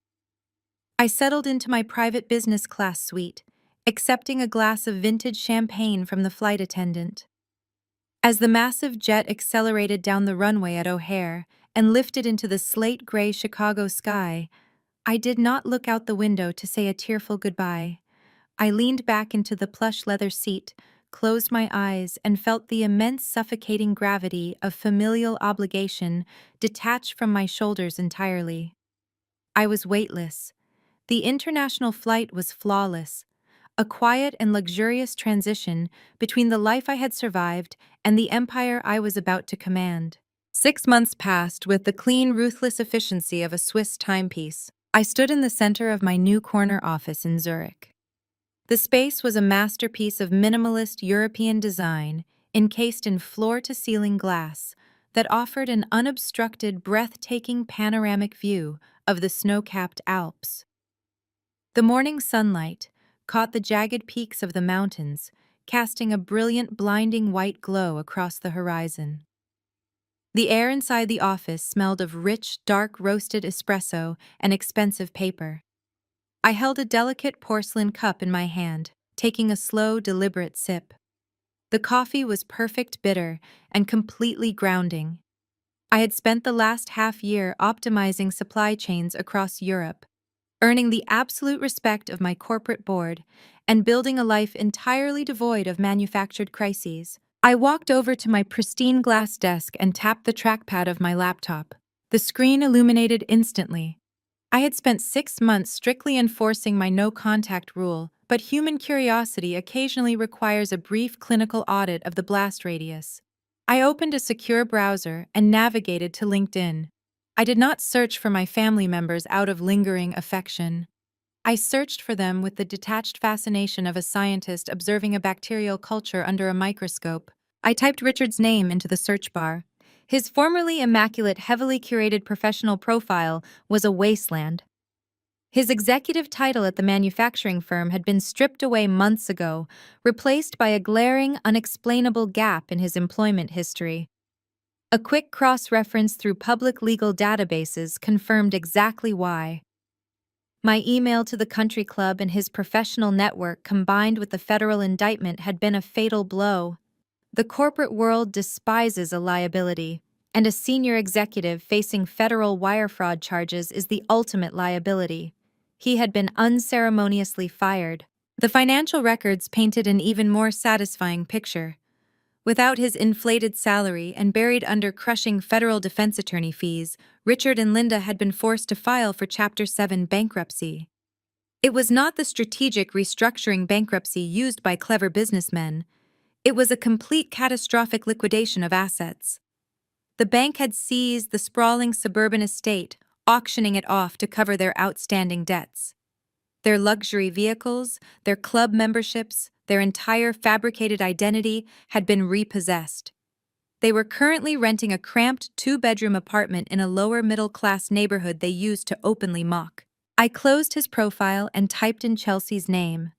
I settled into my private business class suite, accepting a glass of vintage champagne from the flight attendant. As the massive jet accelerated down the runway at O'Hare and lifted into the slate-gray Chicago sky, I did not look out the window to say a tearful goodbye. I leaned back into the plush leather seat, closed my eyes, and felt the immense suffocating gravity of familial obligation detach from my shoulders entirely. I was weightless. The international flight was flawless, a quiet and luxurious transition between the life I had survived and the empire I was about to command. 6 months passed with the clean, ruthless efficiency of a Swiss timepiece. I stood in the center of my new corner office in Zurich. The space was a masterpiece of minimalist European design, encased in floor-to-ceiling glass that offered an unobstructed, breathtaking panoramic view of the snow-capped Alps. The morning sunlight caught the jagged peaks of the mountains, casting a brilliant, blinding white glow across the horizon. The air inside the office smelled of rich, dark roasted espresso and expensive paper. I held a delicate porcelain cup in my hand, taking a slow, deliberate sip. The coffee was perfect bitter and completely grounding. I had spent the last half-year optimizing supply chains across Europe, earning the absolute respect of my corporate board and building a life entirely devoid of manufactured crises. I walked over to my pristine glass desk and tapped the trackpad of my laptop. The screen illuminated instantly. I had spent 6 months strictly enforcing my no-contact rule, but human curiosity occasionally requires a brief clinical audit of the blast radius. I opened a secure browser and navigated to LinkedIn. I did not search for my family members out of lingering affection. I searched for them with the detached fascination of a scientist observing a bacterial culture under a microscope. I typed Richard's name into the search bar. His formerly immaculate, heavily curated professional profile was a wasteland. His executive title at the manufacturing firm had been stripped away months ago, replaced by a glaring, unexplainable gap in his employment history. A quick cross-reference through public legal databases confirmed exactly why. My email to the country club and his professional network combined with the federal indictment had been a fatal blow. The corporate world despises a liability, and a senior executive facing federal wire fraud charges is the ultimate liability. He had been unceremoniously fired. The financial records painted an even more satisfying picture. Without his inflated salary and buried under crushing federal defense attorney fees, Richard and Linda had been forced to file for Chapter 7 bankruptcy. It was not the strategic restructuring bankruptcy used by clever businessmen. It was a complete catastrophic liquidation of assets. The bank had seized the sprawling suburban estate, auctioning it off to cover their outstanding debts. Their luxury vehicles, their club memberships, their entire fabricated identity had been repossessed. They were currently renting a cramped two-bedroom apartment in a lower-middle-class neighborhood they used to openly mock. I closed his profile and typed in Chelsea's name.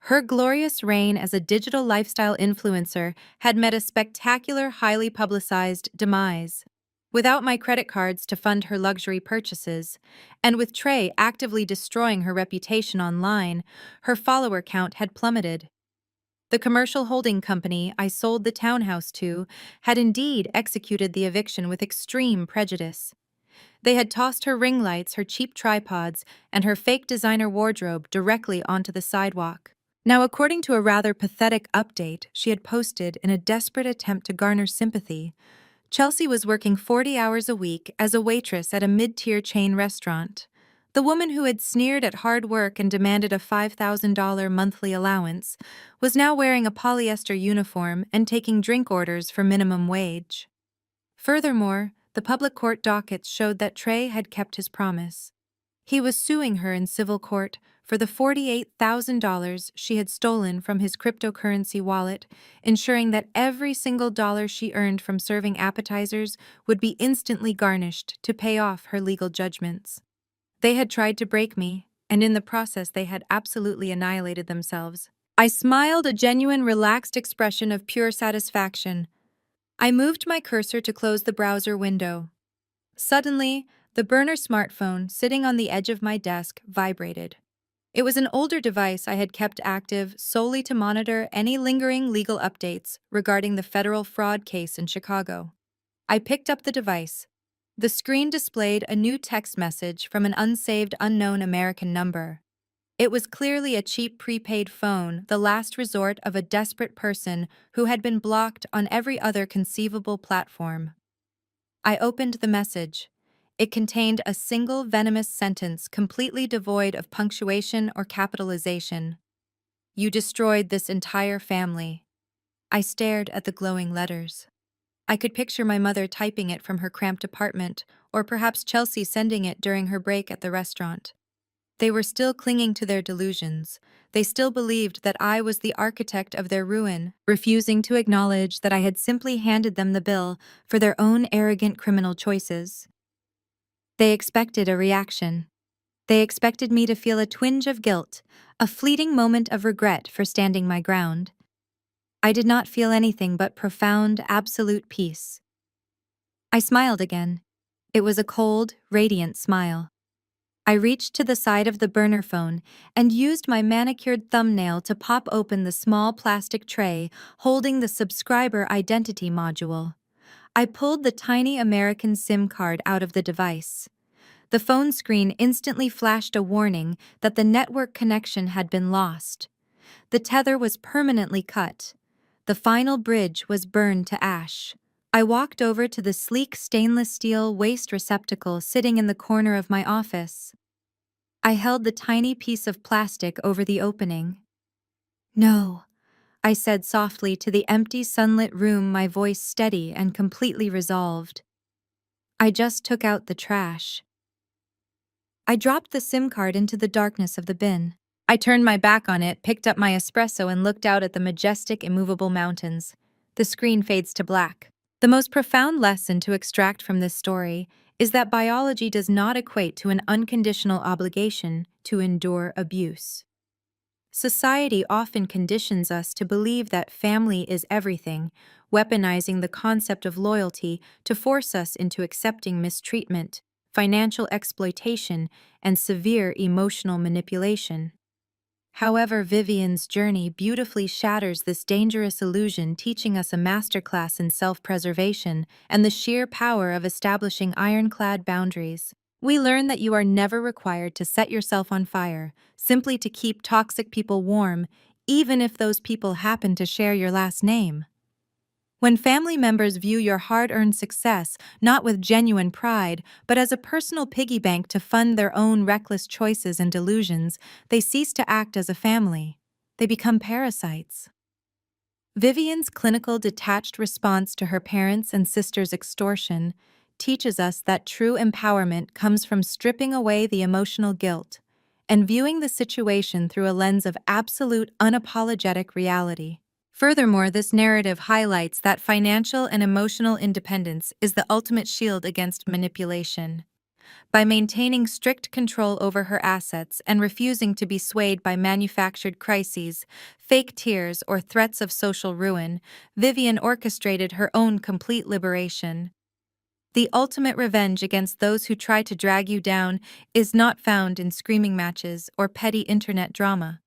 Her glorious reign as a digital lifestyle influencer had met a spectacular, highly publicized demise. Without my credit cards to fund her luxury purchases, and with Trey actively destroying her reputation online, her follower count had plummeted. The commercial holding company I sold the townhouse to had indeed executed the eviction with extreme prejudice. They had tossed her ring lights, her cheap tripods, and her fake designer wardrobe directly onto the sidewalk. Now, according to a rather pathetic update she had posted in a desperate attempt to garner sympathy, Chelsea was working 40 hours a week as a waitress at a mid-tier chain restaurant. The woman who had sneered at hard work and demanded a $5,000 monthly allowance was now wearing a polyester uniform and taking drink orders for minimum wage. Furthermore, the public court dockets showed that Trey had kept his promise. He was suing her in civil court for the $48,000 she had stolen from his cryptocurrency wallet, ensuring that every single dollar she earned from serving appetizers would be instantly garnished to pay off her legal judgments. They had tried to break me, and in the process they had absolutely annihilated themselves. I smiled, a genuine, relaxed expression of pure satisfaction. I moved my cursor to close the browser window. Suddenly, the burner smartphone sitting on the edge of my desk vibrated. It was an older device I had kept active solely to monitor any lingering legal updates regarding the federal fraud case in Chicago. I picked up the device. The screen displayed a new text message from an unsaved unknown American number. It was clearly a cheap prepaid phone, the last resort of a desperate person who had been blocked on every other conceivable platform. I opened the message. It contained a single venomous sentence completely devoid of punctuation or capitalization. "You destroyed this entire family." I stared at the glowing letters. I could picture my mother typing it from her cramped apartment, or perhaps Chelsea sending it during her break at the restaurant. They were still clinging to their delusions. They still believed that I was the architect of their ruin, refusing to acknowledge that I had simply handed them the bill for their own arrogant criminal choices. They expected a reaction. They expected me to feel a twinge of guilt, a fleeting moment of regret for standing my ground. I did not feel anything but profound, absolute peace. I smiled again. It was a cold, radiant smile. I reached to the side of the burner phone and used my manicured thumbnail to pop open the small plastic tray holding the subscriber identity module. I pulled the tiny American SIM card out of the device. The phone screen instantly flashed a warning that the network connection had been lost. The tether was permanently cut. The final bridge was burned to ash. I walked over to the sleek stainless steel waste receptacle sitting in the corner of my office. I held the tiny piece of plastic over the opening. "No," I said softly to the empty sunlit room, my voice steady and completely resolved. "I just took out the trash." I dropped the SIM card into the darkness of the bin. I turned my back on it, picked up my espresso, and looked out at the majestic, immovable mountains. The screen fades to black. The most profound lesson to extract from this story is that biology does not equate to an unconditional obligation to endure abuse. Society often conditions us to believe that family is everything, weaponizing the concept of loyalty to force us into accepting mistreatment, financial exploitation, and severe emotional manipulation. However, Vivian's journey beautifully shatters this dangerous illusion, teaching us a masterclass in self-preservation and the sheer power of establishing ironclad boundaries. We learn that you are never required to set yourself on fire, simply to keep toxic people warm, even if those people happen to share your last name. When family members view your hard-earned success not with genuine pride, but as a personal piggy bank to fund their own reckless choices and delusions, they cease to act as a family. They become parasites. Vivian's clinical detached response to her parents' and sisters' extortion teaches us that true empowerment comes from stripping away the emotional guilt and viewing the situation through a lens of absolute, unapologetic reality. Furthermore, this narrative highlights that financial and emotional independence is the ultimate shield against manipulation. By maintaining strict control over her assets and refusing to be swayed by manufactured crises, fake tears, or threats of social ruin, Vivian orchestrated her own complete liberation. The ultimate revenge against those who try to drag you down is not found in screaming matches or petty internet drama.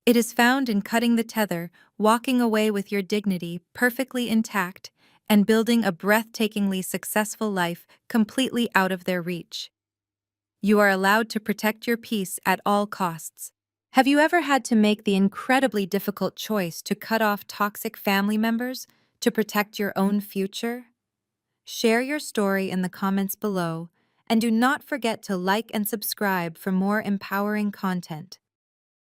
It is found in cutting the tether, walking away with your dignity perfectly intact, and building a breathtakingly successful life completely out of their reach. You are allowed to protect your peace at all costs. Have you ever had to make the incredibly difficult choice to cut off toxic family members to protect your own future? Share your story in the comments below, and do not forget to like and subscribe for more empowering content.